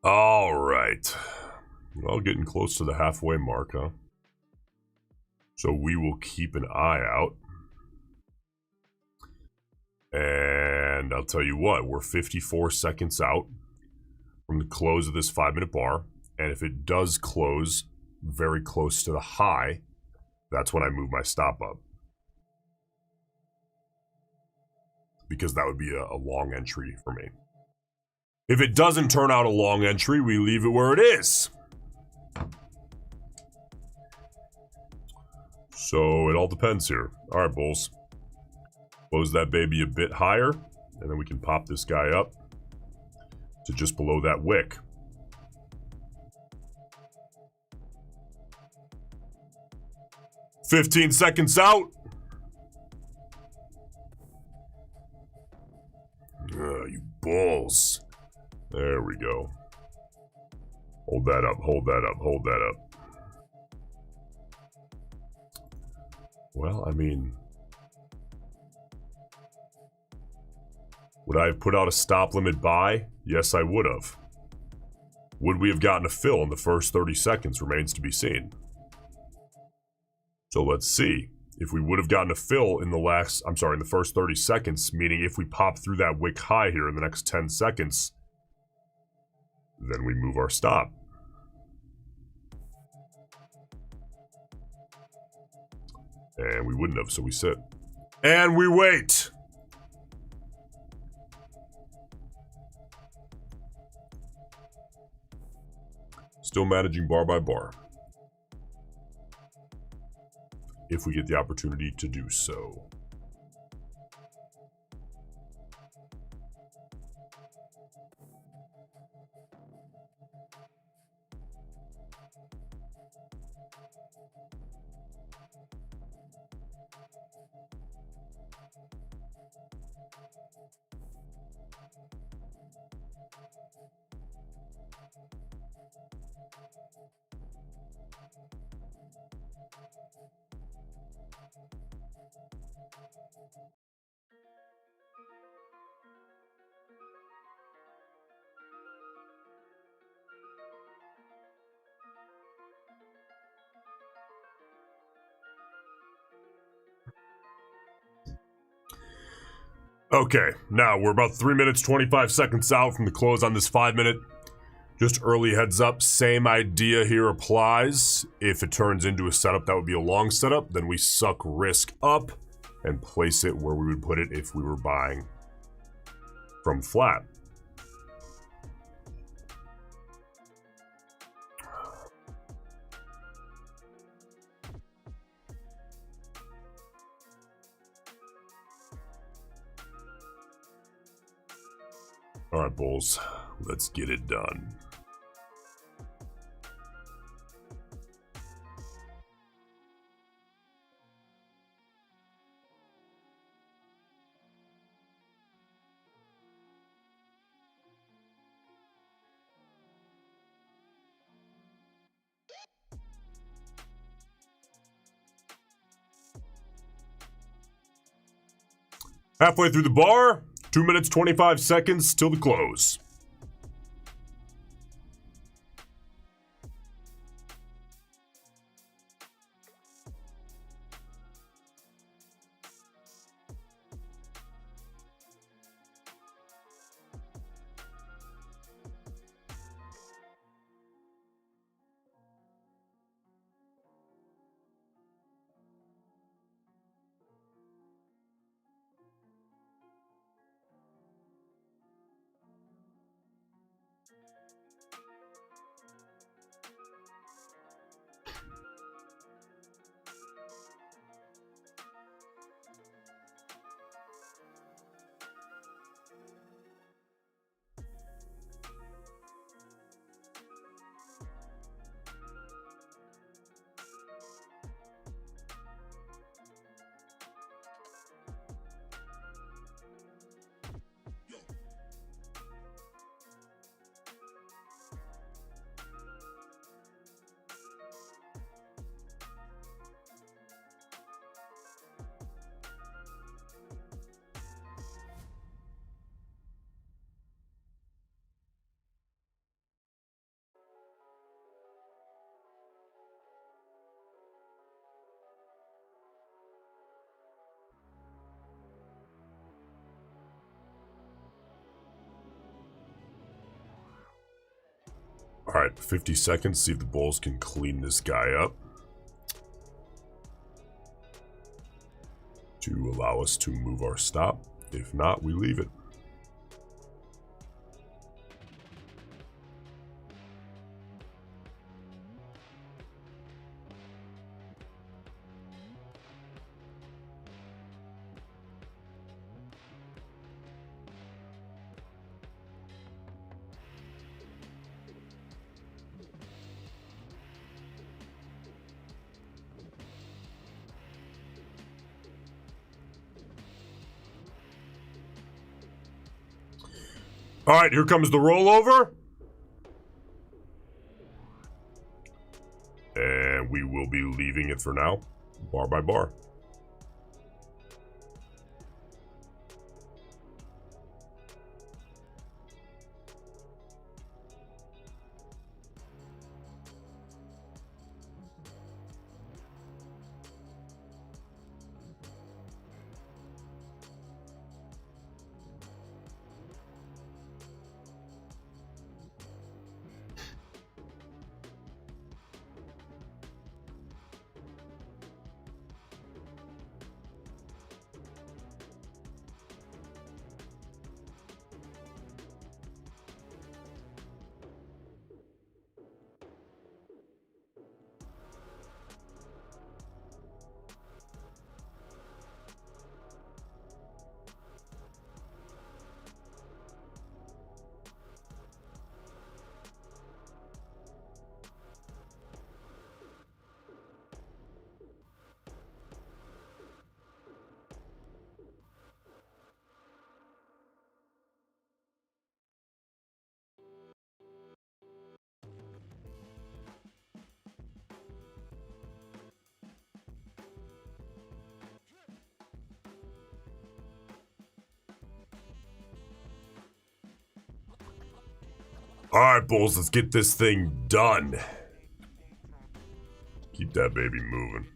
Speaker 1: All right. Well, getting close to the halfway mark, huh? So we will keep an eye out. And I'll tell you what, we're 54 seconds out from the close of this 5-minute bar. And if it does close very close to the high, that's when I move my stop up. Because that would be a long entry for me. If it doesn't turn out a long entry, we leave it where it is. So it all depends here. All right, Bulls. Close that baby a bit higher, and then we can pop this guy up to just below that wick. "15 seconds out. You Bulls. There we go. Hold that up, hold that up, hold that up. Well, I mean, Would I have put out a stop limit buy? Yes, I would have. Would we have gotten a fill in the first 30 seconds remains to be seen. So let's see. If we would have gotten a fill in the first 30 seconds, meaning if we pop through that wick high here in the next 10 seconds, then we move our stop. And we wouldn't have, so we sit. And we wait. Still managing bar by bar. If we get the opportunity to do so. Okay, now we're about 3 minutes, 25 seconds out from the close on this 5 minute. Just early heads up, same idea here applies. If it turns into a setup that would be a long setup, then we suck risk up and place it where we would put it if we were buying from flat. All right, bulls, let's get it done. Halfway through the bar, 2 minutes, 25 seconds till the close. All right, 50 seconds, see if the bulls can clean this guy up to allow us to move our stop. If not, we leave it. All right, here comes the rollover. And we will be leaving it for now, bar by bar. All right, Bulls, let's get this thing done. Keep that baby moving.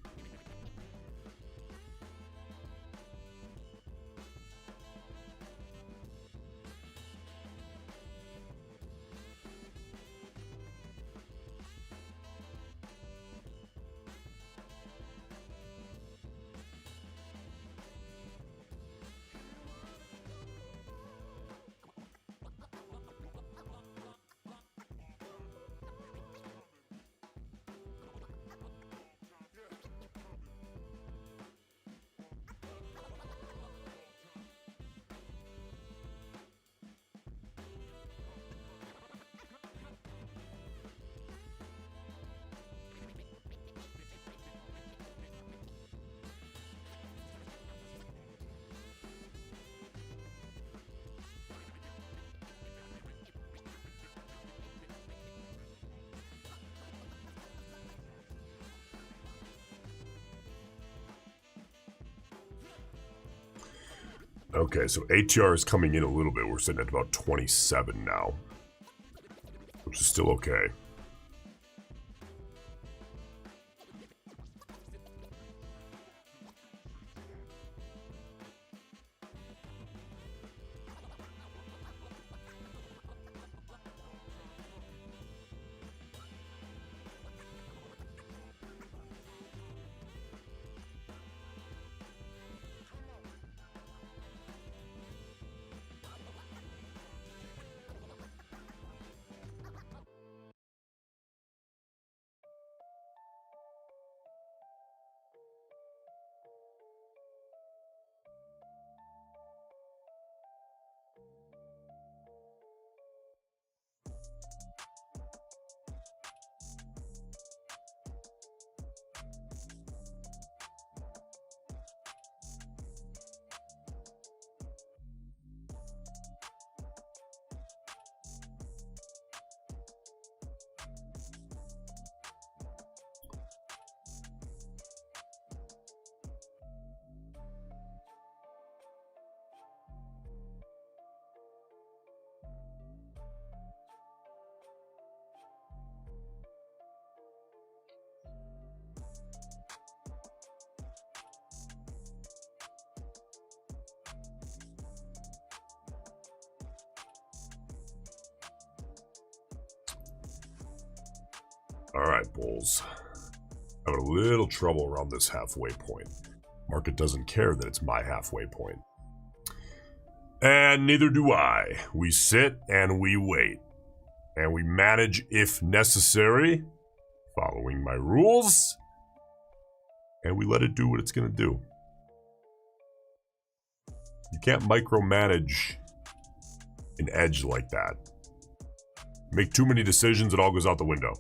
Speaker 1: Okay, so ATR is coming in a little bit. We're sitting at about 27 now, which is still okay. All right, Bulls. Having a little trouble around this halfway point. Market doesn't care that it's my halfway point. And neither do I. We sit and we wait. And we manage if necessary, following my rules. And we let it do what it's going to do. You can't micromanage an edge like that. Make too many decisions, it all goes out the window.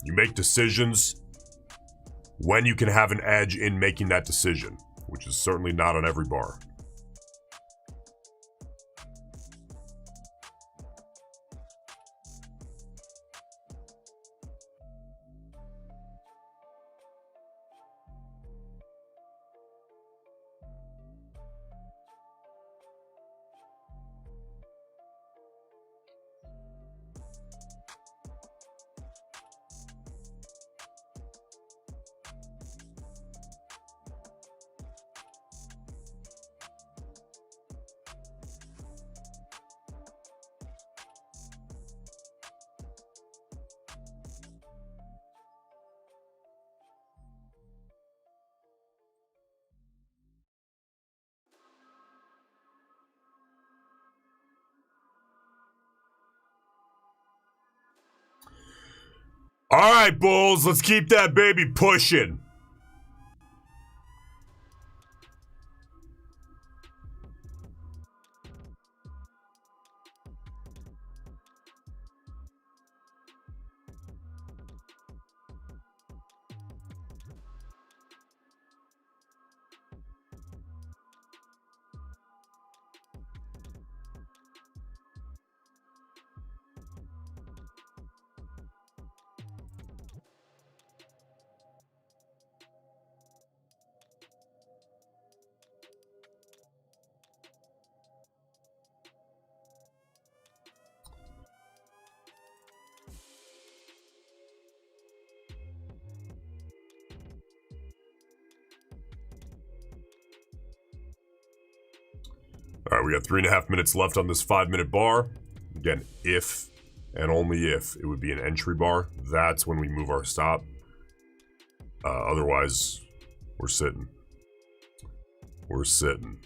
Speaker 1: You make decisions when you can have an edge in making that decision, which is certainly not on every bar. All right, Bulls, let's keep that baby pushing. All right, we got 3.5 minutes left on this 5-minute bar. Again, if and only if it would be an entry bar, that's when we move our stop. Otherwise, we're sitting. We're sitting.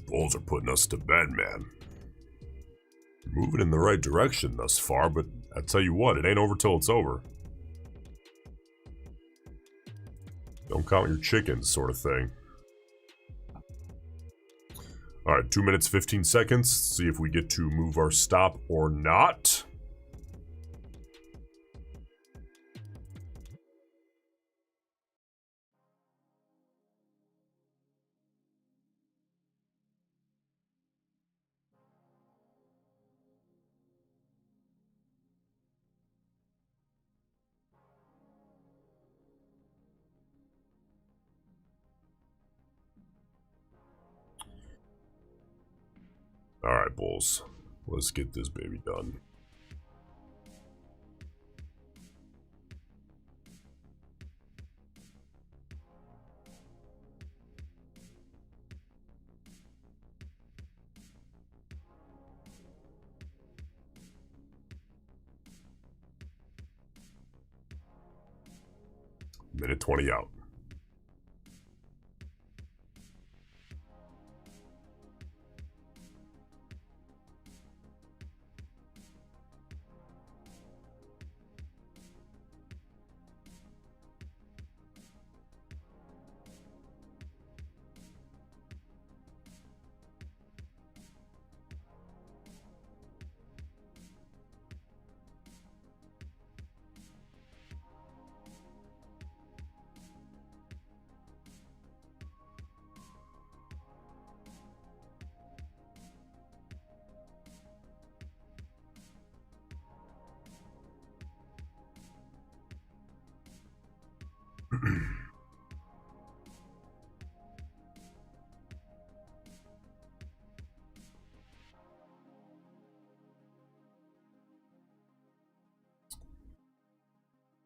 Speaker 1: Bulls are putting us to bed, man. Moving in the right direction thus far, but I tell you what, it ain't over till it's over. Don't count your chickens, sort of thing. All right, 2 minutes, 15 seconds. See if we get to move our stop or not. All right, Bulls. Let's get this baby done. Minute 20 out.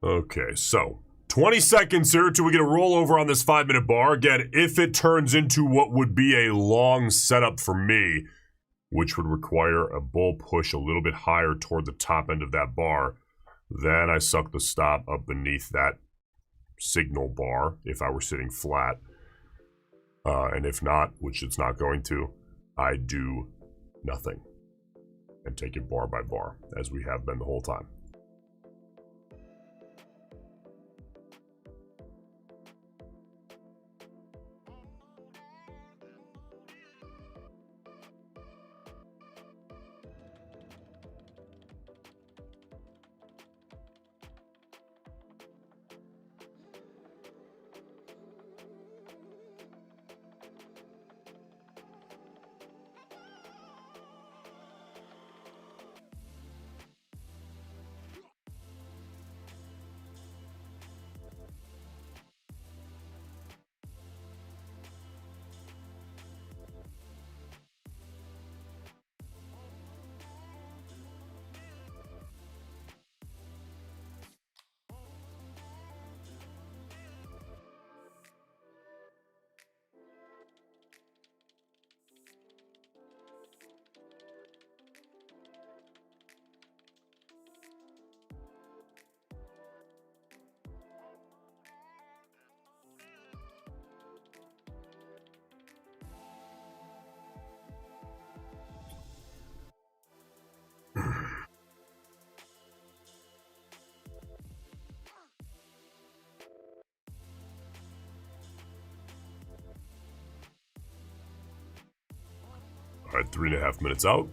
Speaker 1: Okay, so 20 seconds here till we get a rollover on this 5-minute bar. Again, if it turns into what would be a long setup for me, which would require a bull push a little bit higher toward the top end of that bar, then I suck the stop up beneath that signal bar if I were sitting flat. And if not, which it's not going to, I do nothing and take it bar by bar, as we have been the whole time. All right, 3.5 minutes out.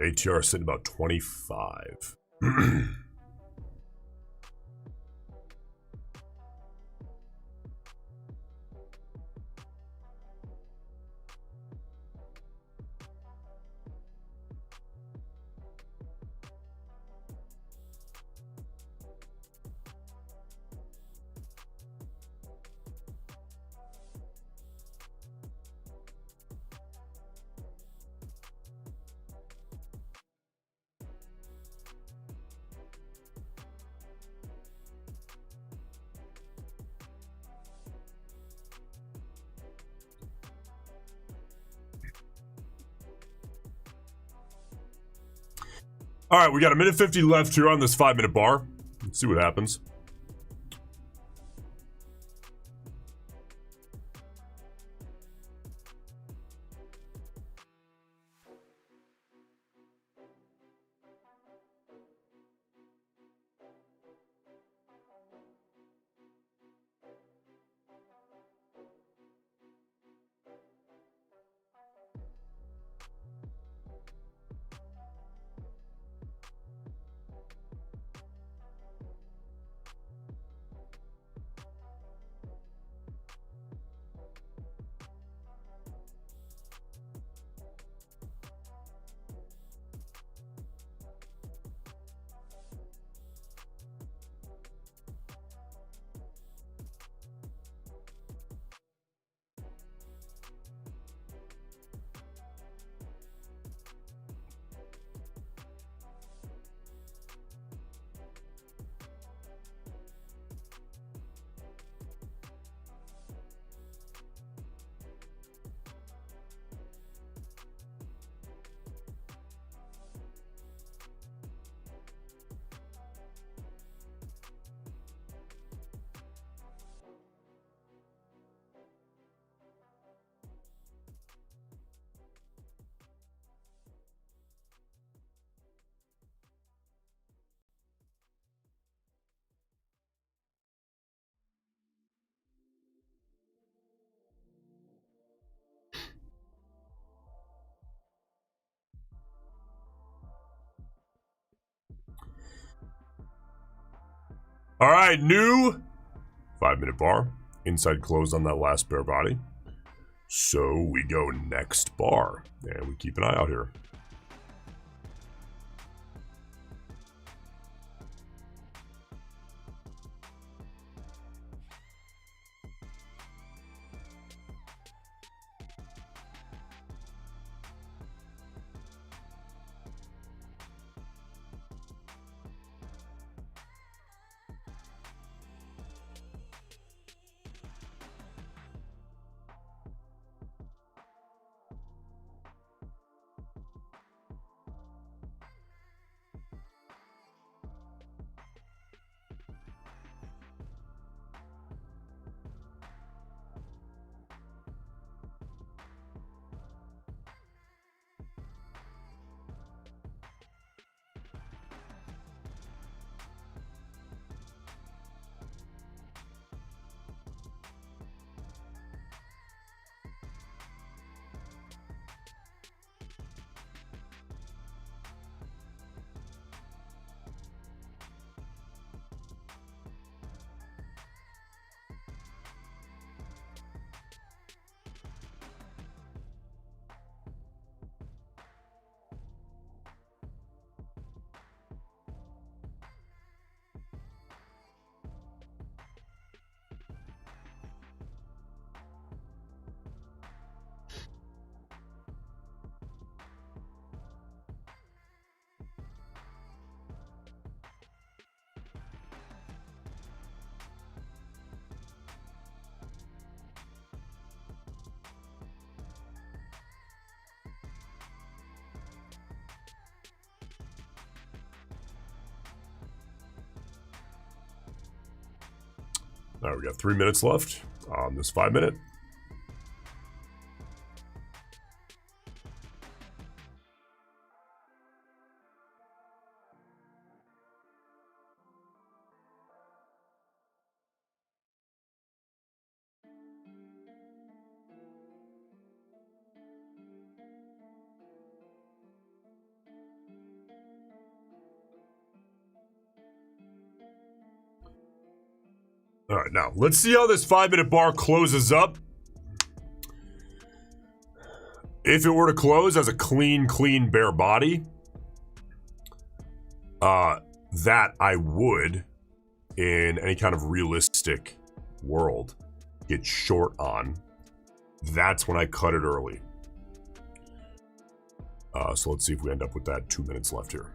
Speaker 1: ATR sitting about 25. All right, we got a minute 50 left here on this 5-minute bar. Let's see what happens. All right, new 5-minute bar. Inside close on that last bear body. So we go next bar, and we keep an eye out here. All right, we got 3 minutes left on this 5-minute. All right, now let's see how this 5-minute bar closes up. If it were to close as a clean bare body, that I would, in any kind of realistic world, get short on. That's when I cut it early. So let's see if we end up with that. 2 minutes left here.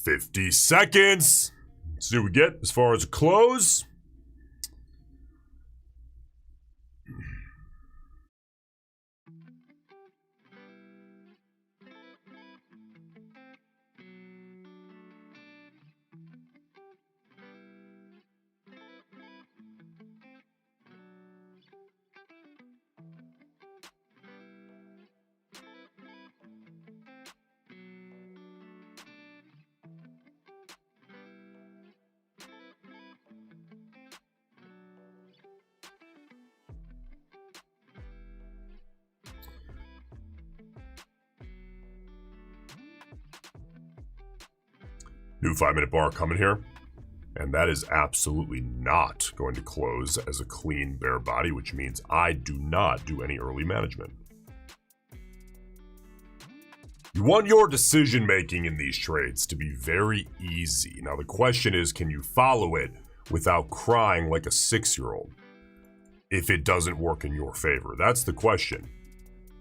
Speaker 1: $50 seconds. Let's see what we get as far as a close. New 5-minute bar coming here. And that is absolutely not going to close as a clean bare body, which means I do not do any early management. You want your decision making in these trades to be very easy. Now the question is, can you follow it without crying like a 6-year-old if it doesn't work in your favor? That's the question.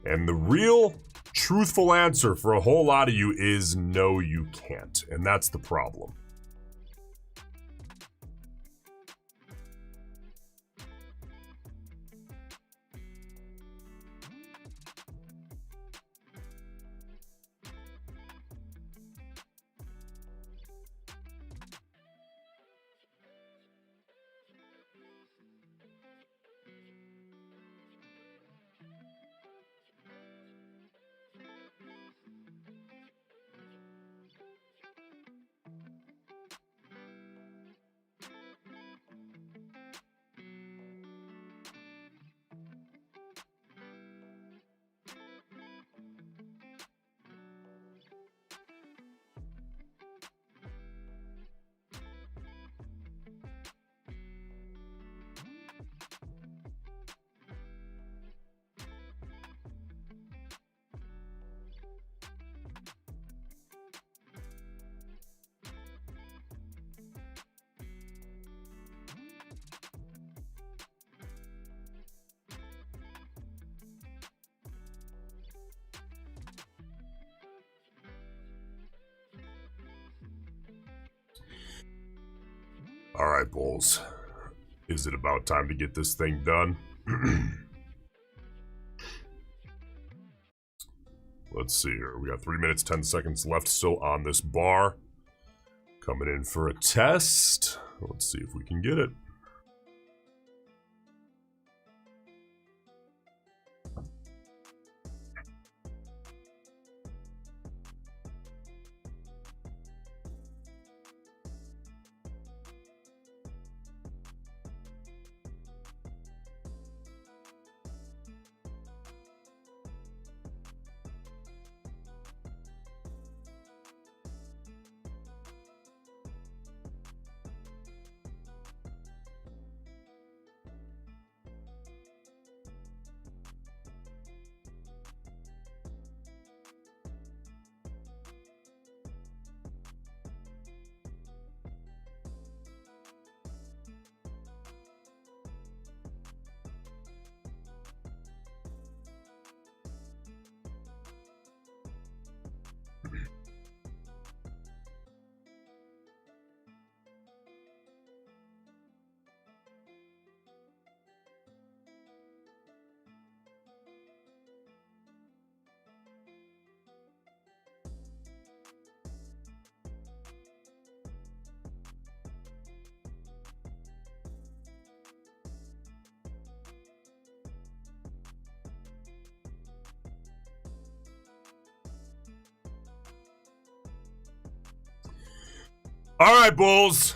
Speaker 1: And the real truthful answer for a whole lot of you is no, you can't. And that's the problem. All right, Bulls. Is it about time to get this thing done? Let's see here. We got 3 minutes, 10 seconds left still on this bar. Coming in for a test. Let's see if we can get it. All right, bulls.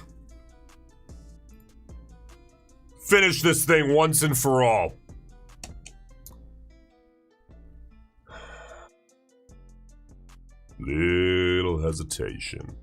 Speaker 1: Finish this thing once and for all. Little hesitation.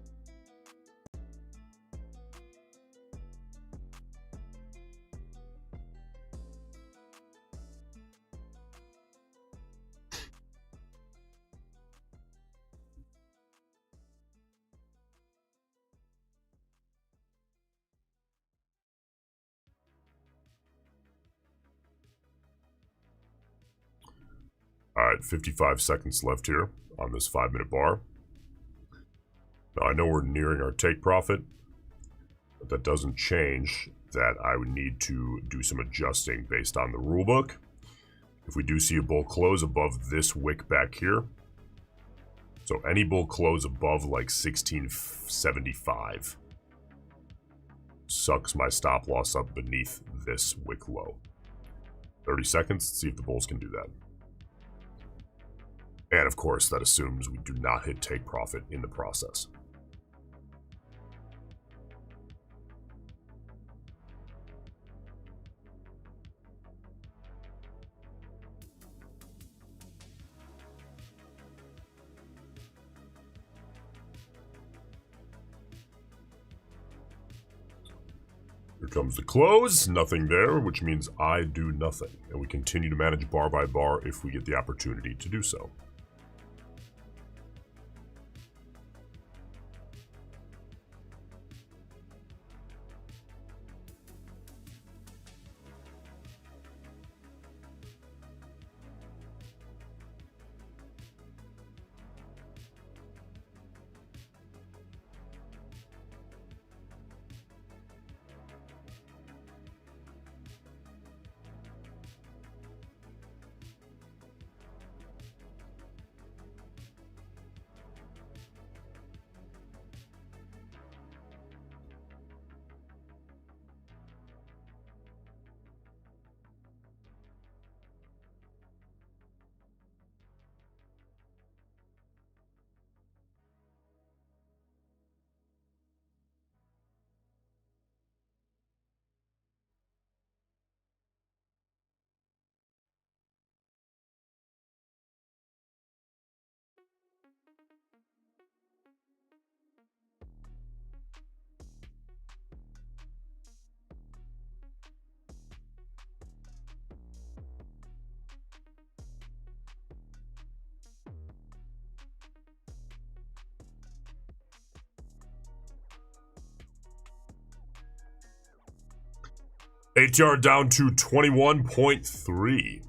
Speaker 1: All right, 55 seconds left here on this 5-minute bar. Now, I know we're nearing our take profit, but that doesn't change that I would need to do some adjusting based on the rulebook. If we do see a bull close above this wick back here, so any bull close above like 1675 sucks my stop loss up beneath this wick low. 30 seconds, see if the bulls can do that. And of course, that assumes we do not hit take profit in the process. Here comes the close, nothing there, which means I do nothing. And we continue to manage bar by bar if we get the opportunity to do so. ATR down to 21.3.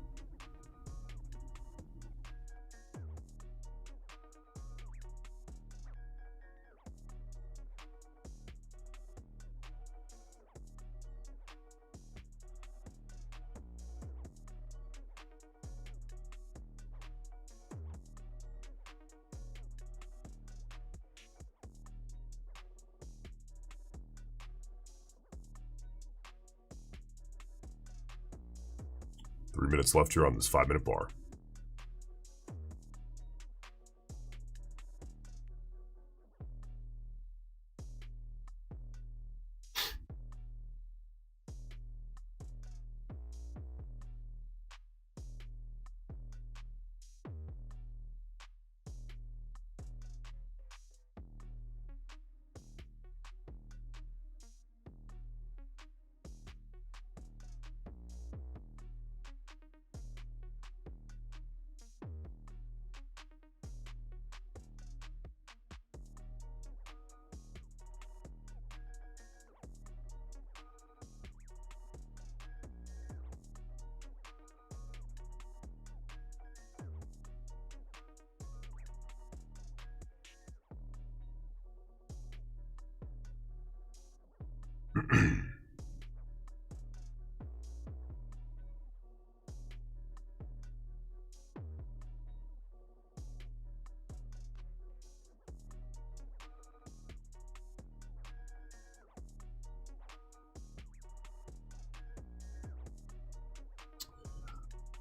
Speaker 1: Three minutes left here on this 5-minute bar.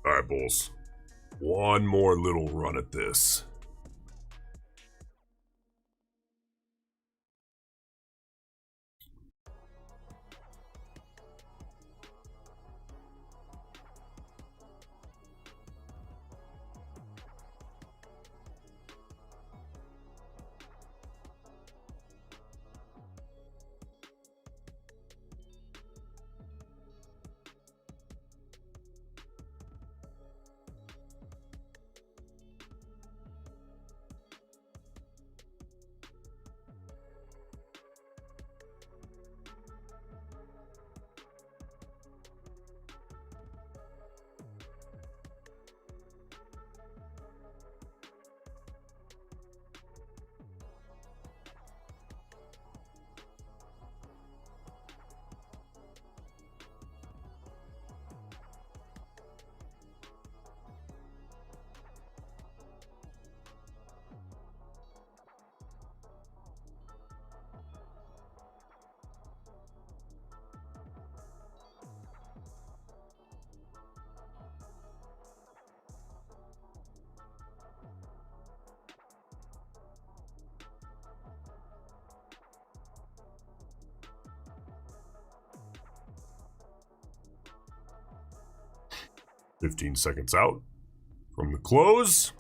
Speaker 1: All right, bulls. One more little run at this. 15 seconds out from the close.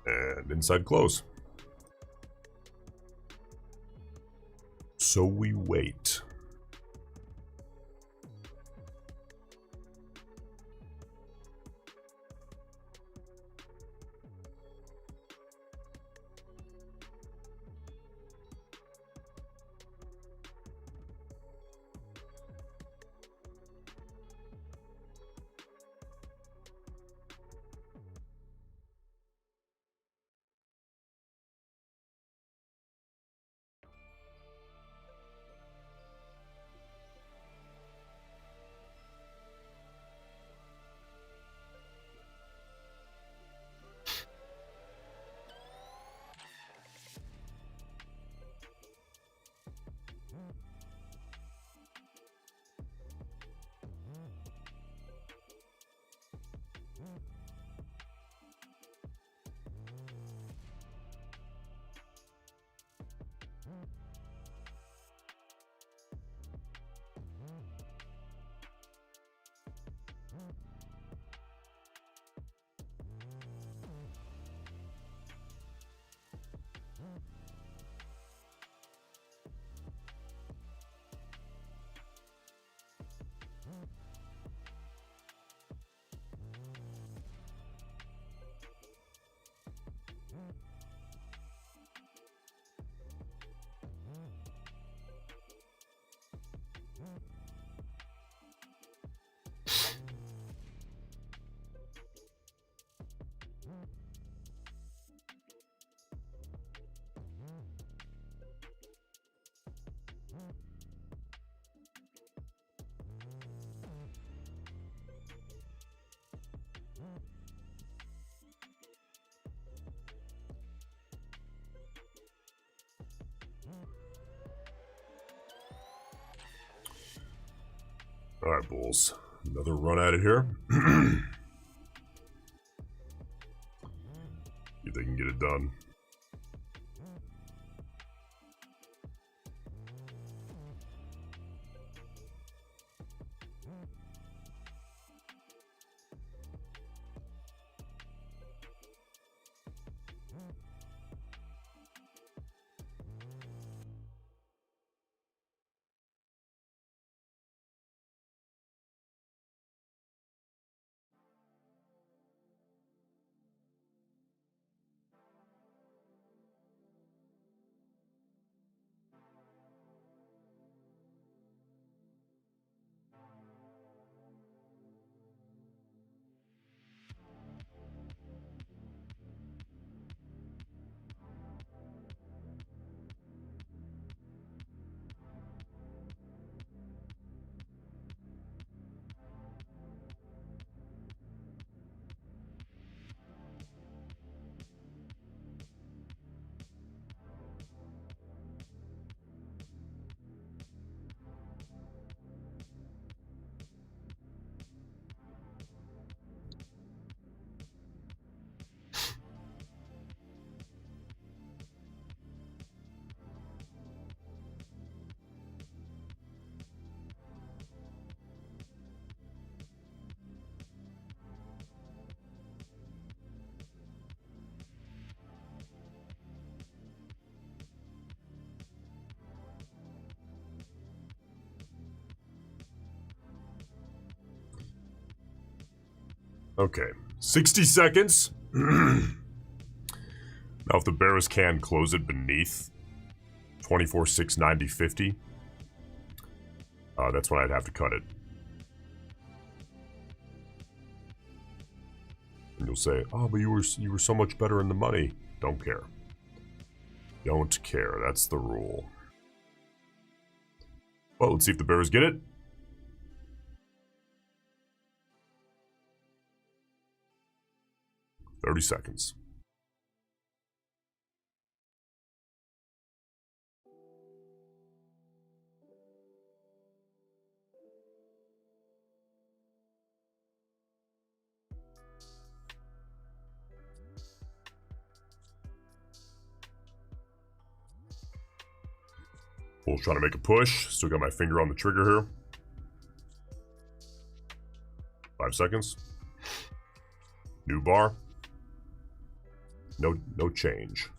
Speaker 1: And inside close. So we wait. All right, Bulls. Another run at it here. See if they can get it done. Okay, 60 seconds. Now, if the bears can close it beneath 24,690.50, that's when I'd have to cut it. And you'll say, "Oh, but you were so much better in the money." Don't care. Don't care. That's the rule. Well, let's see if the bears get it. 30 seconds. Bull's trying to make a push. Still got my finger on the trigger here. 5 seconds. New bar. No change.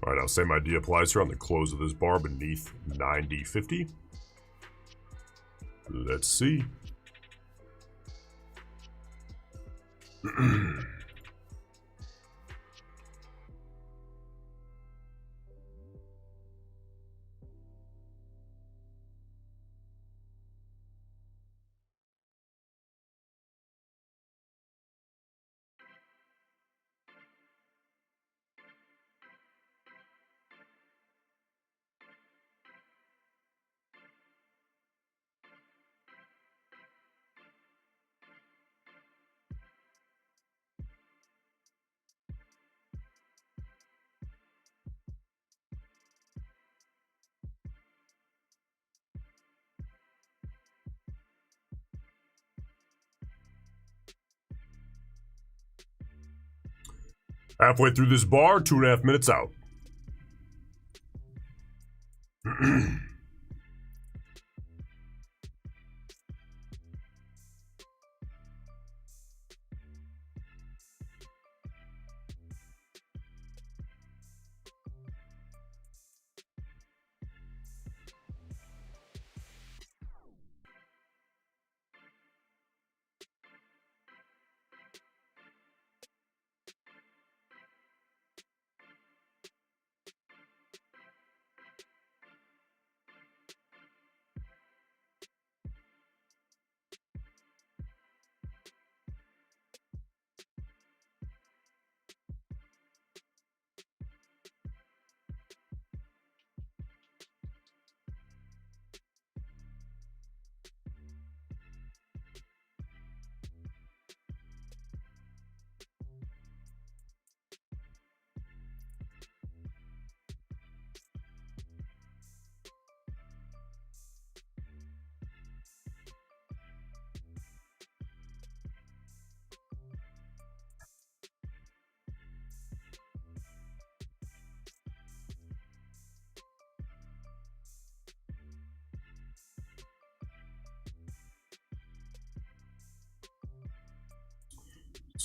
Speaker 1: All right, I'll say my D applies here on the close of this bar beneath 90.50. Let's see. Halfway through this bar, 2.5 minutes out.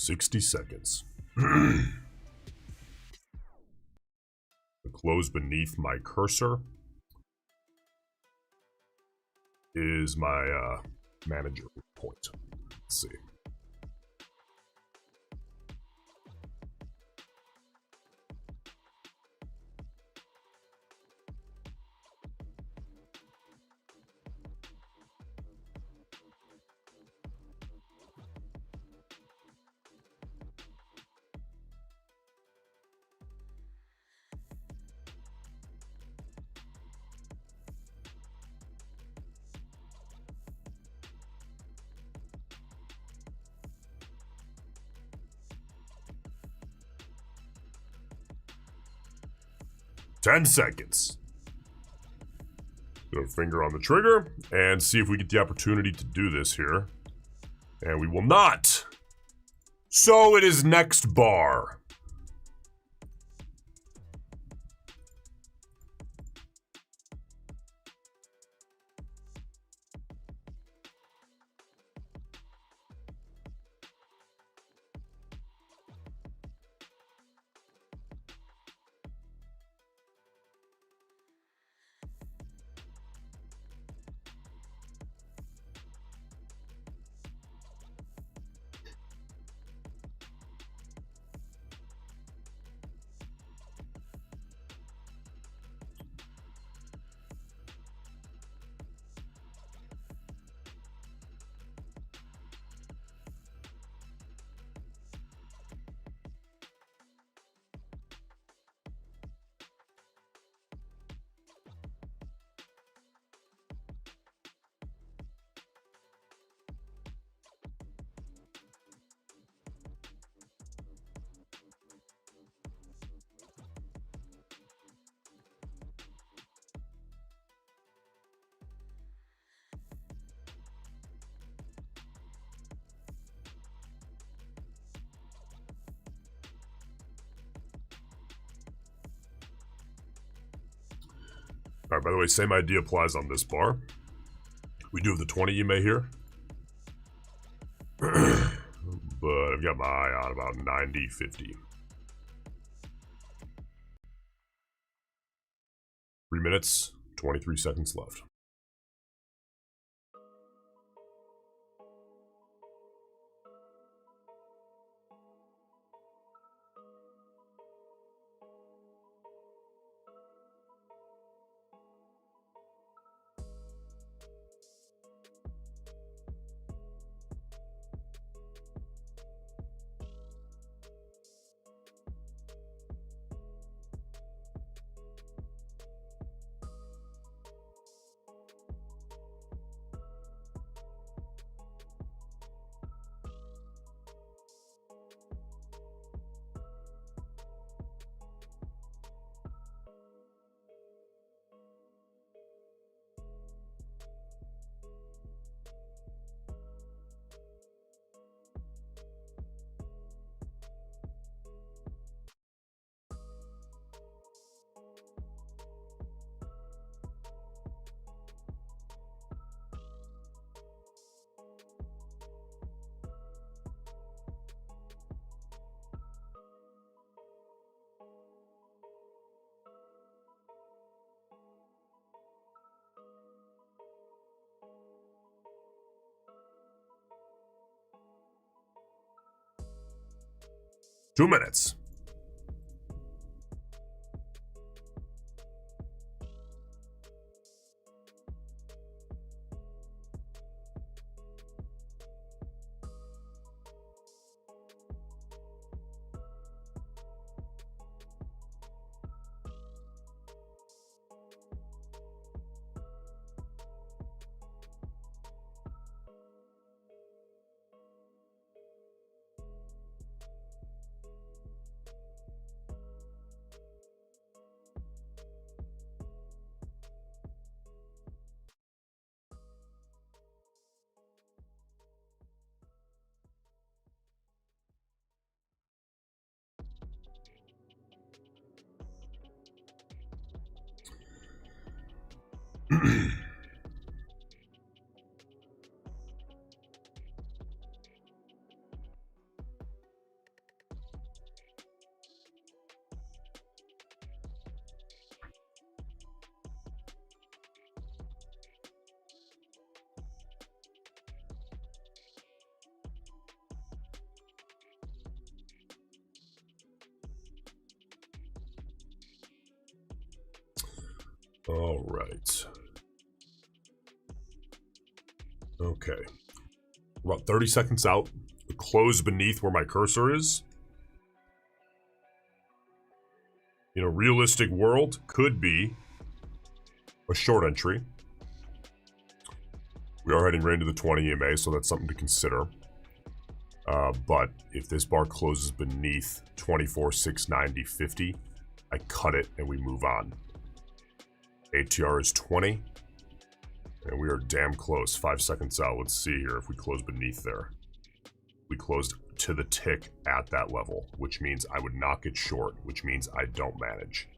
Speaker 1: 60 seconds. The close beneath my cursor is my manager point. Let's see. 10 seconds. Put a finger on the trigger and see if we get the opportunity to do this here. And we will not. So it is next bar. All right, by the way, same idea applies on this bar. We do have the 20 EMA here. But I've got my eye on about 90.50. 3 minutes, 23 seconds left. Two minutes. All right. Okay. About 30 seconds out. The close beneath where my cursor is. In a realistic world, could be a short entry. We are heading right into the 20 EMA, so that's something to consider. But if this bar closes beneath 24,690.50, I cut it and we move on. ATR is 20. And we are damn close. 5 seconds out. Let's see here if we close beneath there. We closed to the tick at that level, which means I would not get short, which means I don't manage.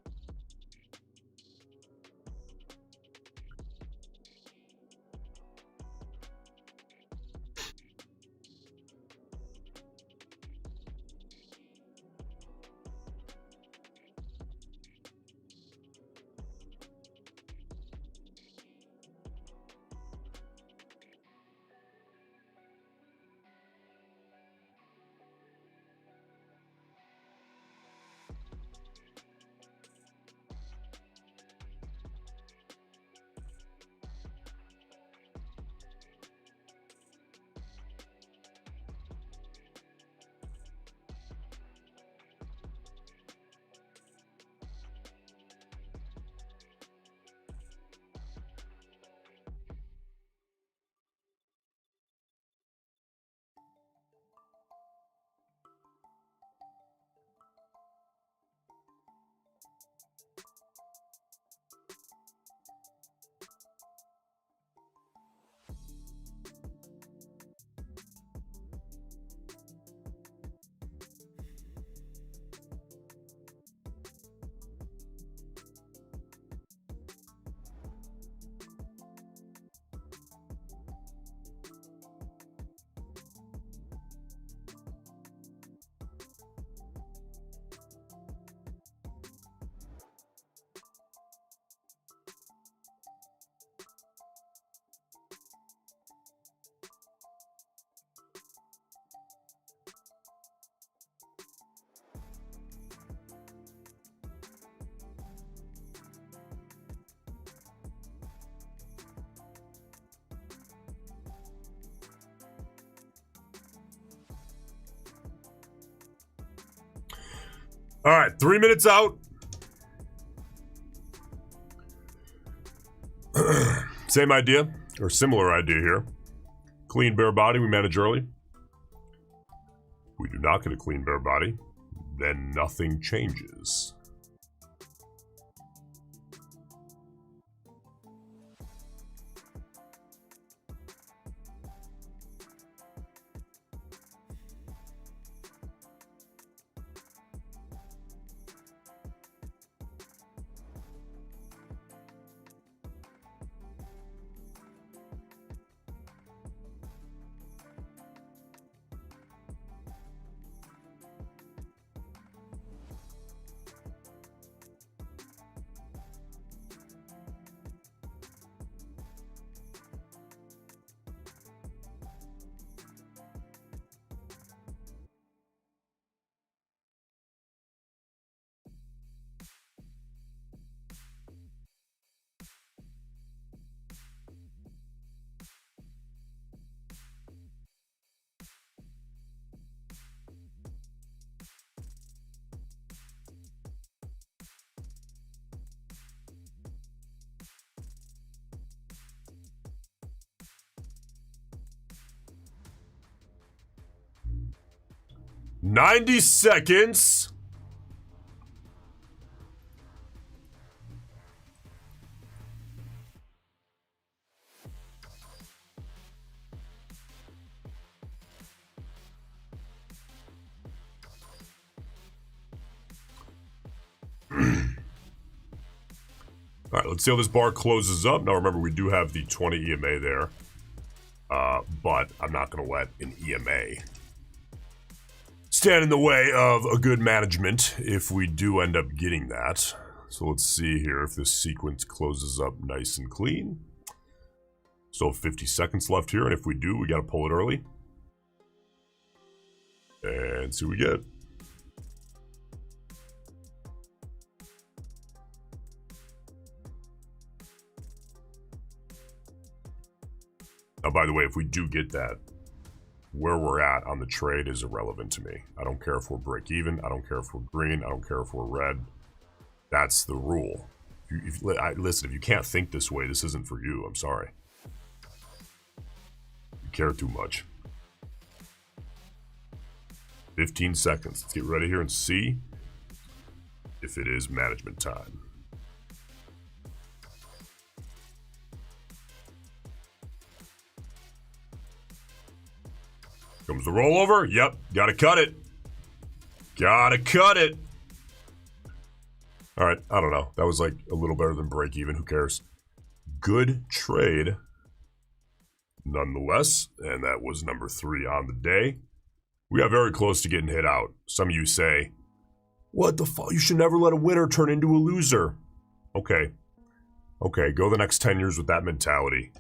Speaker 1: All right, 3 minutes out. Same idea, or similar idea here. Clean bare body, we manage early. We do not get a clean bare body, then nothing changes. "90 seconds. All right, let's see how this bar closes up. Now, remember, we do have the 20 EMA there, but I'm not going to let an EMA stand in the way of a good management if we do end up getting that. So let's see here if this sequence closes up nice and clean. Still 50 seconds left here, and if we do, we got to pull it early. And see what we get. Now, by the way, if we do get that, where we're at on the trade is irrelevant to me. I don't care if we're break even. I don't care if we're green. I don't care if we're red. That's the rule. Listen, if you can't think this way, this isn't for you. I'm sorry. You care too much. 15 seconds. Let's get ready here and see if it is management time. Comes the rollover. Yep, gotta cut it. Gotta cut it. All right, I don't know. That was like a little better than break even. Who cares? Good trade nonetheless. And that was number 3 on the day. We got very close to getting hit out. Some of you say, what the fuck? You should never let a winner turn into a loser. Okay. Okay, go the next 10 years with that mentality.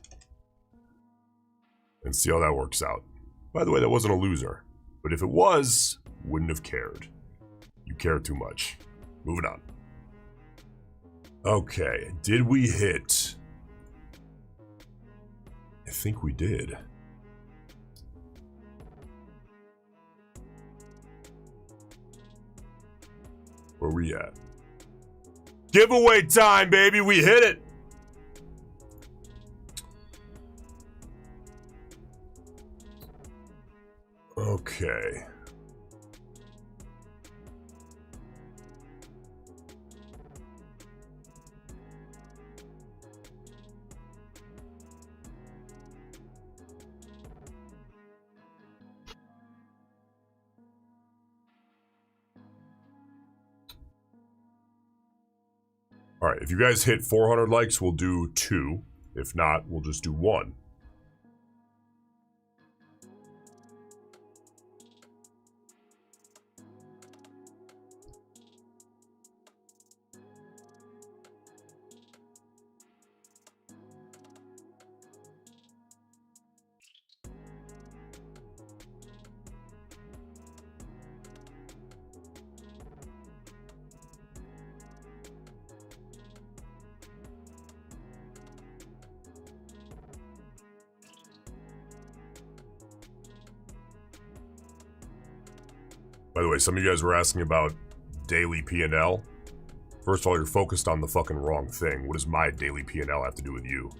Speaker 1: And see how that works out. By the way, that wasn't a loser. But if it was, wouldn't have cared. You care too much. Moving on. Okay, did we hit? I think we did. Where we at? Giveaway time, baby. We hit it. Okay. All right, if you guys hit 400 likes, we'll do 2. If not, we'll just do 1. By the way, some of you guys were asking about daily P&L. First of all, you're focused on the fucking wrong thing. What does my daily P&L have to do with you?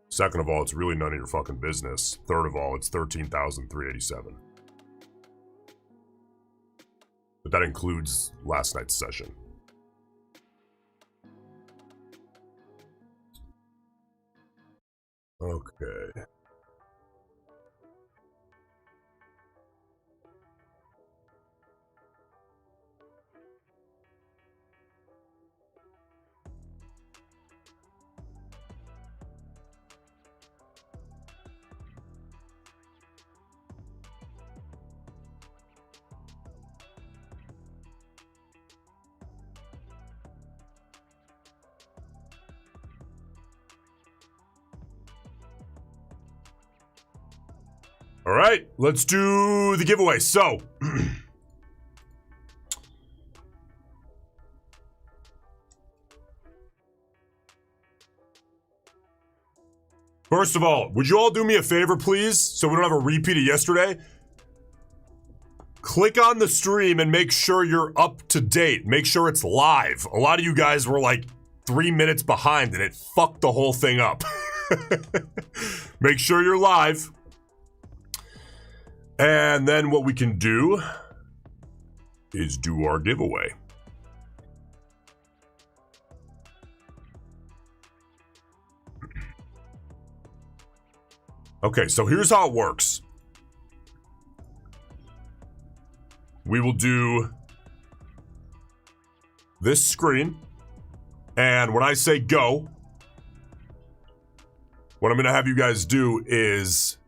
Speaker 1: Second of all, it's really none of your fucking business. Third of all, it's 13,387. But that includes last night's session. Okay. All right, let's do the giveaway. So, first of all, would you all do me a favor, please, so we don't have a repeat of yesterday? Click on the stream and make sure you're up to date. Make sure it's live. A lot of you guys were like 3 minutes behind and it fucked the whole thing up. Make sure you're live. And then what we can do is do our giveaway. Okay, so here's how it works. We will do this screen, and when I say go, what I'm going to have you guys do is,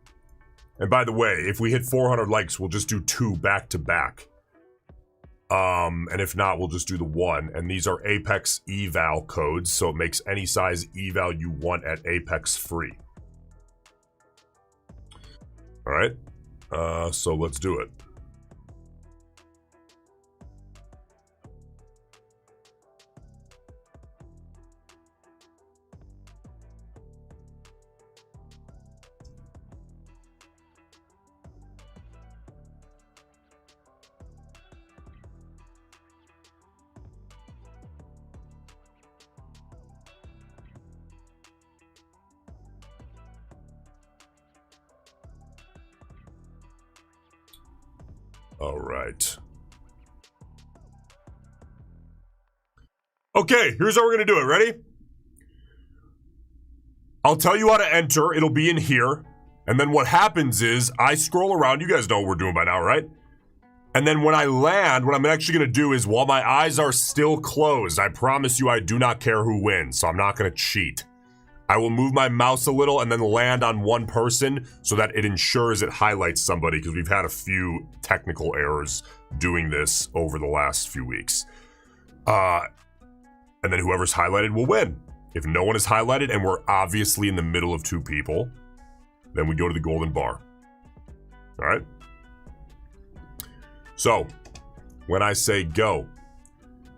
Speaker 1: and by the way, if we hit 400 likes, we'll just do 2 back to back. And if not, we'll just do the 1. And these are Apex eval codes, so it makes any size eval you want at Apex free. All right, so let's do it. All right. Okay, here's how we're going to do it. Ready? I'll tell you how to enter. It'll be in here. And then what happens is I scroll around. You guys know what we're doing by now, right? And then when I land, what I'm actually going to do is while my eyes are still closed, I promise you I do not care who wins, so I'm not going to cheat. I will move my mouse a little and then land on one person so that it ensures it highlights somebody, because we've had a few technical errors doing this over the last few weeks. And then whoever's highlighted will win. If no one is highlighted and we're obviously in the middle of two people, then we go to the golden bar. All right? So, when I say go,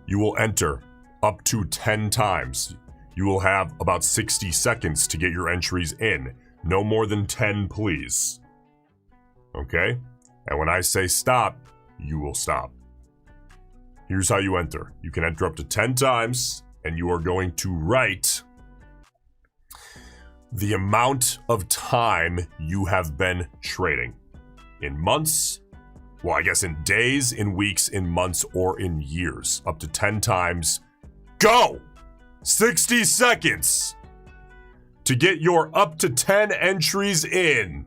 Speaker 1: you will enter up to 10 times. You will have about 60 seconds to get your entries in. No more than 10, please. Okay? And when I say stop, you will stop. Here's how you enter. You can enter up to 10 times, and you are going to write the amount of time you have been trading. In months, well, I guess in days, in weeks, in months, or in years. Up to 10 times. Go! 60 seconds to get your up to 10 entries in.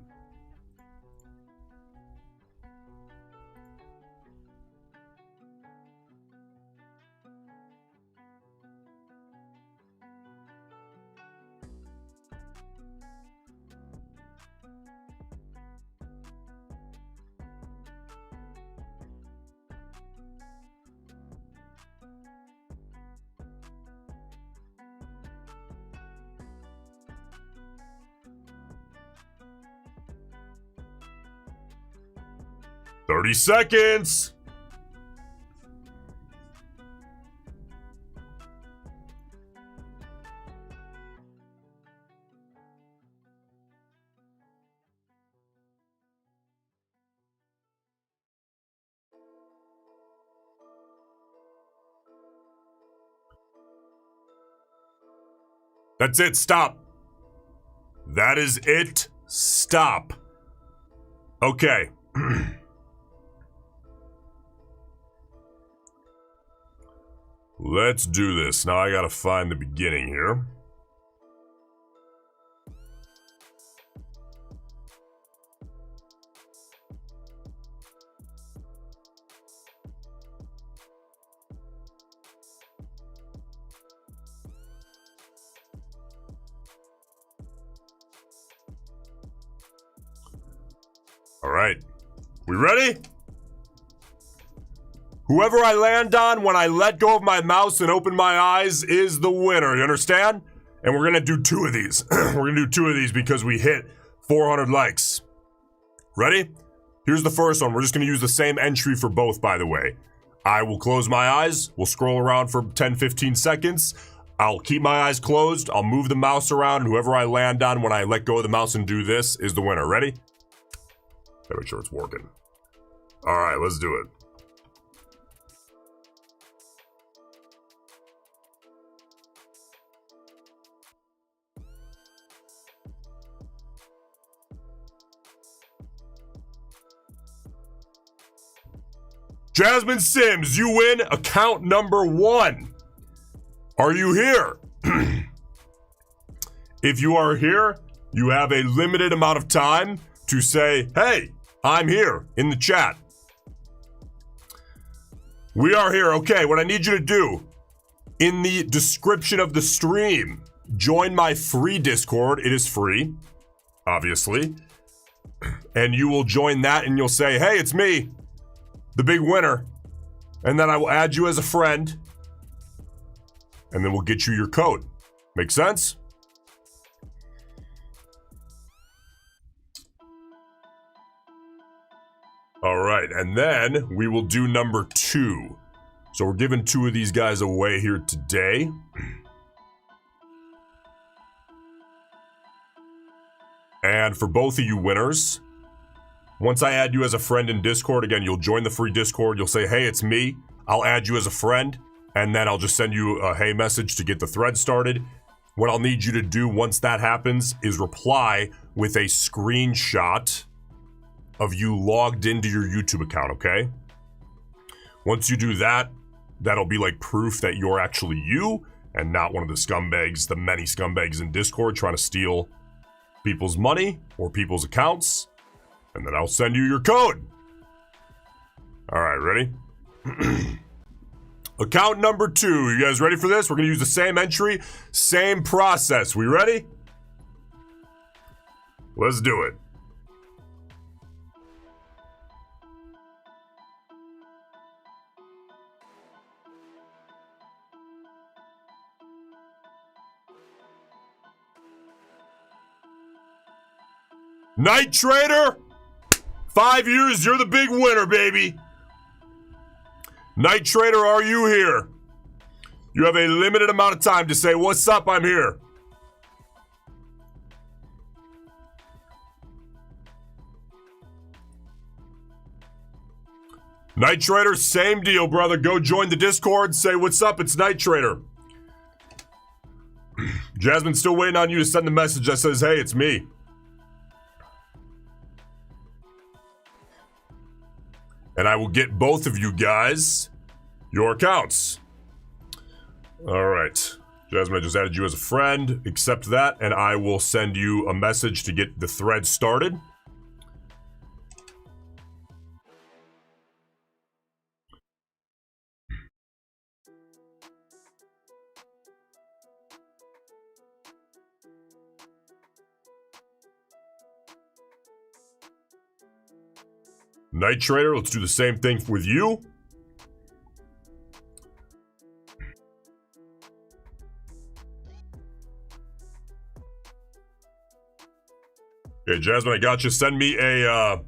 Speaker 1: "30 seconds. That's it. Stop. That is it. Stop. Okay. Let's do this. Now I gotta find the beginning here. All right. We ready? Whoever I land on when I let go of my mouse and open my eyes is the winner. You understand? And we're going to do 2 of these. We're going to do 2 of these because we hit 400 likes. Ready? Here's the first one. We're just going to use the same entry for both, by the way. I will close my eyes. We'll scroll around for 10, 15 seconds. I'll keep my eyes closed. I'll move the mouse around. And whoever I land on when I let go of the mouse and do this is the winner. Ready? Gotta make sure it's working. All right, let's do it. Jasmine Sims, you win account number 1. Are you here? If you are here, you have a limited amount of time to say, hey, I'm here in the chat. We are here. Okay, what I need you to do, in the description of the stream, join my free Discord. It is free, obviously. And you will join that and you'll say, hey, it's me, the big winner. And then I will add you as a friend. And then we'll get you your code. Make sense? All right, and then we will do number 2. So we're giving 2 of these guys away here today. And for both of you winners, once I add you as a friend in Discord, again, you'll join the free Discord. You'll say, hey, it's me. I'll add you as a friend. And then I'll just send you a hey message to get the thread started. What I'll need you to do once that happens is reply with a screenshot of you logged into your YouTube account, okay? Once you do that, that'll be like proof that you're actually you and not one of the scumbags, the many scumbags in Discord trying to steal people's money or people's accounts. And then I'll send you your code. All right, ready? Account number 2. You guys ready for this? We're going to use the same entry, same process. We ready? Let's do it. Night Trader, 5 years, you're the big winner, baby. Night Trader, are you here? You have a limited amount of time to say, what's up, I'm here. Night Trader, same deal, brother. Go join the Discord, say, what's up, it's Night Trader. Jasmine's still waiting on you to send the message that says, hey, it's me. And I will get both of you guys your accounts. All right. Jasmine, I just added you as a friend. Accept that, and I will send you a message to get the thread started. Night Trader, let's do the same thing with you. Okay, Jasmine, I got you. Send me a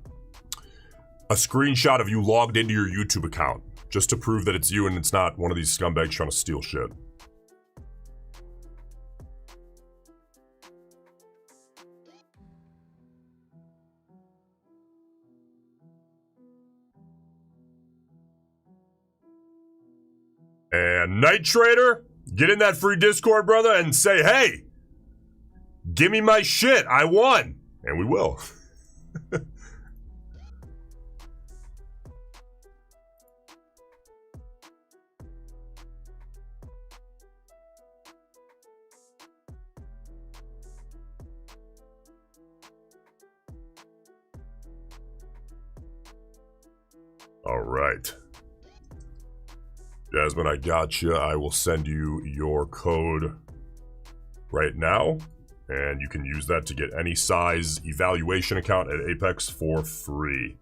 Speaker 1: screenshot of you logged into your YouTube account, just to prove that it's you and it's not one of these scumbags trying to steal shit. And Night Trader, get in that free Discord, brother, and say, hey, give me my shit. I won. And we will. All right. Jasmine, I got you. I will send you your code right now, and you can use that to get any size evaluation account at Apex for free.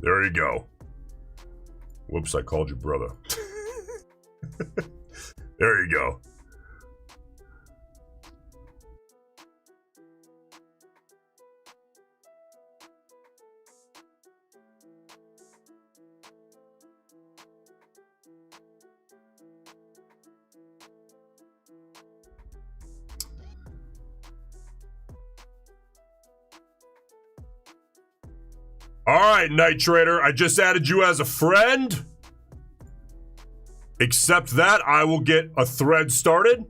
Speaker 1: There you go. Whoops, I called you brother. There you go. All right, Night Trader, I just added you as a friend. Accept that. I will get a thread started.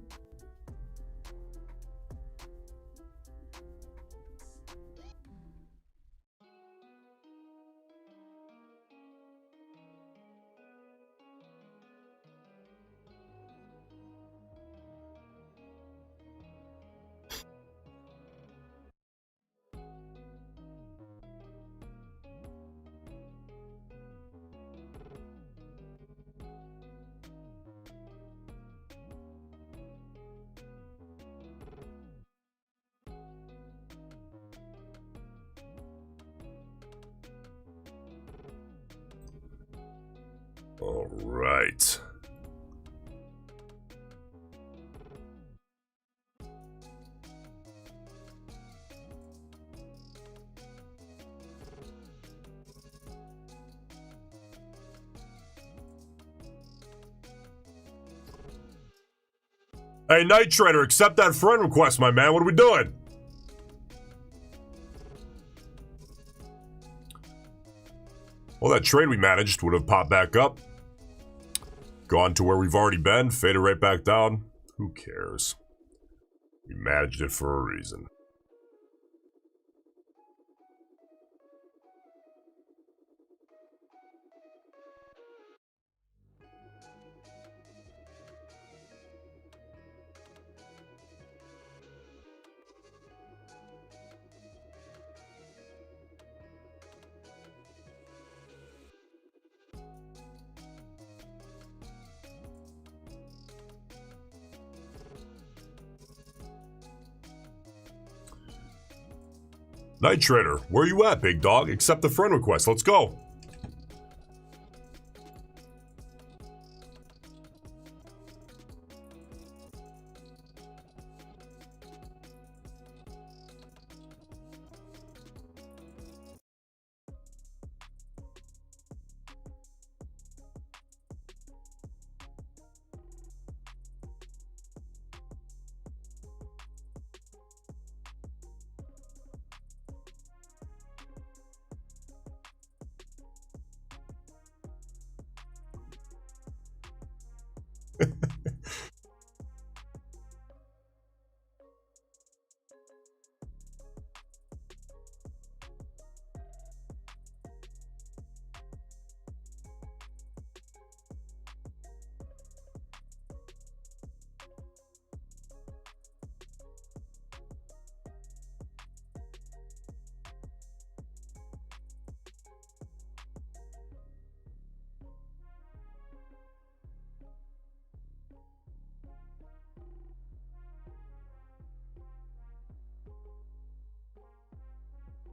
Speaker 1: All right. Hey, Night Trader, accept that friend request, my man. What are we doing? Well, that trade we managed would have popped back up. Gone to where we've already been, faded right back down. Who cares? We managed it for a reason. Night Trader, where you at, big dog? Accept the friend request. Let's go.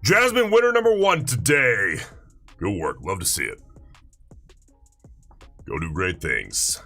Speaker 1: Jasmine, winner number 1 today. Good work. Love to see it. Go do great things.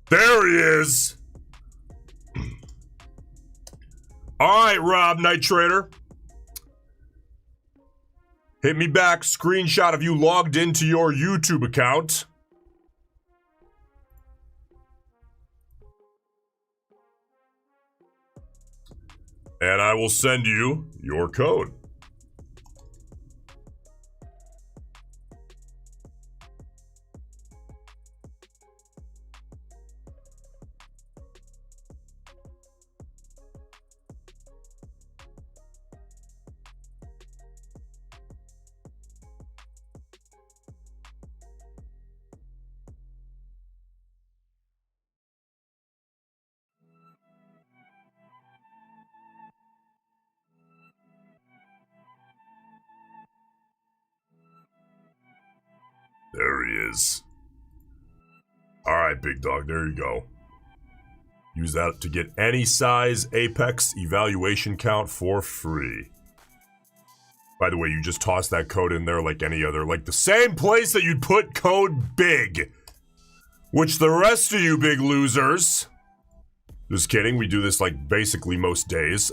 Speaker 1: There he is. All right, Rob, Night Trader. Hit me back. Screenshot of you logged into your YouTube account. And I will send you your code. There he is. All right, big dog, there you go. Use that to get any size Apex evaluation count for free. By the way, you just toss that code in there like any other, like the same place that you'd put code BIG. Which the rest of you big losers. Just kidding, we do this like basically most days.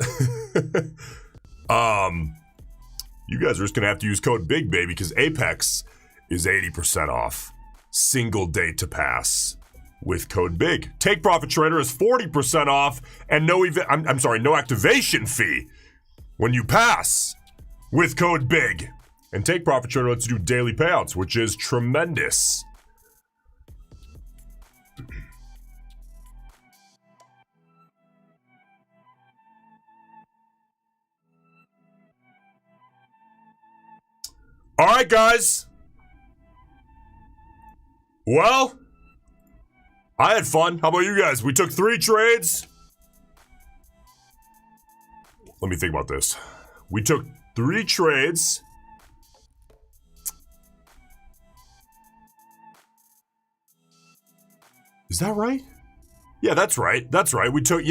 Speaker 1: You guys are just gonna have to use code BIG, baby, because Apex is 80% off. Single day to pass with code BIG. Take Profit Trader is 40% off and no activation fee when you pass with code BIG. And Take Profit Trader lets you do daily payouts, which is tremendous. All right, guys. Well, I had fun. How about you guys? We took 3 trades. Let me think about this. We took 3 trades. Is that right? Yeah, that's right. That's right. We took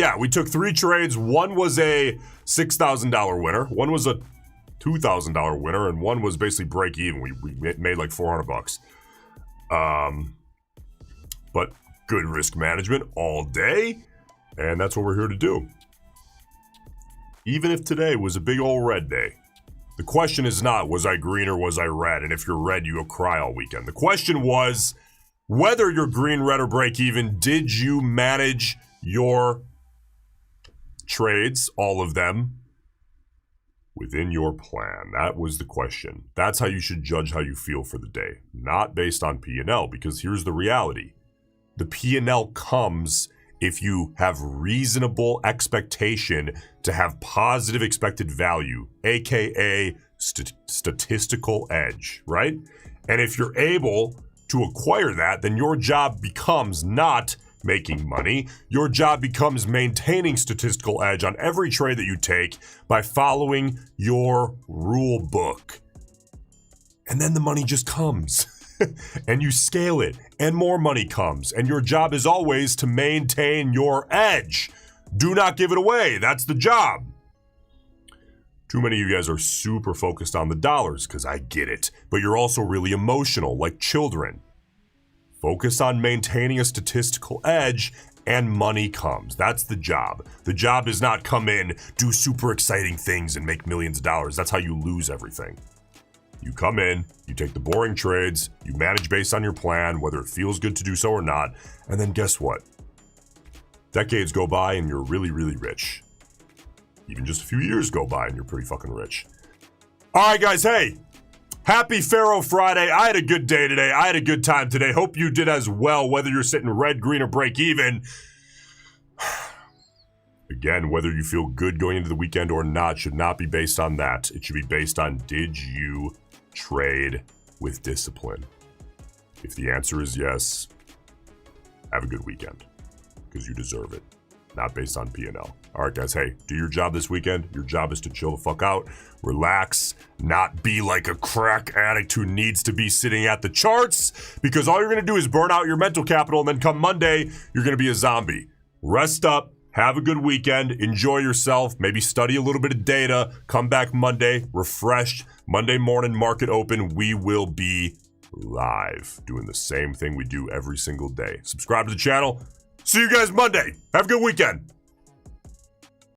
Speaker 1: 3 trades. One was a $6,000 winner. One was a $2,000 winner, and one was basically break even. We made like $400. But good risk management all day, and that's what we're here to do. Even if today was a big old red day, the question is not, was I green or was I red? And if you're red, you'll cry all weekend. The question was, whether you're green, red, or break even, did you manage your trades, all of them, within your plan? That was the question. That's how you should judge how you feel for the day, not based on P&L, because here's the reality. The P&L comes if you have reasonable expectation to have positive expected value, aka statistical edge, right? And if you're able to acquire that, then your job becomes not making money. Your job becomes maintaining statistical edge on every trade that you take by following your rule book. And then the money just comes. And you scale it, and more money comes. And your job is always to maintain your edge. Do not give it away. That's the job. Too many of you guys are super focused on the dollars, because I get it. But you're also really emotional, like children. Focus on maintaining a statistical edge, and money comes. That's the job. The job does not come in, do super exciting things, and make millions of dollars. That's how you lose everything. You come in, you take the boring trades, you manage based on your plan, whether it feels good to do so or not, and then guess what? Decades go by and you're really, really rich. Even just a few years go by and you're pretty fucking rich. All right, guys, hey, happy Pharaoh Friday. I had a good day today. I had a good time today. Hope you did as well, whether you're sitting red, green, or break even. Again, whether you feel good going into the weekend or not should not be based on that. It should be based on, did you trade with discipline? If the answer is yes, have a good weekend, because you deserve it, not based on P&L. All right, guys, hey, do your job this weekend. Your job is to chill the fuck out, relax, not be like a crack addict who needs to be sitting at the charts, because all you're going to do is burn out your mental capital, and then come Monday, you're going to be a zombie. Rest up. Have a good weekend. Enjoy yourself. Maybe study a little bit of data. Come back Monday, refreshed. Monday morning, market open. We will be live doing the same thing we do every single day. Subscribe to the channel. See you guys Monday. Have a good weekend.